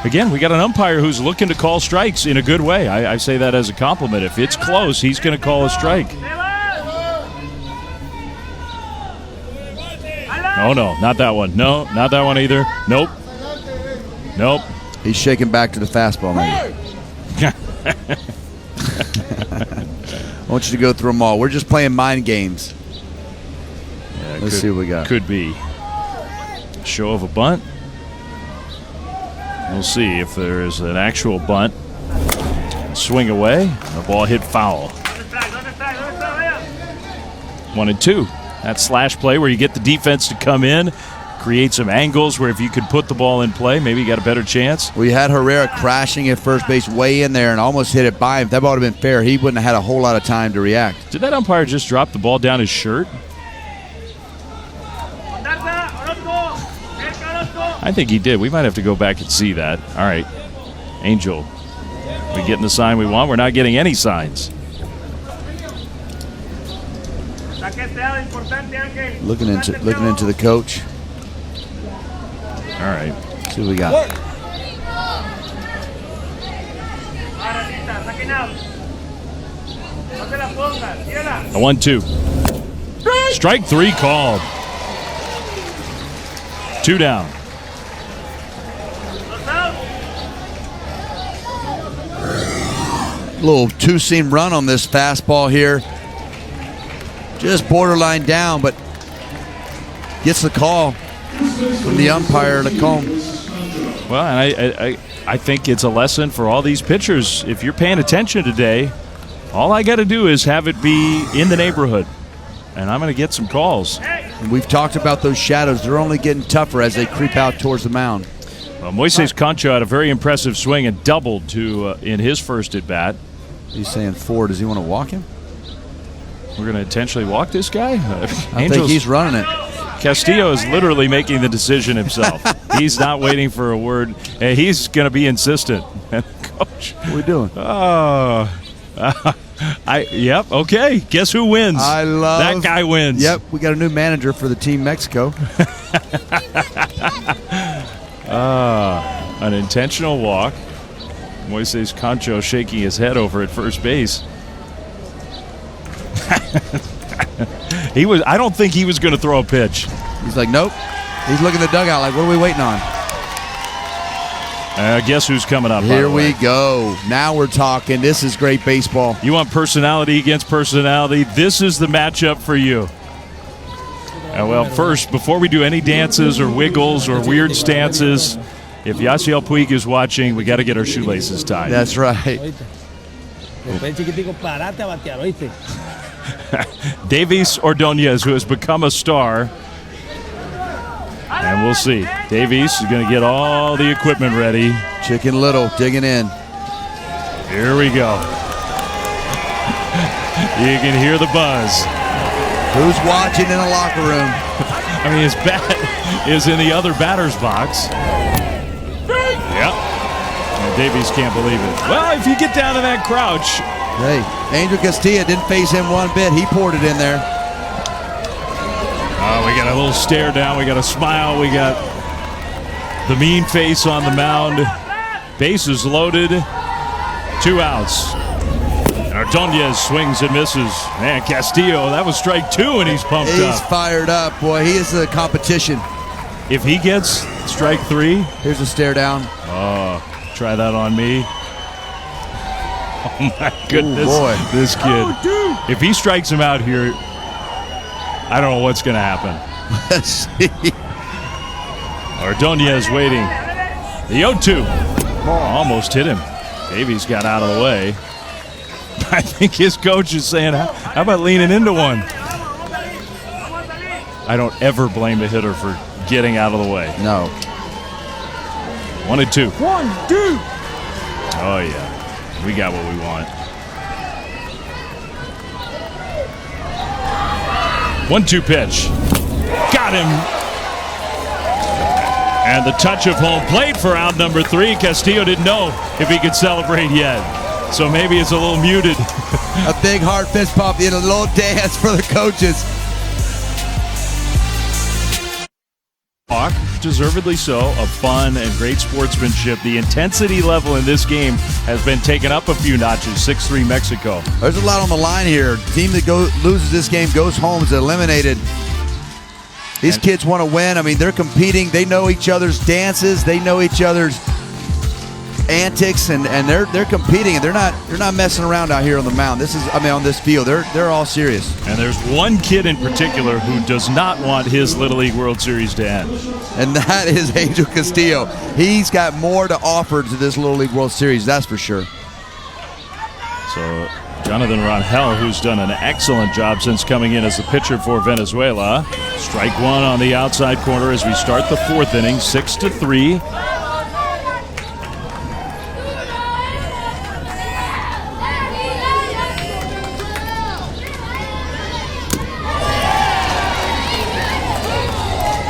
Again, we got an umpire who's looking to call strikes in a good way. I say that as a compliment. If it's close, he's going to call a strike. Oh, no, not that one. No, not that one either. Nope. Nope. He's shaking back to the fastball, maybe. I want you to go through them all. We're just playing mind games. Yeah, Let's see what we got. Could be. Show of a bunt. We'll see if there is an actual bunt. Swing away. The ball hit foul. 1-2. That slash play where you get the defense to come in, create some angles where if you could put the ball in play, maybe you got a better chance. We had Herrera crashing at first base way in there and almost hit it by him. If that ball would have been fair, he wouldn't have had a whole lot of time to react. Did that umpire just drop the ball down his shirt? I think he did. We might have to go back and see that. All right. Angel. We getting the sign we want? We're not getting any signs. Looking into the coach. All right. See what we got. A 1-2. Strike 3 called. 2 down. Little two-seam run on this fastball here. Just borderline down, but gets the call from the umpire, Lacombe. Well, and I think it's a lesson for all these pitchers. If you're paying attention today, all I got to do is have it be in the neighborhood, and I'm going to get some calls. And we've talked about those shadows. They're only getting tougher as they creep out towards the mound. Well, Moises Concha had a very impressive swing and doubled in his first at-bat. He's saying 4. Does he want to walk him? We're going to intentionally walk this guy? I think he's running it. Castillo is literally making the decision himself. He's not waiting for a word. And he's going to be insistent. Coach. What are we doing? Yep, okay. Guess who wins? I love that guy wins. Yep, we got a new manager for the Team Mexico. An intentional walk. Moises Concho shaking his head over at first base. I don't think he was going to throw a pitch. He's like, nope. He's looking at the dugout like, what are we waiting on? Guess who's coming up? Here we go. Now we're talking. This is great baseball. You want personality against personality? This is the matchup for you. Well, first, before we do any dances or wiggles or weird stances, if Yasiel Puig is watching, we got to get our shoelaces tied. That's right. Davis Ordonez, who has become a star. And we'll see. Davies is going to get all the equipment ready. Chicken Little digging in. Here we go. You can hear the buzz. Who's watching in the locker room? I mean, his bat is in the other batter's box. Yep. And Davies can't believe it. Well, if you get down to that crouch. Hey, Angel Castilla didn't phase him one bit. He poured it in there. We got a little stare down. We got a smile. We got the mean face on the mound. Bases loaded. 2 outs. And Ordonez swings and misses. Man, Castillo, that was strike 2, and he's pumped up. He's fired up. Boy, he is the competition. If he gets strike 3. Here's a stare down. Oh, try that on me. Oh, my goodness. Ooh, boy. This kid. If he strikes him out here, I don't know what's going to happen. Let's see. Ordonez waiting. The 0-2. Almost hit him. Davies got out of the way. I think his coach is saying, how about leaning into one? I don't ever blame a hitter for getting out of the way. No. 1-2. 1-2. Oh, yeah. We got what we want. 1-2 pitch. Got him. And the touch of home plate for out number 3. Castillo didn't know if he could celebrate yet. So maybe it's a little muted. A big hard fist pump and a little dance for the coaches. Talk, deservedly so, of fun and great sportsmanship. The intensity level in this game has been taken up a few notches. 6-3 Mexico. There's a lot on the line here. The team that loses this game goes home is eliminated. These kids want to win. I mean, they're competing. They know each other's dances. They know each other's antics, and they're competing, and they're not messing around out here on the mound. On this field, they're all serious. And there's one kid in particular who does not want his Little League World Series to end, and that is Angel Castillo. He's got more to offer to this Little League World Series, that's for sure. So Jonathan Rangel, who's done an excellent job since coming in as the pitcher for Venezuela. Strike one on the outside corner as we start the fourth inning, 6-3.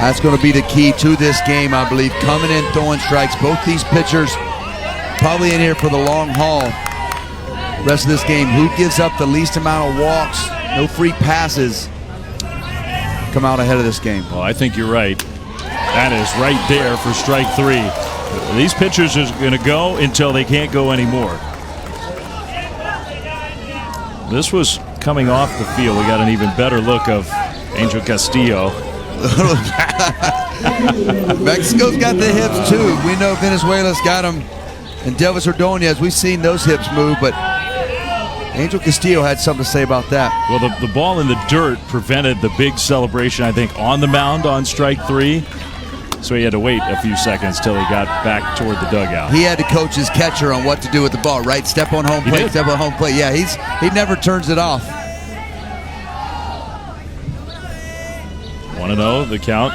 That's going to be the key to this game, I believe. Coming in, throwing strikes. Both these pitchers probably in here for the long haul. Rest of this game, who gives up the least amount of walks, no free passes, come out ahead of this game. Well, I think you're right. That is right there for strike three. These pitchers are going to go until they can't go anymore. This was coming off the field. We got an even better look of Angel Castillo. Mexico's got the hips too. We know Venezuela's got them. And Delvis Ordonez, we've seen those hips move, but Angel Castillo had something to say about that. Well, the ball in the dirt prevented the big celebration, I think, on the mound on strike three. So he had to wait a few seconds till he got back toward the dugout. He had to coach his catcher on what to do with the ball, right? Step on home plate, step on home plate. Yeah, he never turns it off. 1-0, the count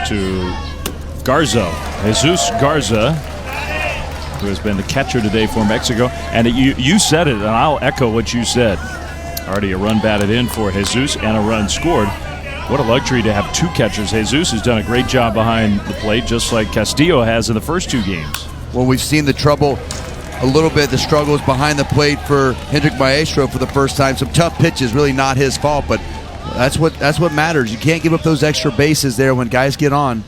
to Garza. Jesus Garza, who has been the catcher today for Mexico. And you said it, and I'll echo what you said. Already a run batted in for Jesus and a run scored. What a luxury to have two catchers. Jesus has done a great job behind the plate, just like Castillo has in the first two games. Well, we've seen the trouble a little bit, the struggles behind the plate for Hendrik Maestro for the first time. Some tough pitches, really not his fault, but that's what matters. You can't give up those extra bases there when guys get on.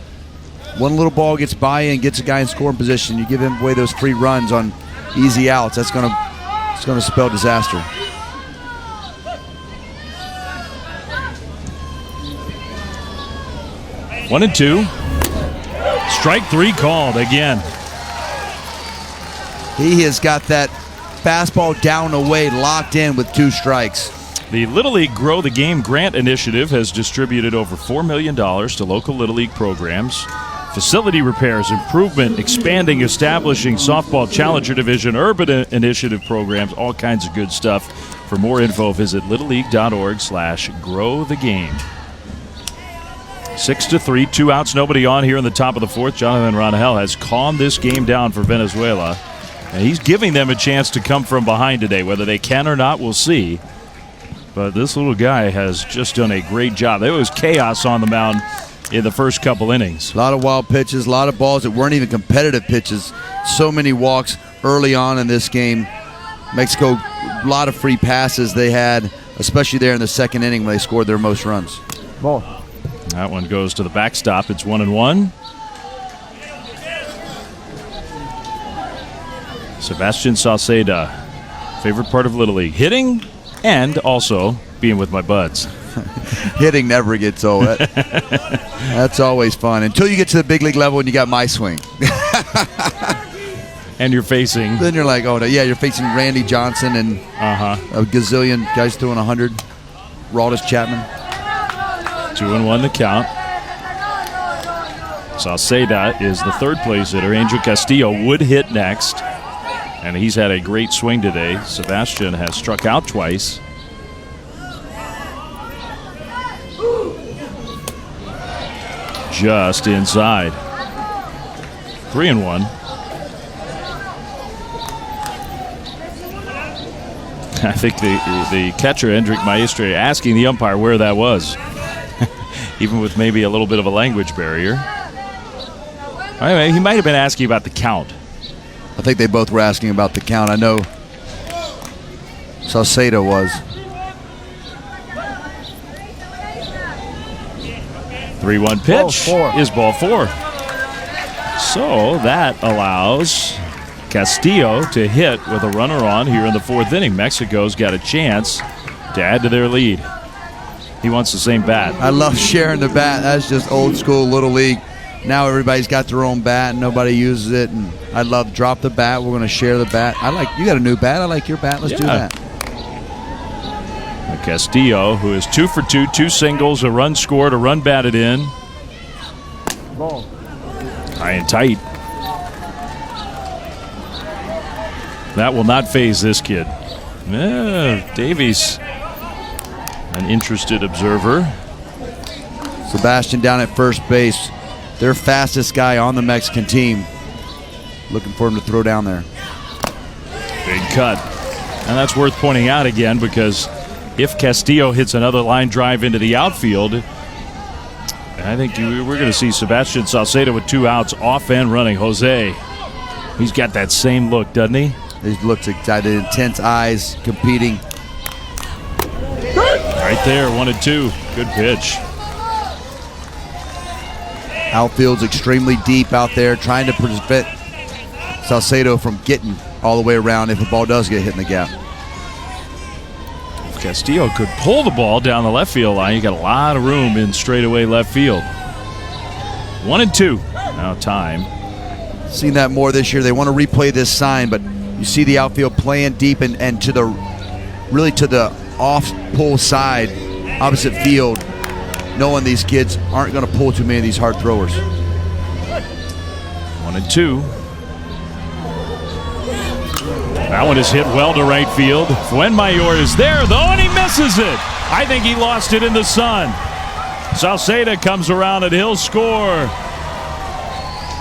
One little ball gets by and gets a guy in scoring position. You give him away those free runs on easy outs. It's gonna spell disaster. 1-2. Strike three called again. He has got that fastball down away, locked in with two strikes. The Little League Grow the Game Grant Initiative has distributed over $4 million to local Little League programs. Facility repairs, improvement, expanding, establishing softball challenger division, urban initiative programs, all kinds of good stuff. For more info, visit littleleague.org/growthegame. 6-3, 2 outs, nobody on here in the top of the fourth. Jonathan Rangel has calmed this game down for Venezuela, and he's giving them a chance to come from behind today. Whether they can or not, we'll see. But this little guy has just done a great job. There was chaos on the mound in the first couple innings. A lot of wild pitches, a lot of balls that weren't even competitive pitches. So many walks early on in this game. Mexico, a lot of free passes they had, especially there in the second inning when they scored their most runs. Ball. That one goes to the backstop. It's 1-1. Sebastian Sauceda, favorite part of Little League, hitting and also being with my buds. Hitting never gets old. That's always fun until you get to the big league level and you got my swing. And you're facing. Then you're like, oh no, yeah, you're facing Randy Johnson and a gazillion guys throwing 100. Raldis Chapman. 2-1 the count. Sauceda is the third place hitter. Angel Castillo would hit next, and he's had a great swing today. Sebastian has struck out twice. Just inside. 3-1. I think the catcher, Hendrik Maestro, asking the umpire where that was. Even with maybe a little bit of a language barrier. Anyway, he might have been asking about the count. I think they both were asking about the count. I know Sauceda was. 3-1 pitch is ball four. So that allows Castillo to hit with a runner on here in the fourth inning. Mexico's got a chance to add to their lead. He wants the same bat. I love sharing the bat. That's just old school Little League. Now everybody's got their own bat and nobody uses it. And I love drop the bat. We're going to share the bat. You got a new bat. I like your bat. Let's do that. Castillo, who is 2 for 2, 2 singles, a run scored, a run batted in. Ball. High and tight. That will not phase this kid. Davies, an interested observer. Sebastian down at first base, their fastest guy on the Mexican team. Looking for him to throw down there. Big cut. And that's worth pointing out again, because if Castillo hits another line drive into the outfield, I think we're going to see Sebastian Salcedo with 2 outs, off and running. Jose, he's got that same look, doesn't he? He looks excited, intense eyes, competing. Right there, 1-2. Good pitch. Outfield's extremely deep out there, trying to prevent Salcedo from getting all the way around if the ball does get hit in the gap. If Castillo could pull the ball down the left field line, you got a lot of room in straightaway left field. 1-2. Now time. Seen that more this year. They want to replay this sign, but you see the outfield playing deep and to the off pull side, opposite field, knowing these kids aren't going to pull too many of these hard throwers. 1-2. That one is hit well to right field. Fuenmayor is there, though, and he misses it. I think he lost it in the sun. Salcedo comes around and he'll score.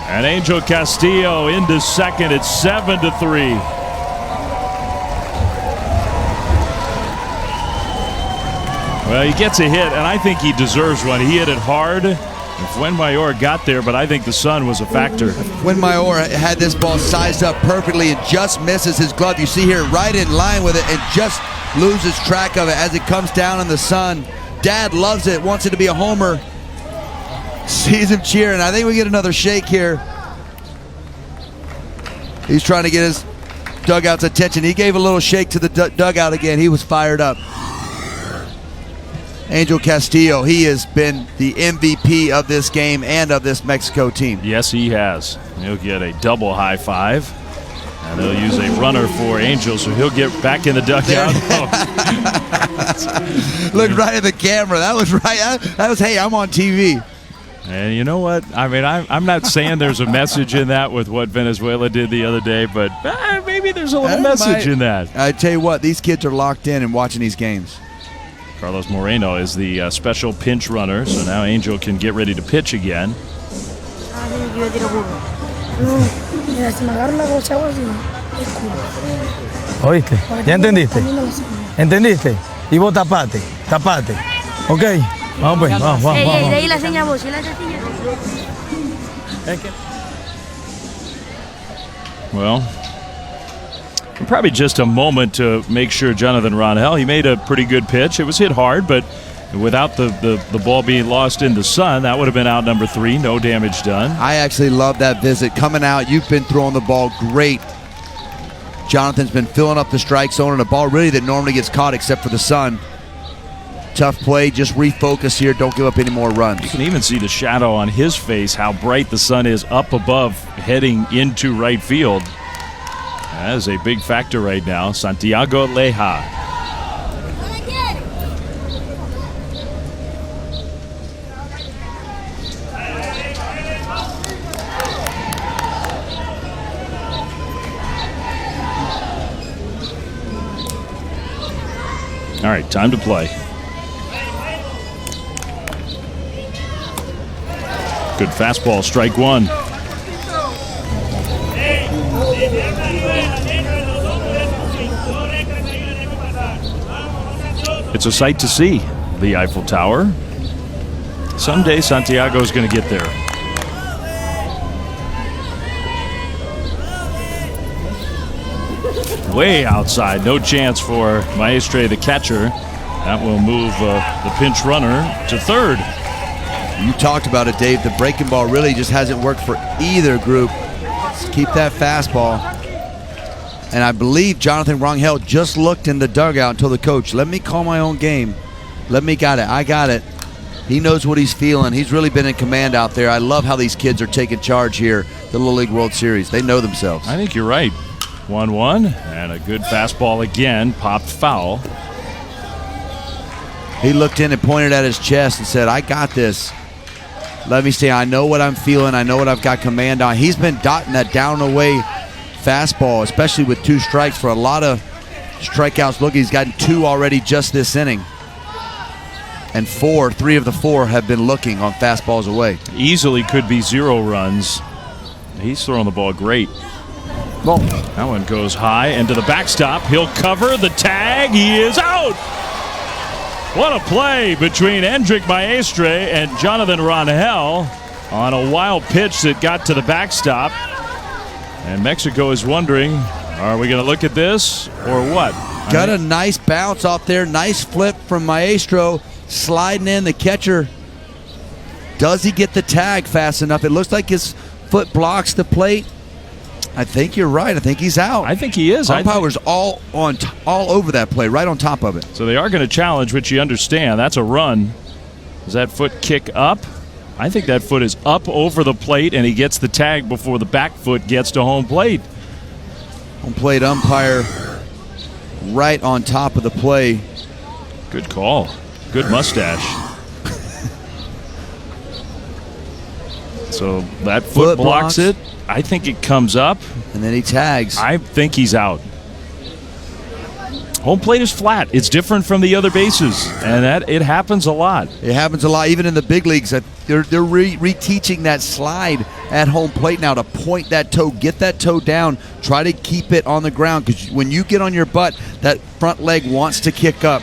And Angel Castillo into second. It's 7-3. Well, he gets a hit, and I think he deserves one. He hit it hard. And Fuenmayor got there, but I think the sun was a factor. Fuenmayor had this ball sized up perfectly and just misses his glove. You see here, right in line with it, and just loses track of it as it comes down in the sun. Dad loves it, wants it to be a homer. Sees him cheering. I think we get another shake here. He's trying to get his dugout's attention. He gave a little shake to the dugout again. He was fired up. Angel Castillo, he has been the MVP of this game and of this Mexico team. Yes, he has. He'll get a double high five. And they'll use a runner for Angel, so he'll get back in the dugout. Look right at the camera. That was right. That was, hey, I'm on TV. And you know what? I mean, I'm not saying there's a message in that with what Venezuela did the other day, but maybe there's a little message in that. I tell you what, these kids are locked in and watching these games. Carlos Moreno is the special pinch runner, so now Angel can get ready to pitch again. ¿Oíste? ¿Ya entendiste? ¿Entendiste? Y vos tapate. Ok, vamos pues, vamos. De ahí la señal vos, la señal. Well, probably just a moment to make sure Jonathan Rangel, he made a pretty good pitch. It was hit hard, but without the ball being lost in the sun, that would have been out number 3. No damage done. I actually love that visit. Coming out, you've been throwing the ball great. Jonathan's been filling up the strike zone, and a ball really that normally gets caught except for the sun. Tough play, just refocus here. Don't give up any more runs. You can even see the shadow on his face, how bright the sun is up above heading into right field. That is a big factor right now. Santiago Leja. All right, time to play. Good fastball, strike 1. It's a sight to see, the Eiffel Tower. Someday Santiago's going to get there. Way outside, no chance for Maestre, the catcher. That will move the pinch runner to third. You talked about it, Dave. The breaking ball really just hasn't worked for either group. Just keep that fastball. And I believe Jonathan Rangel just looked in the dugout and told the coach, let me call my own game. Let me got it. I got it. He knows what he's feeling. He's really been in command out there. I love how these kids are taking charge here, the Little League World Series. They know themselves. I think you're right. 1-1, and a good fastball again, popped foul. He looked in and pointed at his chest and said, I got this. Let me stay. I know what I'm feeling. I know what I've got command on. He's been dotting that down and away fastball, especially with 2 strikes for a lot of strikeouts. Look, he's gotten 2 already just this inning. And 3 of the 4 have been looking on fastballs away. Easily could be 0 runs. He's throwing the ball great. Well, that one goes high into the backstop. He'll cover the tag. He is out. What a play between Hendrik Maestre and Jonathan Rangel on a wild pitch that got to the backstop. And Mexico is wondering, are we going to look at this or what? Got a nice bounce off there. Nice flip from Maestro. Sliding in the catcher. Does he get the tag fast enough? It looks like his foot blocks the plate. I think you're right. I think he's out. I think he is. Umpire's all over that play, right on top of it. So they are going to challenge, which you understand. That's a run. Does that foot kick up? I think that foot is up over the plate, and he gets the tag before the back foot gets to home plate. Home plate umpire right on top of the play. Good call. Good mustache. So that foot blocks it. I think it comes up. And then he tags. I think he's out. Home plate is flat. It's different from the other bases, and it happens a lot. It happens a lot, even in the big leagues. They're reteaching that slide at home plate now to point that toe, get that toe down, try to keep it on the ground, because when you get on your butt, that front leg wants to kick up.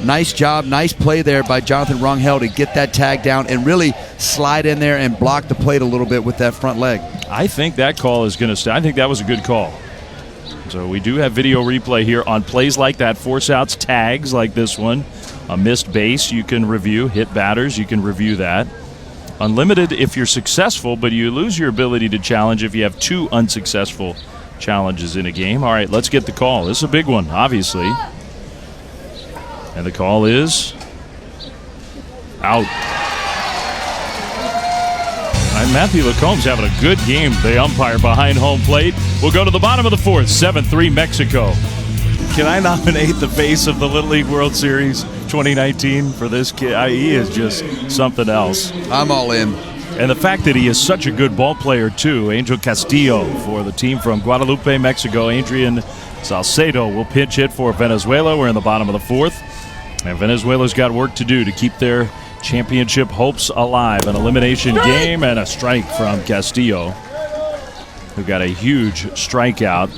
Nice job, nice play there by Jonathan Rangel to get that tag down and really slide in there and block the plate a little bit with that front leg. I think that call is going to stay. I think that was a good call. So we do have video replay here on plays like that, force outs, tags like this one. A missed base you can review, hit batters, you can review that. Unlimited if you're successful, but you lose your ability to challenge if you have 2 unsuccessful challenges in a game. All right, let's get the call. This is a big one, obviously. And the call is out. And Matthew Lacombe's having a good game. The umpire behind home plate. We'll go to the bottom of the 4th, 7-3 Mexico. Can I nominate the face of the Little League World Series 2019 for this kid? He is just something else. I'm all in. And the fact that he is such a good ball player, too. Angel Castillo for the team from Guadalupe, Mexico. Adrian Salcedo will pinch hit for Venezuela. We're in the bottom of the 4th. And Venezuela's got work to do to keep their championship hopes alive. An elimination game and a strike from Castillo, who got a huge strikeout.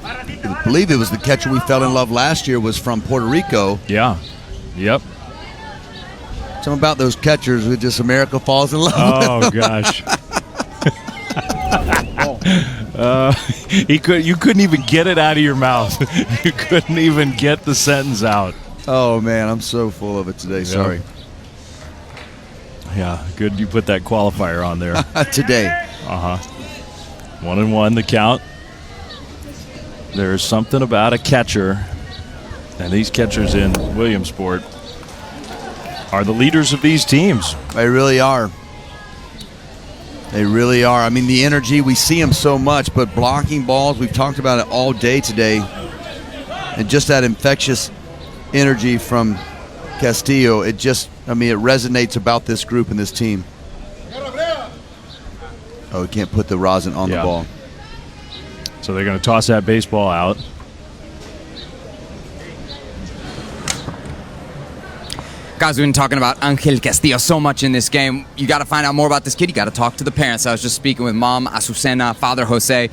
I believe it was the catcher we fell in love last year was from Puerto Rico. Yeah. Yep. Something about those catchers who just America falls in love with. Oh, gosh. You couldn't even get it out of your mouth. You couldn't even get the sentence out. Oh, man, I'm so full of it today. Yep. Sorry. Yeah, good you put that qualifier on there. Today. 1-1 the count. There's something about a catcher, and these catchers in Williamsport are the leaders of these teams. They really are. They really are. I mean, the energy, we see them so much, but blocking balls, we've talked about it all day today. And just that infectious energy from Castillo, it resonates about this group and this team. Oh, we can't put the rosin on the ball. So they're going to toss that baseball out. Guys, we've been talking about Angel Castillo so much in this game. You got to find out more about this kid. You got to talk to the parents. I was just speaking with mom, Azucena, father, Jose.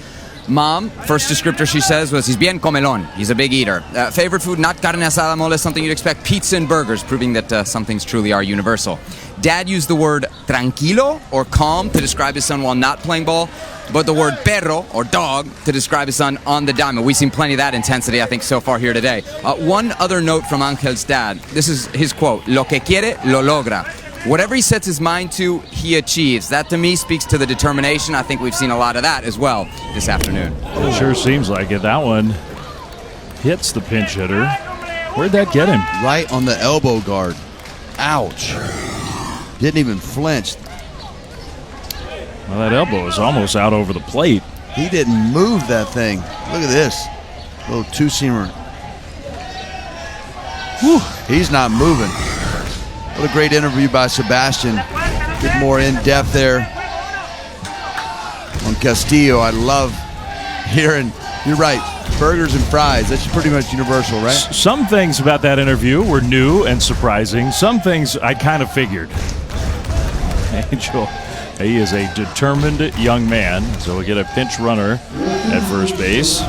Mom, first descriptor she says was, he's bien comelon. He's a big eater. Favorite food, not carne asada, mole, something you'd expect. Pizza and burgers, proving that some things truly are universal. Dad used the word tranquilo, or calm, to describe his son while not playing ball, but the word perro, or dog, to describe his son on the diamond. We've seen plenty of that intensity, I think, so far here today. One other note from Angel's dad. This is his quote, lo que quiere, lo logra. Whatever he sets his mind to, he achieves. That, to me, speaks to the determination. I think we've seen a lot of that as well this afternoon. It sure seems like it. That one hits the pinch hitter. Where'd that get him? Right on the elbow guard. Ouch. Didn't even flinch. Well, that elbow is almost out over the plate. He didn't move that thing. Look at this. Little two-seamer. Whew. He's not moving. What a great interview by Sebastian. Get more in-depth there on Castillo. I love hearing, you're right, burgers and fries. That's pretty much universal, right? Some things about that interview were new and surprising. Some things I kind of figured. Angel, he is a determined young man. So we get a pinch runner at first base.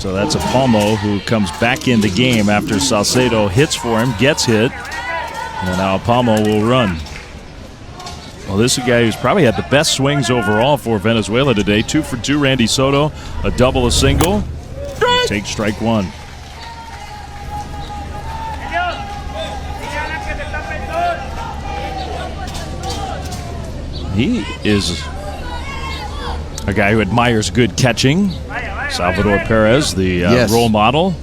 So that's a Palmo who comes back in the game after Salcedo hits for him, gets hit, and now Palmo will run. Well, this is a guy who's probably had the best swings overall for Venezuela today. 2 for 2, Randy Soto, a double, a single. Take strike one. He is a guy who admires good catching. Salvador Perez, the role model.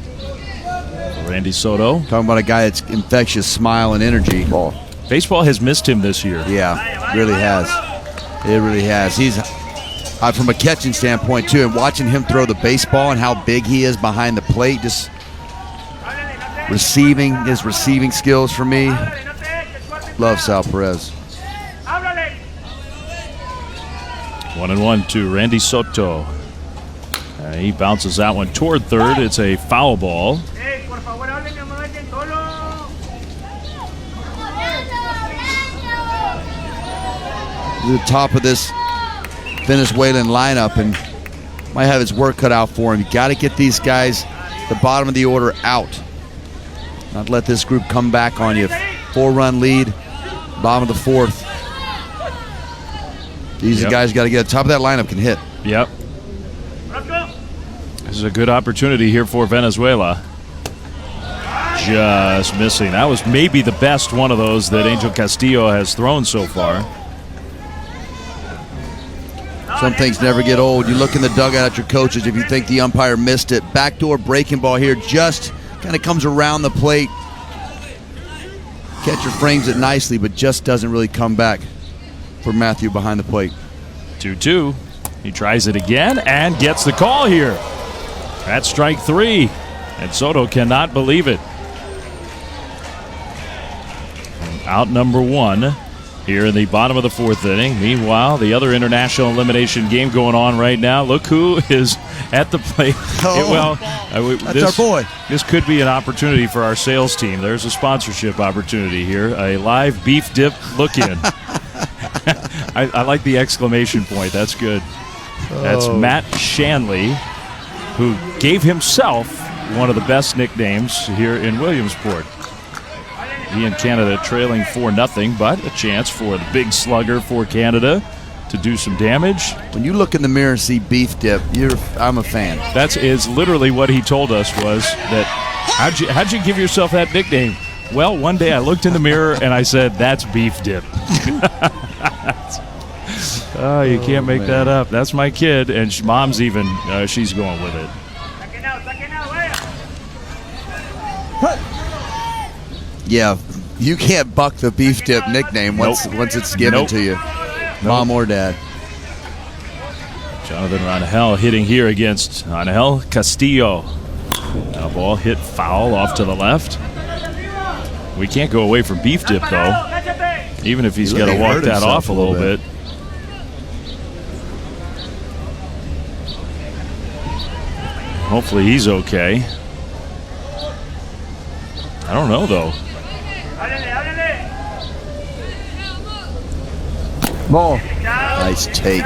Randy Soto. Talking about a guy that's infectious smile and energy. Baseball has missed him this year. Yeah, really has. It really has. He's from a catching standpoint too, and watching him throw the baseball and how big he is behind the plate, just his receiving skills for me. Love Sal Perez. 1-1 to Randy Soto. He bounces that one toward third. It's a foul ball. The top of this Venezuelan lineup and might have his work cut out for him. You got to get these guys, the bottom of the order, out. Not let this group come back on you. 4-run lead, bottom of the fourth. These guys got to get top of that lineup can hit. Yep. This is a good opportunity here for Venezuela. Just missing. That was maybe the best one of those that Angel Castillo has thrown so far. Some things never get old. You look in the dugout at your coaches if you think the umpire missed it. Backdoor breaking ball here, just kind of comes around the plate. Catcher frames it nicely, but just doesn't really come back for Matthew behind the plate. 2-2. He tries it again and gets the call here. That's strike 3. And Soto cannot believe it. Out number 1 here in the bottom of the fourth inning. Meanwhile, the other international elimination game going on right now. Look who is at the plate. That's our boy. This could be an opportunity for our sales team. There's a sponsorship opportunity here. A live beef dip look-in. I like the exclamation point. That's good. That's Matt Shanley, who gave himself one of the best nicknames here in Williamsport. He and Canada trailing 4-0, but a chance for the big slugger for Canada to do some damage. When you look in the mirror and see beef dip, I'm a fan. That is literally what he told us, was that how'd you give yourself that nickname? Well, one day I looked in the mirror and I said, that's beef dip. Oh, you can't make that up. That's my kid, and mom's even, she's going with it. Yeah, you can't buck the beef dip nickname once it's given to you, mom or dad. Jonathan Rangel hitting here against Angel Castillo. Now ball hit foul off to the left. We can't go away from beef dip, though, even if he's got to walk that off a little bit. Hopefully he's okay. I don't know, though. Ball. Nice take.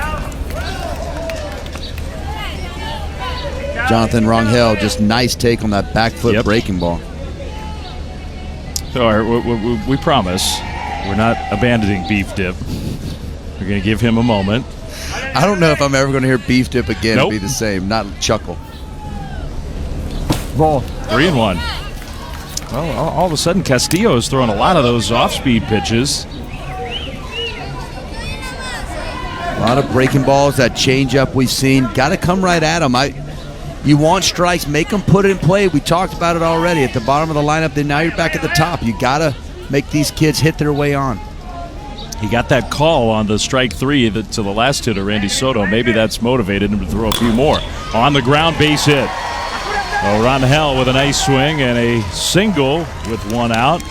Jonathan Rangel, just nice take on that back foot breaking ball. So we promise we're not abandoning beef dip. We're going to give him a moment. I don't know if I'm ever going to hear beef dip again and be the same, not chuckle. Ball. 3-1. Well, all of a sudden, Castillo is throwing a lot of those off-speed pitches. A lot of breaking balls, that changeup we've seen. Got to come right at him. You want strikes, make them put it in play. We talked about it already at the bottom of the lineup. Then now you're back at the top. You got to make these kids hit their way on. He got that call on the strike 3 to the last hitter, Randy Soto. Maybe that's motivated him to throw a few more. On the ground, base hit. Rangel with a nice swing and a single with 1 out.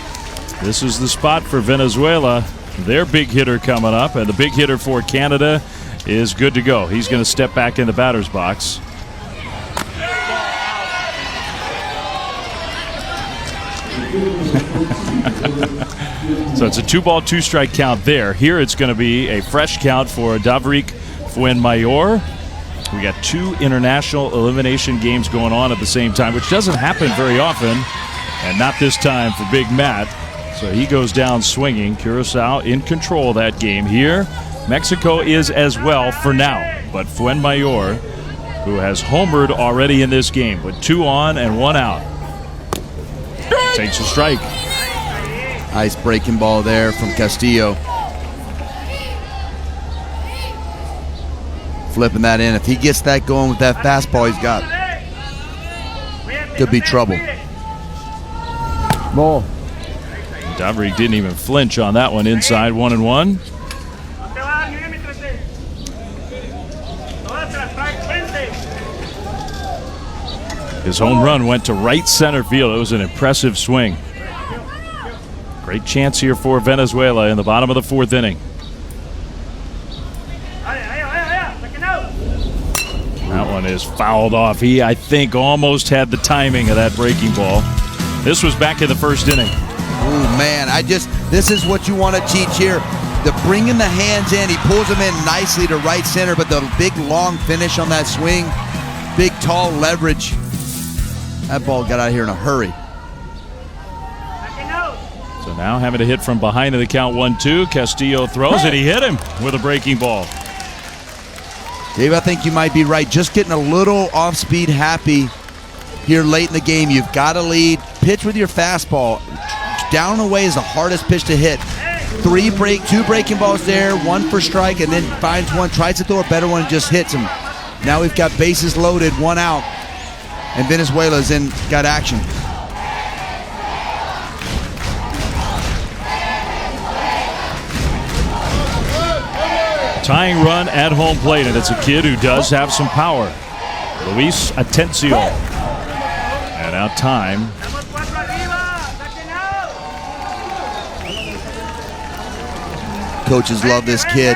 This is the spot for Venezuela. Their big hitter coming up, and the big hitter for Canada is good to go. He's going to step back in the batter's box. So it's a 2-ball, 2-strike count there. Here it's going to be a fresh count for Davrik Fuenmayor. We got 2 international elimination games going on at the same time, which doesn't happen very often, and not this time for Big Matt. So he goes down swinging. Curacao in control of that game here. Mexico is as well for now, but Fuenmayor, who has homered already in this game with 2 on and 1 out, takes a strike. Nice breaking ball there from Castillo. Flipping that in. If he gets that going with that fastball he's got, could be trouble. Ball. Davrik didn't even flinch on that one. Inside, 1-1. His home run went to right center field. It was an impressive swing. Great chance here for Venezuela in the bottom of the 4th inning. That one is fouled off. He, I think, almost had the timing of that breaking ball. This was back in the 1st inning. Oh, man, this is what you want to teach here. The bringing the hands in, he pulls them in nicely to right center, but the big, long finish on that swing, big, tall leverage. That ball got out of here in a hurry. So now having to hit from behind in the count 1-2. Castillo throws and he hit him with a breaking ball. Dave, I think you might be right. Just getting a little off-speed happy here late in the game. You've got to lead. Pitch with your fastball. Down and away is the hardest pitch to hit. 2 breaking balls there, 1 for strike, and then finds one, tries to throw a better one, and just hits him. Now we've got bases loaded, 1 out, and Venezuela's got action. Tying run at home plate, and it's a kid who does have some power. Luis Atencio. And out time. Coaches love this kid.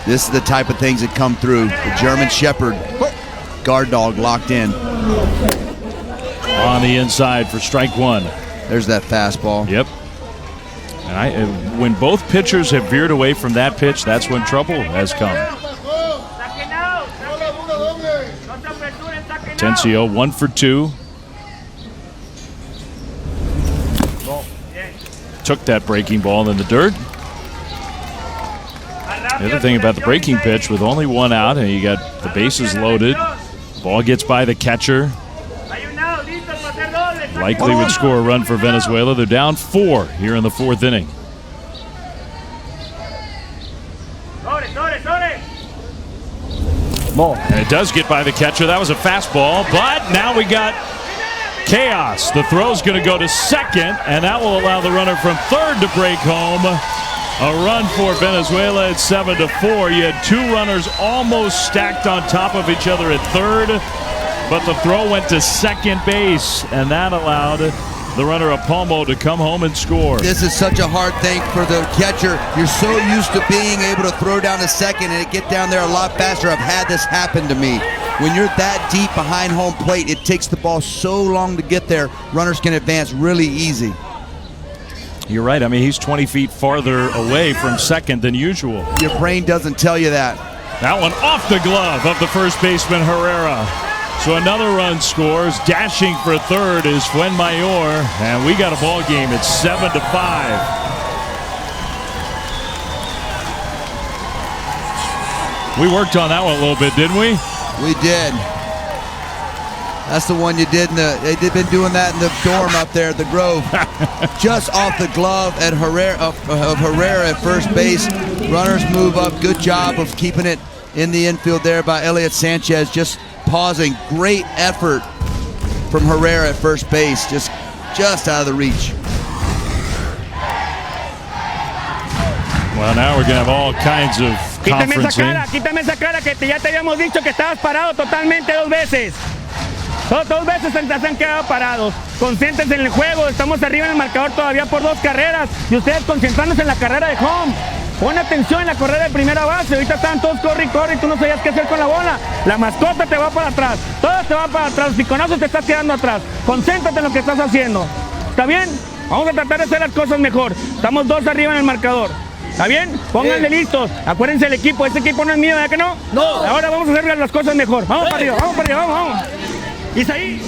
This is the type of things that come through. The German Shepherd guard dog locked in. On the inside for strike 1. There's that fastball. Yep. And when both pitchers have veered away from that pitch, that's when trouble has come. Atencio 1 for 2. Took that breaking ball in the dirt. The other thing about the breaking pitch, with only 1 out and you got the bases loaded, ball gets by the catcher. Likely would score a run for Venezuela. They're down 4 here in the 4th inning. Ball. And it does get by the catcher. That was a fastball, but now we got chaos. The throw's going to go to second, and that will allow the runner from third to break home. A run for Venezuela at 7-4. You had 2 runners almost stacked on top of each other at third, but the throw went to second base, and that allowed the runner Apalmo to come home and score. This is such a hard thing for the catcher. You're so used to being able to throw down to second and get down there a lot faster. I've had this happen to me. When you're that deep behind home plate, it takes the ball so long to get there. Runners can advance really easy. You're right. I mean, he's 20 feet farther away from second than usual. Your brain doesn't tell you that. That one off the glove of the first baseman, Herrera. So another run scores. Dashing for third is Fuenmayor, and we got a ball game. It's 7-5. We worked on that one a little bit, didn't we? We did. That's the one you did. They've been doing that in the dorm up there at the Grove. Just off the glove at Herrera at first base. Runners move up. Good job of keeping it in the infield there by Elliot Sanchez. Just pausing. Great effort from Herrera at first base. Just out of the reach. Well, now we're going to have all kinds of conferencing. Quítame esa cara que ya te habíamos dicho que estabas parado totalmente 2 veces. Dos veces se han quedado parados. Concéntrense en el juego, estamos arriba en el marcador todavía por 2 carreras y ustedes concentrándose en la carrera de home. Pon atención en la carrera de primera base, ahorita están todos corre y corre y tú no sabías qué hacer con la bola. La mascota te va para atrás, todo te va para atrás, los piconazos te estás quedando atrás. Concéntrate en lo que estás haciendo. ¿Está bien? Vamos a tratar de hacer las cosas mejor. Estamos 2 arriba en el marcador. ¿Está bien? Pónganle listos. Acuérdense del equipo. Este equipo no es mío, ¿verdad que no? No. Ahora vamos a hacer las cosas mejor. Vamos para arriba, vamos. Isaí.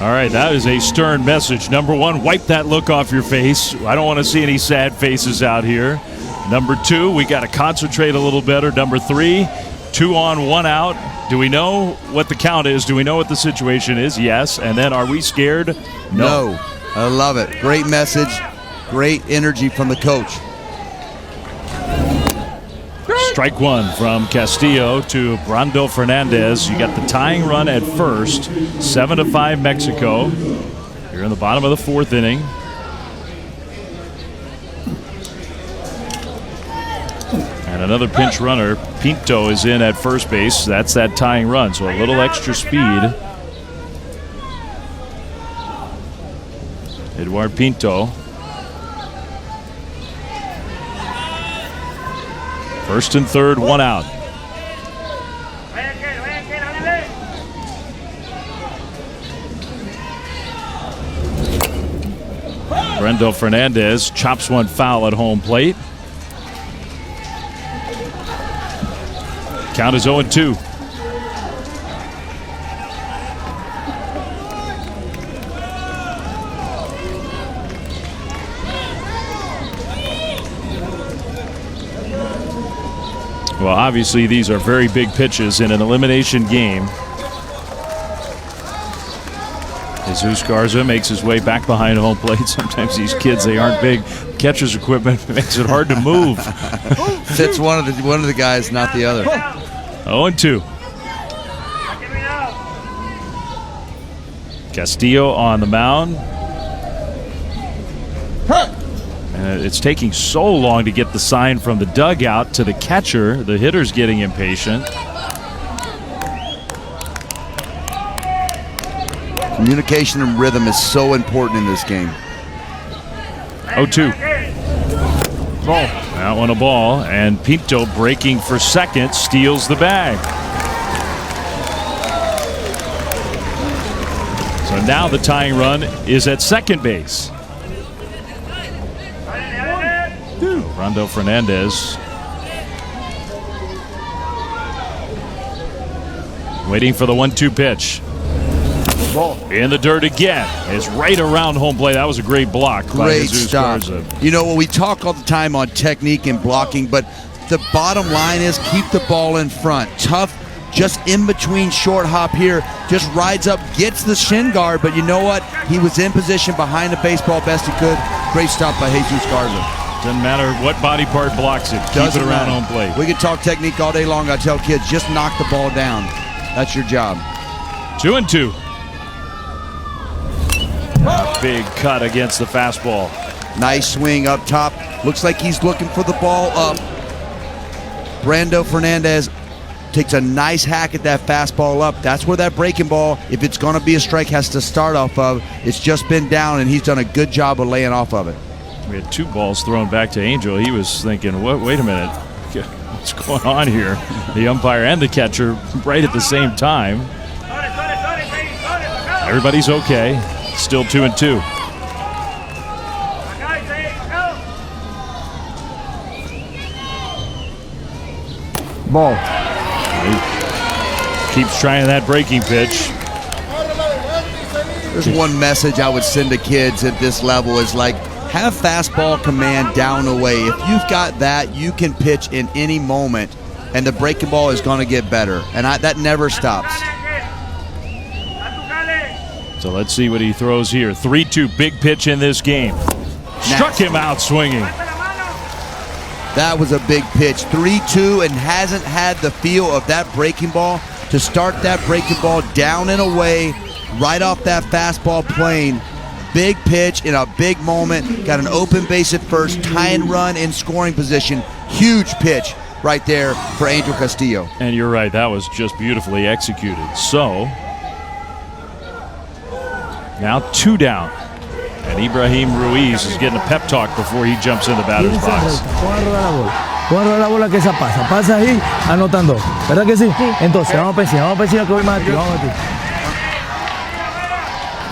All right, that is a stern message. Number 1, wipe that look off your face. I don't want to see any sad faces out here. Number 2, we got to concentrate a little better. Number 3, 2 on, 1 out. Do we know what the count is? Do we know what the situation is? Yes. And then are we scared? No. I love it. Great message. Great energy from the coach. Strike 1 from Castillo to Brando Fernandez. You got the tying run at first, 7-5 Mexico. You're in the bottom of the 4th inning. And another pinch runner, Pinto, is in at first base. That's that tying run, so a little extra speed. Eduard Pinto. First and third, 1 out. Brando Fernandez chops one foul at home plate. Count is 0-2. Well, obviously, these are very big pitches in an elimination game. Jesus Garza makes his way back behind home plate. Sometimes these kids, they aren't big. Catcher's equipment makes it hard to move. Fits one of the guys, not the other. 0-2. Castillo on the mound. And it's taking so long to get the sign from the dugout to the catcher. The hitter's getting impatient. Communication and rhythm is so important in this game. 0-2. Ball. That one a ball, and Pinto breaking for second steals the bag. So now the tying run is at second base. Brando Fernandez waiting for the 1-2 pitch. Ball in the dirt again. It's right around home plate. That was a great block by Jesus Garza. You know, we talk all the time on technique and blocking, but the bottom line is keep the ball in front. Tough, just in between short hop here, just rides up, gets the shin guard, but you know what? He was in position behind the baseball best he could. Great stop by Jesus Garza. Doesn't matter what body part blocks it. Keep it around home plate. We could talk technique all day long. I tell kids, just knock the ball down. That's your job. 2-2. A big cut against the fastball. Nice swing up top. Looks like he's looking for the ball up. Brando Fernandez takes a nice hack at that fastball up. That's where that breaking ball, if it's going to be a strike, has to start off of. It's just been down, and he's done a good job of laying off of it. We had 2 balls thrown back to Angel. He was thinking, wait a minute, what's going on here? The umpire and the catcher right at the same time. Everybody's okay. Still 2-2. Ball. Keeps trying that breaking pitch. There's one message I would send to kids at this level is like, have fastball command down away. If you've got that, you can pitch in any moment, and the breaking ball is going to get better. And that never stops. So let's see what he throws here. 3-2, big pitch in this game. Struck him out swinging. That was a big pitch. 3-2, and hasn't had the feel of that breaking ball to start that breaking ball down and away, right off that fastball plane. Big pitch in a big moment. Got an open base at first, tie and run in scoring position. Huge pitch right there for Angel Castillo. And you're right, that was just beautifully executed. So, now 2 down. And Ibrahim Ruiz is getting a pep talk before he jumps in the batter's box. Guarda la bola que esa pasa ahí, anotando. ¿Verdad que sí? Entonces, vamos a pensar que voy más a ti, vamos a ti.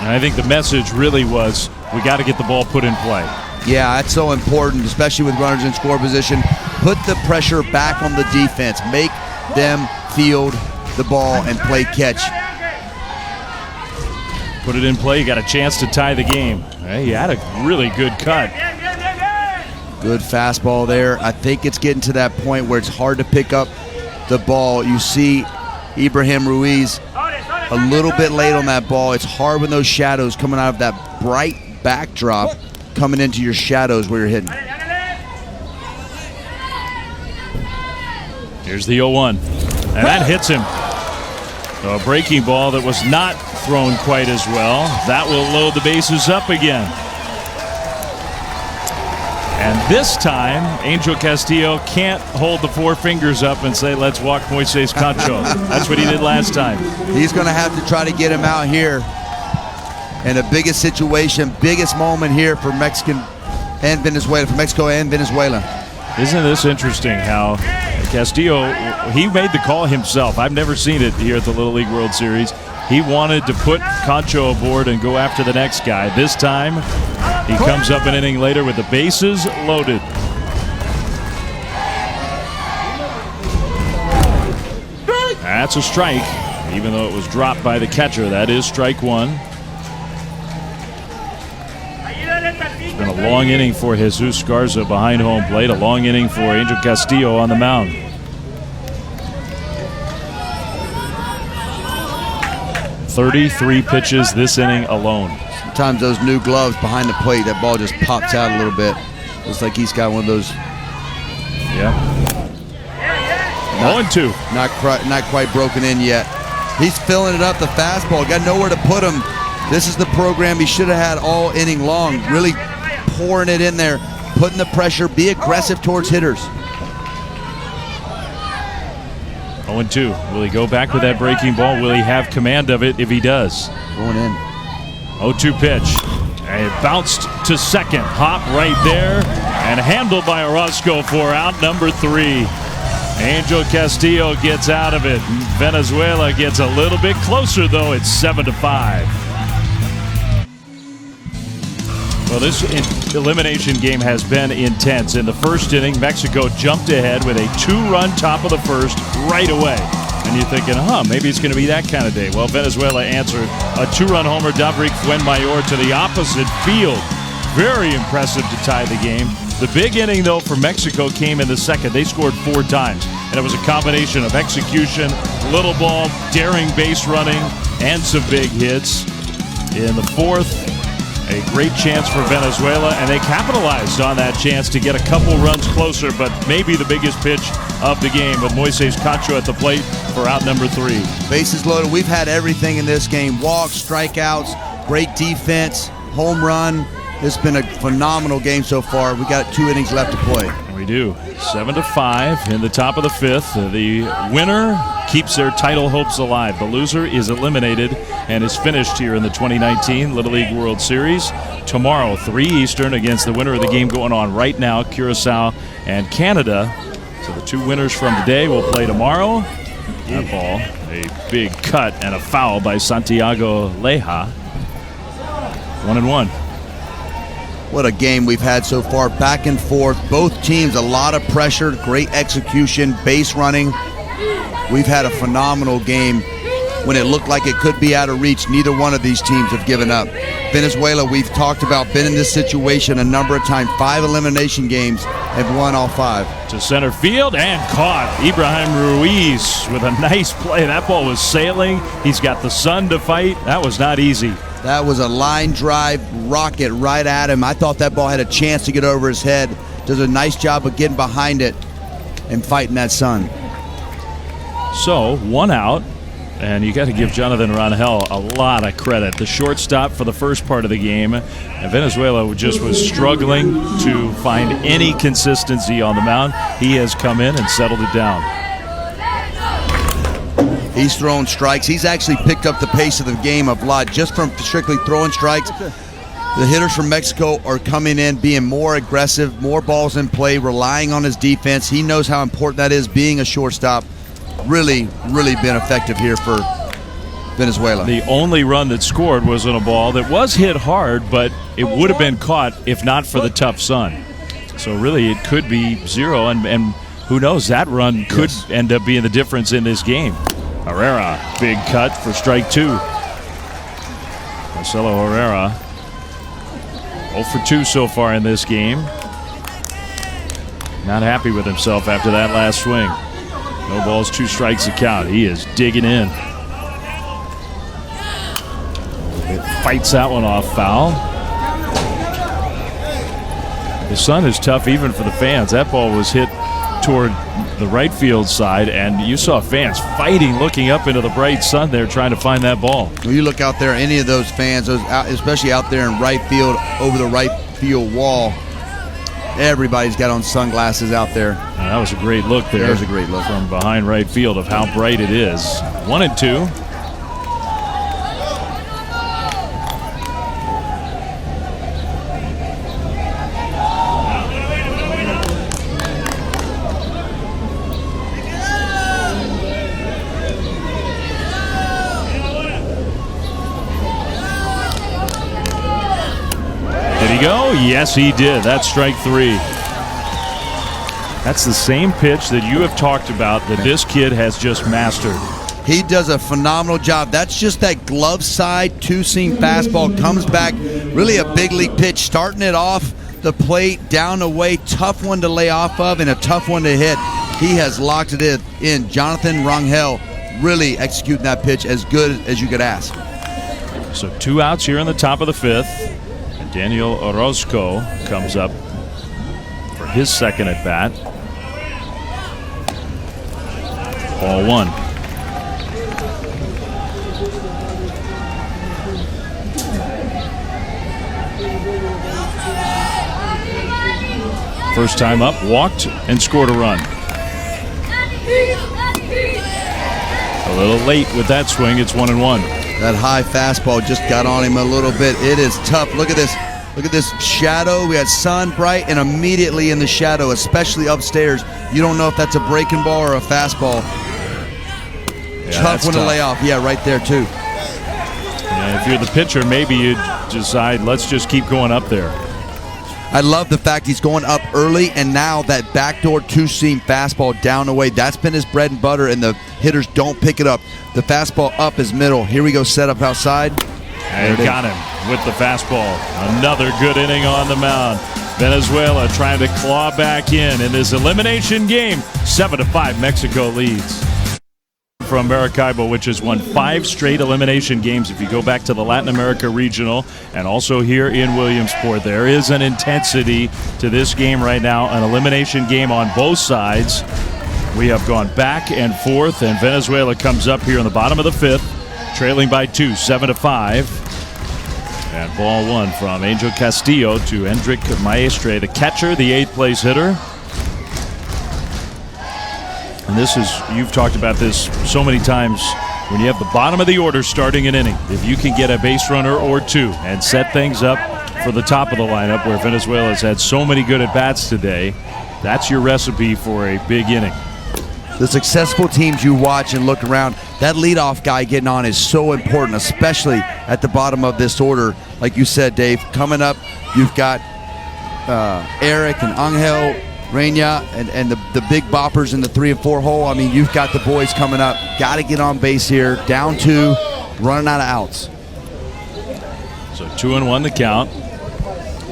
And I think the message really was, we got to get the ball put in play. Yeah, that's so important, especially with runners in score position. Put the pressure back on the defense. Make them field the ball and play catch. Put it in play, you got a chance to tie the game. Hey, he had a really good cut. Good fastball there. I think it's getting to that point where it's hard to pick up the ball. You see Ibrahim Ruiz a little bit late on that ball. It's hard when those shadows coming out of that bright backdrop coming into your shadows where you're hitting. Here's the 0-1. And that hits him. So a breaking ball that was not thrown quite as well. That will load the bases up again. And this time, Angel Castillo can't hold the 4 fingers up and say, let's walk Moises Cancho. That's what he did last time. He's going to have to try to get him out here in the biggest situation, biggest moment here for Mexico and Venezuela. Isn't this interesting how Castillo, he made the call himself. I've never seen it here at the Little League World Series. He wanted to put Cancho aboard and go after the next guy. This time, he comes up an inning later with the bases loaded. That's a strike, even though it was dropped by the catcher. That is strike 1. It's been a long inning for Jesus Garza behind home plate. A long inning for Angel Castillo on the mound. .33 pitches this inning alone. Sometimes those new gloves behind the plate, that ball just pops out a little bit. Looks like he's got one of those. Yeah. 0-2. Not quite broken in yet. He's filling it up, the fastball. Got nowhere to put him. This is the program he should have had all inning long. Really pouring it in there, putting the pressure, be aggressive towards hitters. 0-2. Will he go back with that breaking ball? Will he have command of it if he does? Going in. 0-2 pitch. And it bounced to second. Hop right there. And handled by Orozco for out number 3. Angel Castillo gets out of it. Venezuela gets a little bit closer, though. It's 7-5. Well, this elimination game has been intense. In the first inning, Mexico jumped ahead with a 2-run top of the first right away. And you're thinking, maybe it's going to be that kind of day. Well, Venezuela answered a 2-run homer, Davrik Fuenmayor, to the opposite field. Very impressive to tie the game. The big inning, though, for Mexico came in the second. They scored 4 times. And it was a combination of execution, little ball, daring base running, and some big hits. In the fourth, a great chance for Venezuela, and they capitalized on that chance to get a couple runs closer, but maybe the biggest pitch of the game with Moises Cancho at the plate for out number 3. Bases loaded. We've had everything in this game. Walks, strikeouts, great defense, home run. It's been a phenomenal game so far. We got 2 innings left to play. We do. 7-5 in the top of the 5th. The winner keeps their title hopes alive. The loser is eliminated and is finished here in the 2019 Little League World Series. Tomorrow, 3 Eastern, against the winner of the game going on right now, Curacao and Canada. So the 2 winners from today will play tomorrow. That ball, a big cut and a foul by Santiago Leja. 1-1. What a game we've had so far, back and forth. Both teams, a lot of pressure, great execution, base running. We've had a phenomenal game. When it looked like it could be out of reach, neither one of these teams have given up. Venezuela, we've talked about, been in this situation a number of times. 5 elimination games, have won all 5. To center field and caught. Ibrahim Ruiz with a nice play. That ball was sailing. He's got the sun to fight. That was not easy. That was a line drive rocket right at him. I thought that ball had a chance to get over his head. Does a nice job of getting behind it and fighting that sun. So, 1 out. And you got to give Jonathan Rangel a lot of credit. The shortstop for the first part of the game. And Venezuela just was struggling to find any consistency on the mound. He has come in and settled it down. He's throwing strikes. He's actually picked up the pace of the game a lot just from strictly throwing strikes. The hitters from Mexico are coming in, being more aggressive, more balls in play, relying on his defense. He knows how important that is, being a shortstop. Really, really been effective here for Venezuela. The only run that scored was on a ball that was hit hard, but it would have been caught if not for the tough sun. So really it could be 0, and who knows, that run could end up being the difference in this game. Herrera, big cut for strike 2. Marcelo Herrera, 0 for 2 so far in this game. Not happy with himself after that last swing. No balls, 2 strikes to count. He is digging in. It fights that one off, foul. The sun is tough even for the fans. That ball was hit toward the right field side, and you saw fans fighting, looking up into the bright sun there, trying to find that ball. When you look out there, any of those fans, especially out there in right field, over the right field wall, everybody's got on sunglasses out there. And that was a great look there. That was a great look from behind right field of how bright it is. 1-2. Did he go? Yes, he did. That's strike 3. That's the same pitch that you have talked about that this kid has just mastered. He does a phenomenal job. That's just that glove side 2-seam fastball. Comes back, really a big league pitch, starting it off the plate, down the way. Tough one to lay off of and a tough one to hit. He has locked it in. Jonathan Rangel really executing that pitch as good as you could ask. So 2 outs here in the top of the 5th. And Daniel Orozco comes up for his second at bat. Ball 1. First time up, walked and scored a run. A little late with that swing. It's 1-1. That high fastball just got on him a little bit. It is tough. Look at this. Look at this shadow. We had sun bright and immediately in the shadow, especially upstairs. You don't know if that's a breaking ball or a fastball. Yeah, tough one to lay off. Yeah, right there too. And if you're the pitcher, maybe you decide, let's just keep going up there. I love the fact he's going up early, and now that backdoor 2-seam fastball down the way, that's been his bread and butter, and the hitters don't pick it up. The fastball up is middle. Here we go, set up outside. And got him with the fastball. Another good inning on the mound. Venezuela trying to claw back in this elimination game. 7-5, Mexico leads. From Maracaibo, which has won 5 straight elimination games. If you go back to the Latin America Regional and also here in Williamsport, there is an intensity to this game right now, an elimination game on both sides. We have gone back and forth, and Venezuela comes up here in the bottom of the 5th, trailing by 2, 7-5. And ball 1 from Angel Castillo to Hendrik Maestre, the catcher, the 8th place hitter. And this is, you've talked about this so many times, when you have the bottom of the order starting an inning, if you can get a base runner or 2 and set things up for the top of the lineup, where Venezuela has had so many good at-bats today, that's your recipe for a big inning. The successful teams you watch and look around, that leadoff guy getting on is so important, especially at the bottom of this order. Like you said, Dave, coming up, you've got Eric and Angel Reina and the big boppers in the 3 and 4 hole. I mean, you've got the boys coming up. Got to get on base here. Down 2, running out of outs. So 2-1 the count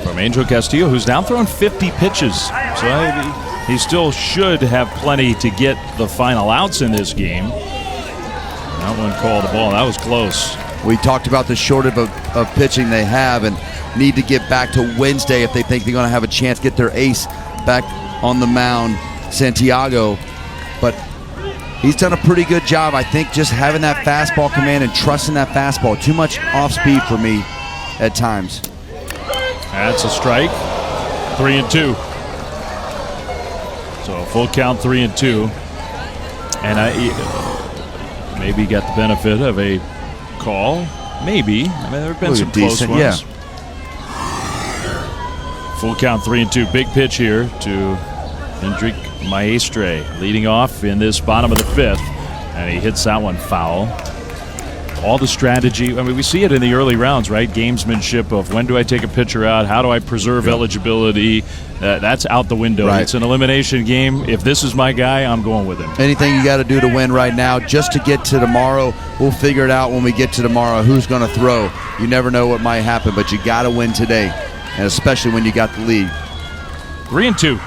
from Angel Castillo, who's now thrown 50 pitches. So he still should have plenty to get the final outs in this game. That one called the ball. That was close. We talked about the shortage of pitching they have and need to get back to Wednesday if they think they're going to have a chance to get their ace back on the mound, Santiago. But he's done a pretty good job. I think just having that fastball command and trusting that fastball. Too much off speed for me at times. That's a strike. 3-2. So a full count, 3-2. And I maybe got the benefit of a call. Maybe. I mean, there have been some close ones. Yeah. Full count, 3-2. Big pitch here to Hendrik Maestre, leading off in this bottom of the 5th, and he hits that one foul. All the strategy, I mean, we see it in the early rounds, right? Gamesmanship of when do I take a pitcher out? How do I preserve eligibility? That's out the window. Right. It's an elimination game. If this is my guy, I'm going with him. Anything you got to do to win right now just to get to tomorrow. We'll figure it out when we get to tomorrow who's going to throw. You never know what might happen, but you got to win today, and especially when you got the lead. 3-2.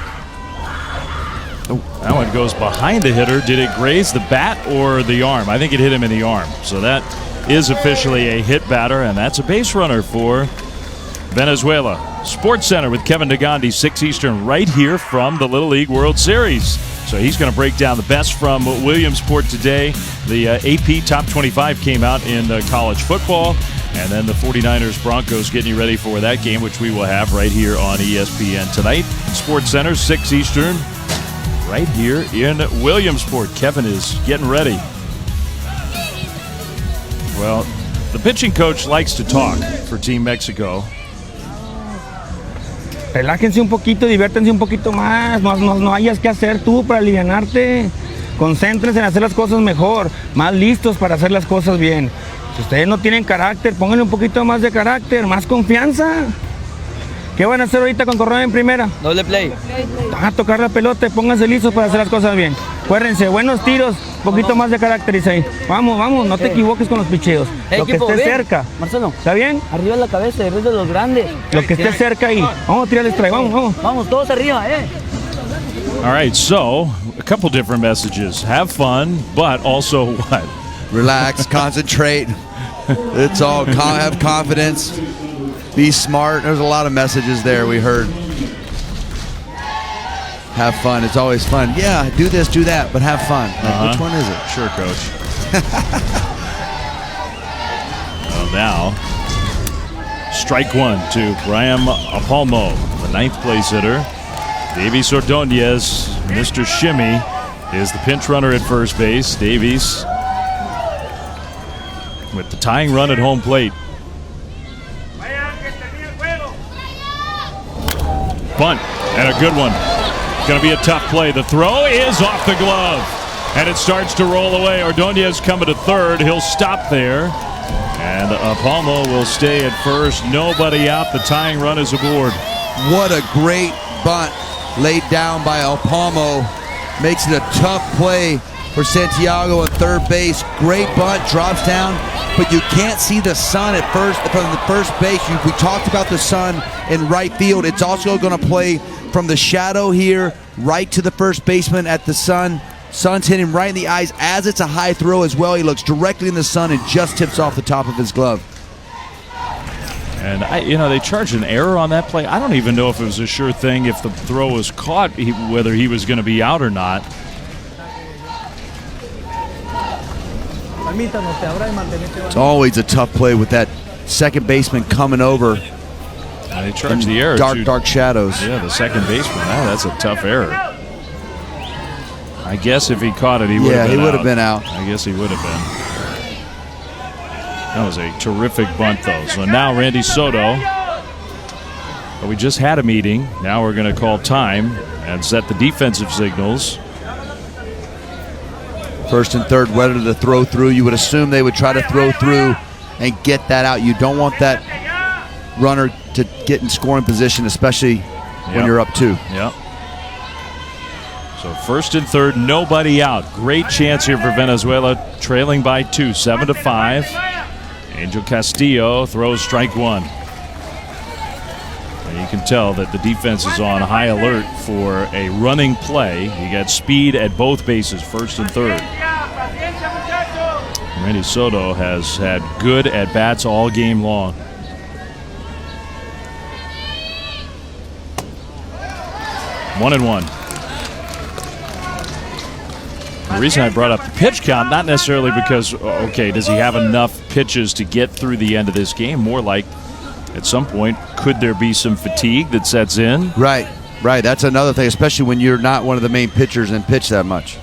That one goes behind the hitter. Did it graze the bat or the arm? I think it hit him in the arm. So that is officially a hit batter, and that's a base runner for Venezuela. Sports Center with Kevin Nagandi, 6 Eastern, right here from the Little League World Series. So he's going to break down the best from Williamsport today. The AP Top 25 came out in college football, and then the 49ers Broncos getting you ready for that game, which we will have right here on ESPN tonight. Sports Center, 6 Eastern, right here in Williamsport. Kevin is getting ready. Well, the pitching coach likes to talk for Team Mexico. Relájense un poquito, diviértanse un poquito más, no hayas que hacer tú para alivianarte. Concéntrense en hacer las cosas mejor, más listos para hacer las cosas bien. Si ustedes no tienen carácter, pónganle un poquito más de carácter, más confianza. ¿Qué van a hacer ahorita con Correa en primera? Doble play. Van a tocar la pelota y pónganse listos para hacer las cosas bien. Acuérdense, buenos tiros, un poquito más de carácter, Isaí. Vamos, no te equivoques con los picheos. Lo que esté cerca. Marcelo. ¿Está bien? Arriba de la cabeza, arriba de los grandes. Lo que esté cerca ahí. Vamos a tirar el strike, vamos. Vamos, todos arriba, All right, so a couple different messages. Have fun, but also what? Relax, concentrate. It's all have confidence. Be smart. There's a lot of messages there we heard. Have fun. It's always fun. Yeah, do this, do that, but have fun. Like, which one is it? Sure, Coach. Well, now, strike one to Brian Apalmo, the 9th place hitter. Davies Ordonez, Mr. Shimmy, is the pinch runner at first base. Davies with the tying run at home plate. Bunt, and a good one. Going to be a tough play. The throw is off the glove, and it starts to roll away. Ordonez coming to third. He'll stop there, and Apalmo will stay at first. Nobody out. The tying run is aboard. What a great bunt laid down by Apalmo. Makes it a tough play for Santiago at third base. Great bunt, drops down, but you can't see the sun at first from the first base. We talked about the sun in right field. It's also going to play from the shadow here right to the first baseman at the sun. Sun's hitting right in the eyes as it's a high throw as well. He looks directly in the sun and just tips off the top of his glove. And they charged an error on that play. I don't even know if it was a sure thing if the throw was caught, whether he was going to be out or not. It's always a tough play with that second baseman coming over. And they charged the error. Dark shadows. Yeah, the second baseman. That's a tough error. I guess if he caught it, he would have been out. Yeah, he would have been out. I guess he would have been. That was a terrific bunt, though. So now Randy Soto. We just had a meeting. Now we're going to call time and set the defensive signals. First and third, whether to throw through. You would assume they would try to throw through and get that out. You don't want that runner to get in scoring position, especially when you're up 2. Yep. So first and third, nobody out. Great chance here for Venezuela, trailing by 2, 7-5. Angel Castillo throws strike one. And you can tell that the defense is on high alert for a running play. You got speed at both bases, first and third. Randy Soto has had good at-bats all game long. The reason I brought up the pitch count, not necessarily because, okay, does he have enough pitches to get through the end of this game? More like, at some point, could there be some fatigue that sets in? Right. That's another thing, especially when you're not one of the main pitchers and pitch that much.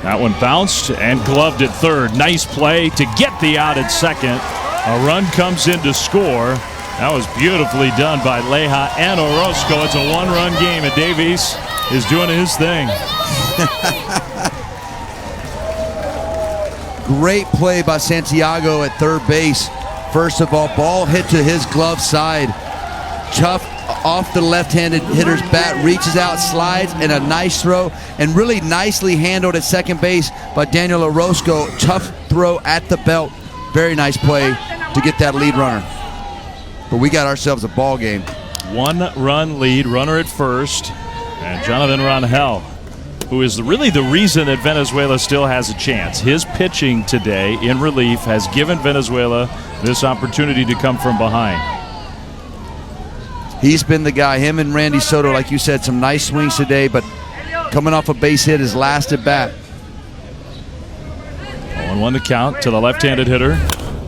That one bounced and gloved at third. Nice play to get the out at second. A run comes in to score. That was beautifully done by Leija and Orozco. It's a one-run game, and Davies is doing his thing. Great play by Santiago at third base. First of all, ball hit to his glove side. Tough off the left-handed hitter's bat, reaches out, slides, and a nice throw, and really nicely handled at second base by Daniel Orozco. Tough throw at the belt. Very nice play to get that lead runner. But we got ourselves a ball game. One-run lead, runner at first, and Jonathan Rangel, who is really the reason that Venezuela still has a chance. His pitching today in relief has given Venezuela this opportunity to come from behind. He's been the guy. Him and Randy Soto, like you said, some nice swings today, but coming off a base hit, his last at bat. 0-1 to count to the left-handed hitter.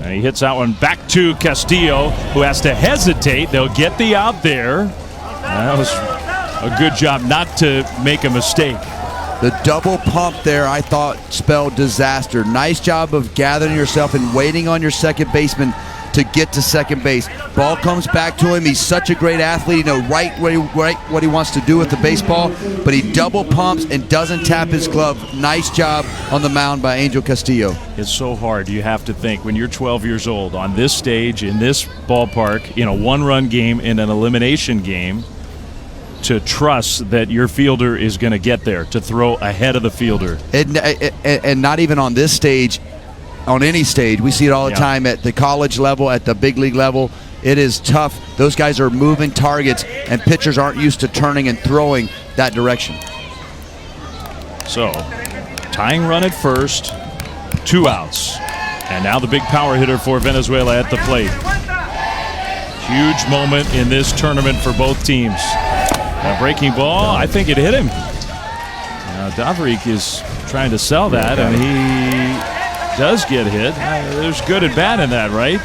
And he hits that one back to Castillo, who has to hesitate. They'll get the out there. That was a good job not to make a mistake. The double pump there, I thought, spelled disaster. Nice job of gathering yourself and waiting on your second baseman to get to second base. Ball comes back to him. He's such a great athlete. You know right what he wants to do with the baseball, but he double pumps and doesn't tap his glove. Nice job on the mound by Angel Castillo. It's so hard. You have to think when you're 12 years old on this stage, in this ballpark, in a one-run game, in an elimination game, to trust that your fielder is going to get there, to throw ahead of the fielder. And not even on this stage, on any stage. We see it all the time at the college level, at the big league level. It is tough. Those guys are moving targets, and pitchers aren't used to turning and throwing that direction. So, tying run at first, 2 outs. And now the big power hitter for Venezuela at the plate. Huge moment in this tournament for both teams. A breaking ball, I think it hit him. Davrik is trying to sell that, and he does get hit. There's good and bad in that, right?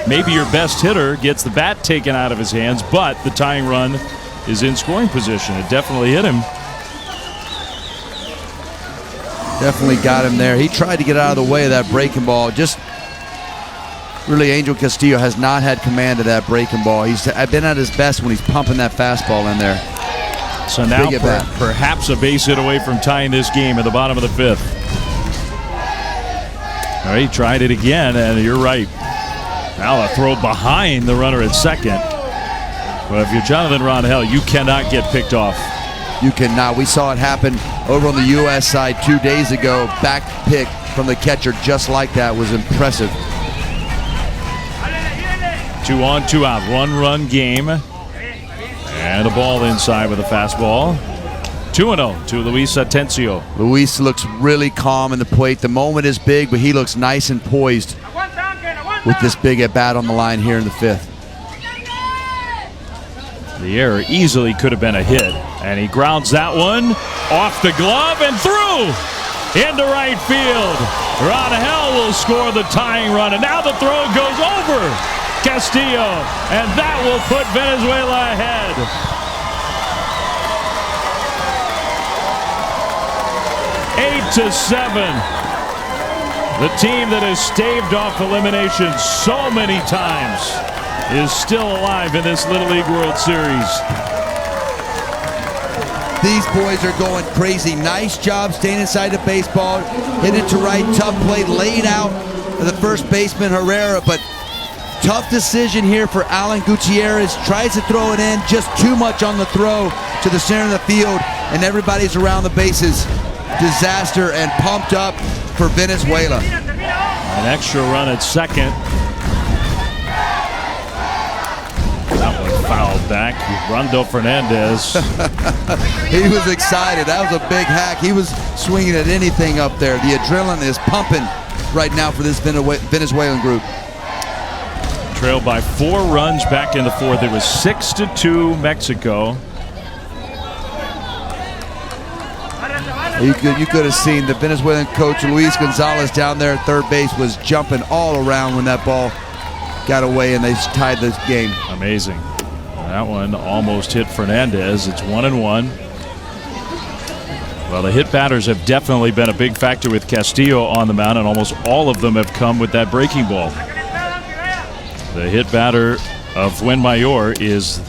Maybe your best hitter gets the bat taken out of his hands, but the tying run is in scoring position. It definitely hit him. Definitely got him there. He tried to get out of the way of that breaking ball. Just really, Angel Castillo has not had command of that breaking ball. He's been at his best when he's pumping that fastball in there. So now perhaps a base hit away from tying this game at the bottom of the 5th. All right, he tried it again, and you're right. Now a throw behind the runner at second. But if you're Jonathan Rangel, you cannot get picked off. You cannot. We saw it happen over on the U.S. side 2 days ago. Back pick from the catcher just like that was impressive. 2 on, 2 out. 1-run game. And a ball inside with a fastball. 2-0 to Luis Atencio. Luis looks really calm in the plate. The moment is big, but he looks nice and poised with this big at bat on the line here in the 5th. The error easily could have been a hit, and he grounds that one off the glove and through into right field. Rangel will score the tying run, and now the throw goes over Castillo, and that will put Venezuela ahead. Eight to 7. The team that has staved off elimination so many times is still alive in this Little League World Series. These boys are going crazy. Nice job staying inside the baseball. Hit it to right, tough play, laid out the first baseman Herrera, but tough decision here for Alan Gutierrez. Tries to throw it in, just too much on the throw to the center of the field, and everybody's around the bases. Disaster, and pumped up for Venezuela. An extra run at second. That one fouled back. Rondo Fernandez. He was excited. That was a big hack. He was swinging at anything up there. The adrenaline is pumping right now for this Venezuelan group. Trailed by 4 runs back in the 4th. It was 6-2 Mexico. You could have seen the Venezuelan coach Luis Gonzalez down there at third base was jumping all around when that ball got away and they tied this game. Amazing. That one almost hit Fernandez. It's 1-1. Well, the hit batters have definitely been a big factor with Castillo on the mound, and almost all of them have come with that breaking ball. The hit batter of Fuenmayor is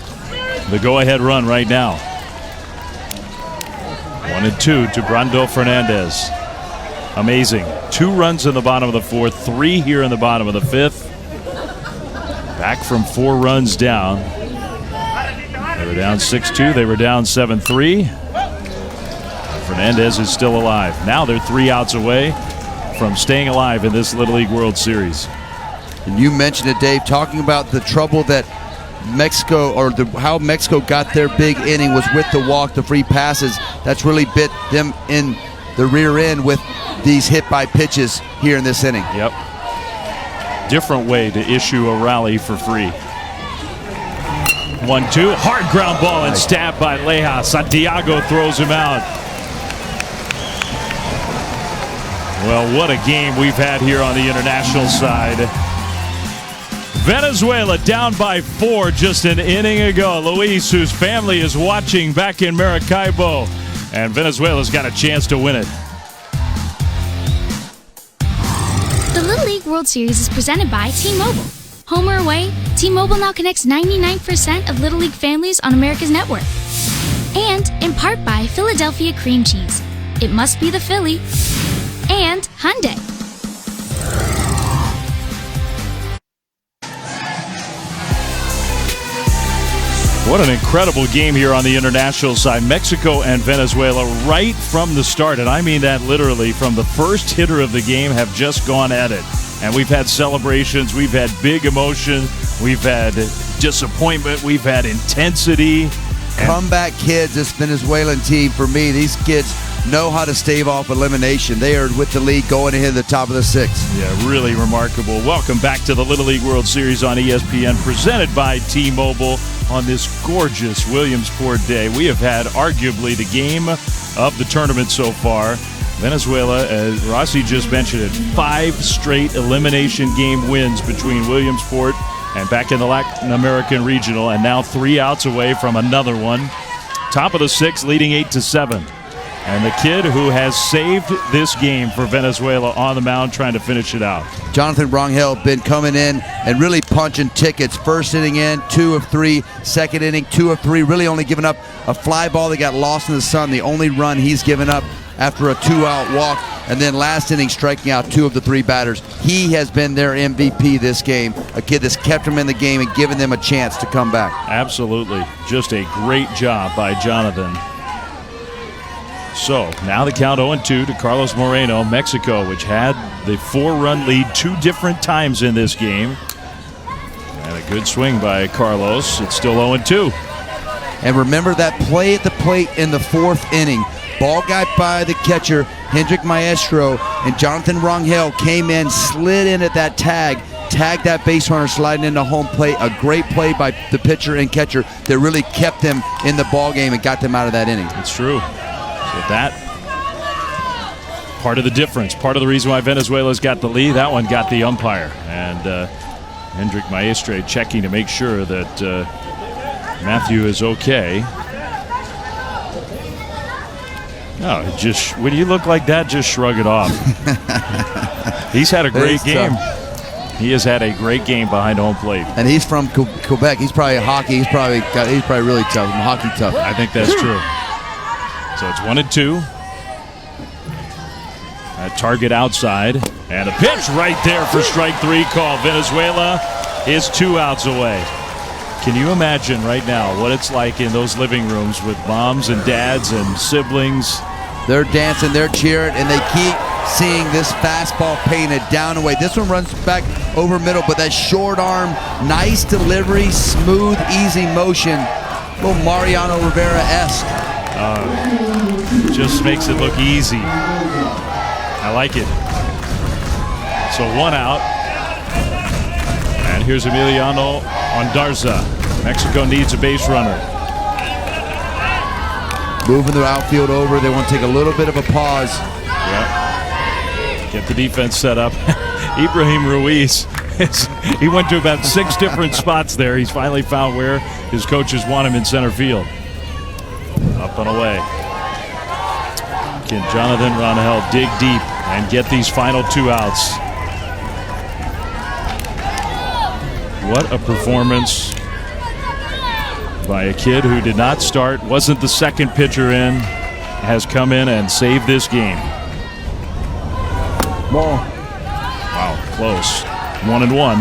the go-ahead run right now. 1-2 to Brando Fernandez. Amazing. 2 runs in the bottom of the 4th, 3 here in the bottom of the 5th. Back from 4 runs down. They were down 6-2. They were down 7-3. Fernandez is still alive. Now they're 3 outs away from staying alive in this Little League World Series. And you mentioned it, Dave, talking about the trouble that Mexico, or how Mexico got their big inning was with the walk, the free passes. That's really bit them in the rear end with these hit by pitches here in this inning. Yep. Different way to issue a rally for free. 1-2, hard ground ball and stabbed by Leja. Santiago throws him out. Well, what a game we've had here on the international side. Venezuela down by 4 just an inning ago. Luis, whose family is watching back in Maracaibo, and Venezuela's got a chance to win it. The Little League World Series is presented by T-Mobile. Home or away, T-Mobile now connects 99% of Little League families on America's network. And in part by Philadelphia Cream Cheese. It must be the Philly. And Hyundai. What an incredible game here on the international side. Mexico and Venezuela right from the start, and I mean that literally, from the first hitter of the game, have just gone at it. And we've had celebrations, we've had big emotion, we've had disappointment, we've had intensity. Comeback kids, this Venezuelan team, for me, these kids know how to stave off elimination. They are with the league going ahead the top of the 6th. Yeah, really remarkable. Welcome back to the Little League World Series on ESPN, presented by T-Mobile on this gorgeous Williamsport day. We have had arguably the game of the tournament so far. Venezuela, as Rossi just mentioned it, 5 straight elimination game wins between Williamsport and back in the Latin American Regional, and now 3 outs away from another one. Top of the 6th, leading 8-7. And the kid who has saved this game for Venezuela on the mound, trying to finish it out. Jonathan Rangel been coming in and really punching tickets. First inning in, 2 of 3. Second inning, 2 of 3. Really only giving up a fly ball that got lost in the sun. The only run he's given up after a 2-out walk. And then last inning, striking out 2 of the 3 batters. He has been their MVP this game. A kid that's kept them in the game and given them a chance to come back. Absolutely. Just a great job by Jonathan. So now the count 0-2 to Carlos Moreno, Mexico, which had the 4-run lead 2 different times in this game. And a good swing by Carlos. It's still 0-2. And remember that play at the plate in the 4th inning. Ball got by the catcher, Hendrik Maestro, and Jonathan Rangel came in, slid in at that tag, tagged that base runner sliding into home plate. A great play by the pitcher and catcher that really kept them in the ball game and got them out of that inning. It's true. So that part of the difference, part of the reason why Venezuela's got the lead, that one got the umpire. And Hendrik Maestre checking to make sure that Matthew is okay. No, just when you look like that, just shrug it off. He's had a great game. He has had a great game behind home plate. And he's from Quebec. He's probably hockey. He's probably really tough. Hockey tough. I think that's true. So it's 1-2. A target outside. And a pitch right there for strike 3 call. Venezuela is 2 outs away. Can you imagine right now what it's like in those living rooms with moms and dads and siblings? They're dancing, they're cheering, and they keep seeing this fastball painted down and away. This one runs back over middle, but that short arm, nice delivery, smooth, easy motion. Little Mariano Rivera-esque. Just makes it look easy. I like it. So 1 out. And here's Emiliano Ondarza. Mexico needs a base runner. moving the outfield over. They want to take a little bit of a pause. Yeah. Get the defense set up. Ibrahim Ruiz, he went to about 6 different spots there. He's finally found where his coaches want him in center field. Up and away. Can Jonathan Rangel dig deep and get these final 2 outs? What a performance by a kid who did not start, wasn't the second pitcher in, has come in and saved this game. Ball. Wow, close. 1-1.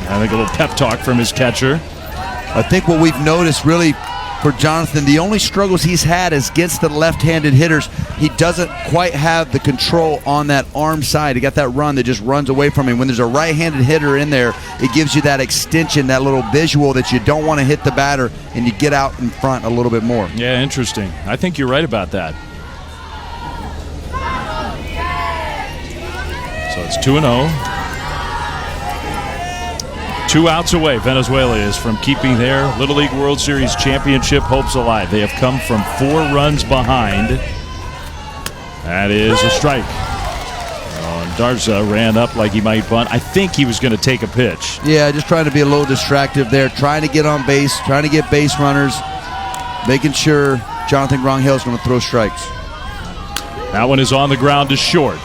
I think a little pep talk from his catcher. I think what we've noticed really for Jonathan, the only struggles he's had is against the left-handed hitters. He doesn't quite have the control on that arm side. He got that run that just runs away from him. When there's a right-handed hitter in there, it gives you that extension, that little visual that you don't want to hit the batter, and you get out in front a little bit more. Yeah, interesting. I think you're right about that. So it's 2-0. 2 outs away, Venezuela is from keeping their Little League World Series championship hopes alive. They have come from 4 runs behind. That is a strike. Darza ran up like he might bunt. I think he was going to take a pitch. Yeah, just trying to be a little distractive there, trying to get on base, trying to get base runners, making sure Jonathan Rangel is going to throw strikes. That one is on the ground to short.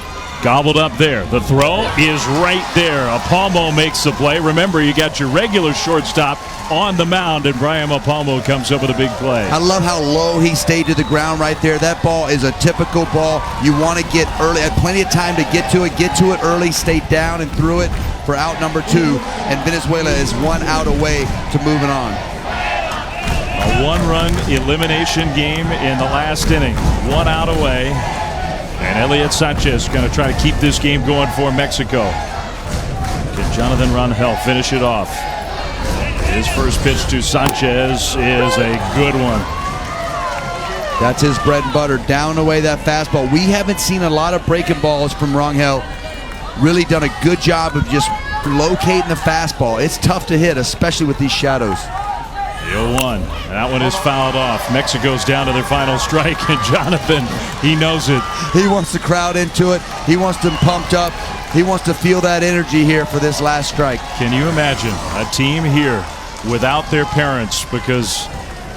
Gobbled up there. The throw is right there. Apalmo makes the play. Remember, you got your regular shortstop on the mound, and Brian Apalmo comes up with a big play. I love how low he stayed to the ground right there. That ball is a typical ball. You want to get early. Had plenty of time to get to it early, stay down and threw it for out number 2, and Venezuela is 1 out away to moving on. A 1-run elimination game in the last inning. 1 out away. And Elliot Sanchez going to try to keep this game going for Mexico. Can Jonathan Rangel finish it off? His first pitch to Sanchez is a good one. That's his bread and butter. Down away that fastball. We haven't seen a lot of breaking balls from Rangel. Really done a good job of just locating the fastball. It's tough to hit, especially with these shadows. The 0-1. That one is fouled off. Mexico's down to their final strike, and Jonathan, he knows it. He wants the crowd into it. He wants them pumped up. He wants to feel that energy here for this last strike. Can you imagine a team here without their parents because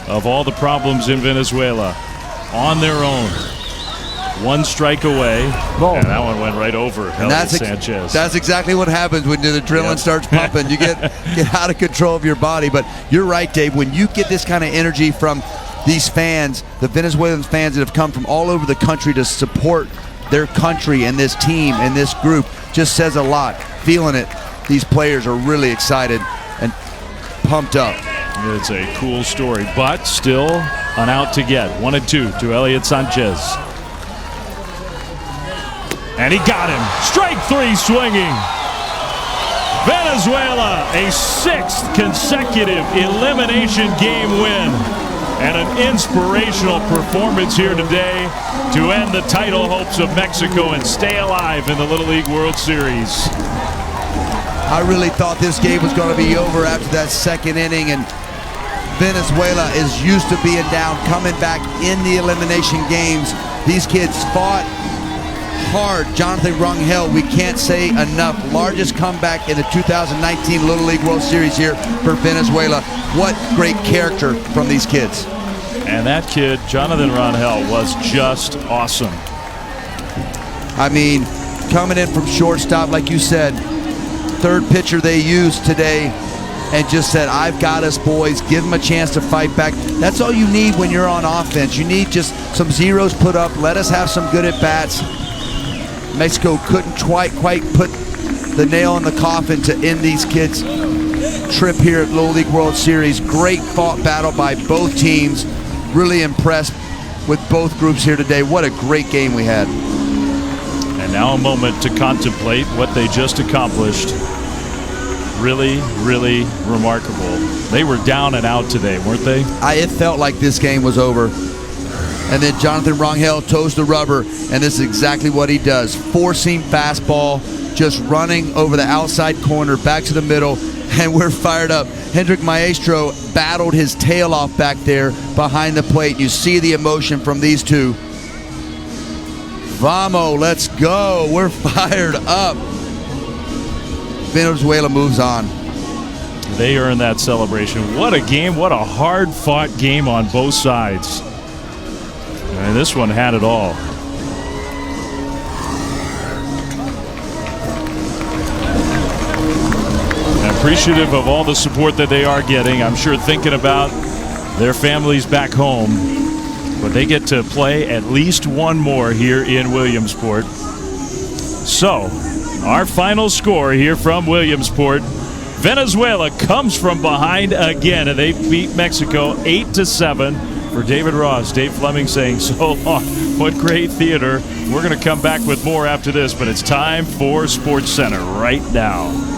of all the problems in Venezuela, on their own? 1 strike away, and that one went right over Elliot Sanchez. That's exactly what happens when the adrenaline starts pumping. You get out of control of your body. But you're right, Dave. When you get this kind of energy from these fans, the Venezuelan fans that have come from all over the country to support their country and this team and this group, just says a lot. Feeling it. These players are really excited and pumped up. It's a cool story, but still an out to get. 1-2 to Elliot Sanchez. And he got him. Strike 3 swinging. Venezuela, a 6th consecutive elimination game win. And an inspirational performance here today to end the title hopes of Mexico and stay alive in the Little League World Series. I really thought this game was going to be over after that 2nd inning, and Venezuela is used to being down, coming back in the elimination games. These kids fought hard. Jonathan Rangel, we can't say enough. Largest comeback in the 2019 Little League World Series here for Venezuela. What great character from these kids. And that kid, Jonathan Rangel, was just awesome. I mean, coming in from shortstop, like you said, 3rd pitcher they used today, and just said, I've got us, boys. Give them a chance to fight back. That's all you need when you're on offense. You need just some zeros put up. Let us have some good at-bats. Mexico couldn't quite put the nail in the coffin to end these kids' trip here at Little League World Series. Great fought battle by both teams. Really impressed with both groups here today. What a great game we had. And now a moment to contemplate what they just accomplished. Really, really remarkable. They were down and out today, weren't they? It felt like this game was over. And then Jonathan Rangel toes the rubber, and this is exactly what he does. 4-seam fastball, just running over the outside corner, back to the middle, and we're fired up. Hendrik Maestro battled his tail off back there behind the plate. You see the emotion from these two. Vamos, let's go. We're fired up. Venezuela moves on. They earned that celebration. What a game. What a hard-fought game on both sides. And this one had it all. Appreciative of all the support that they are getting. I'm sure thinking about their families back home. But they get to play at least one more here in Williamsport. So, our final score here from Williamsport. Venezuela comes from behind again, and they beat Mexico 8-7. For David Ross, Dave Fleming saying so long. What great theater. We're going to come back with more after this, but it's time for SportsCenter right now.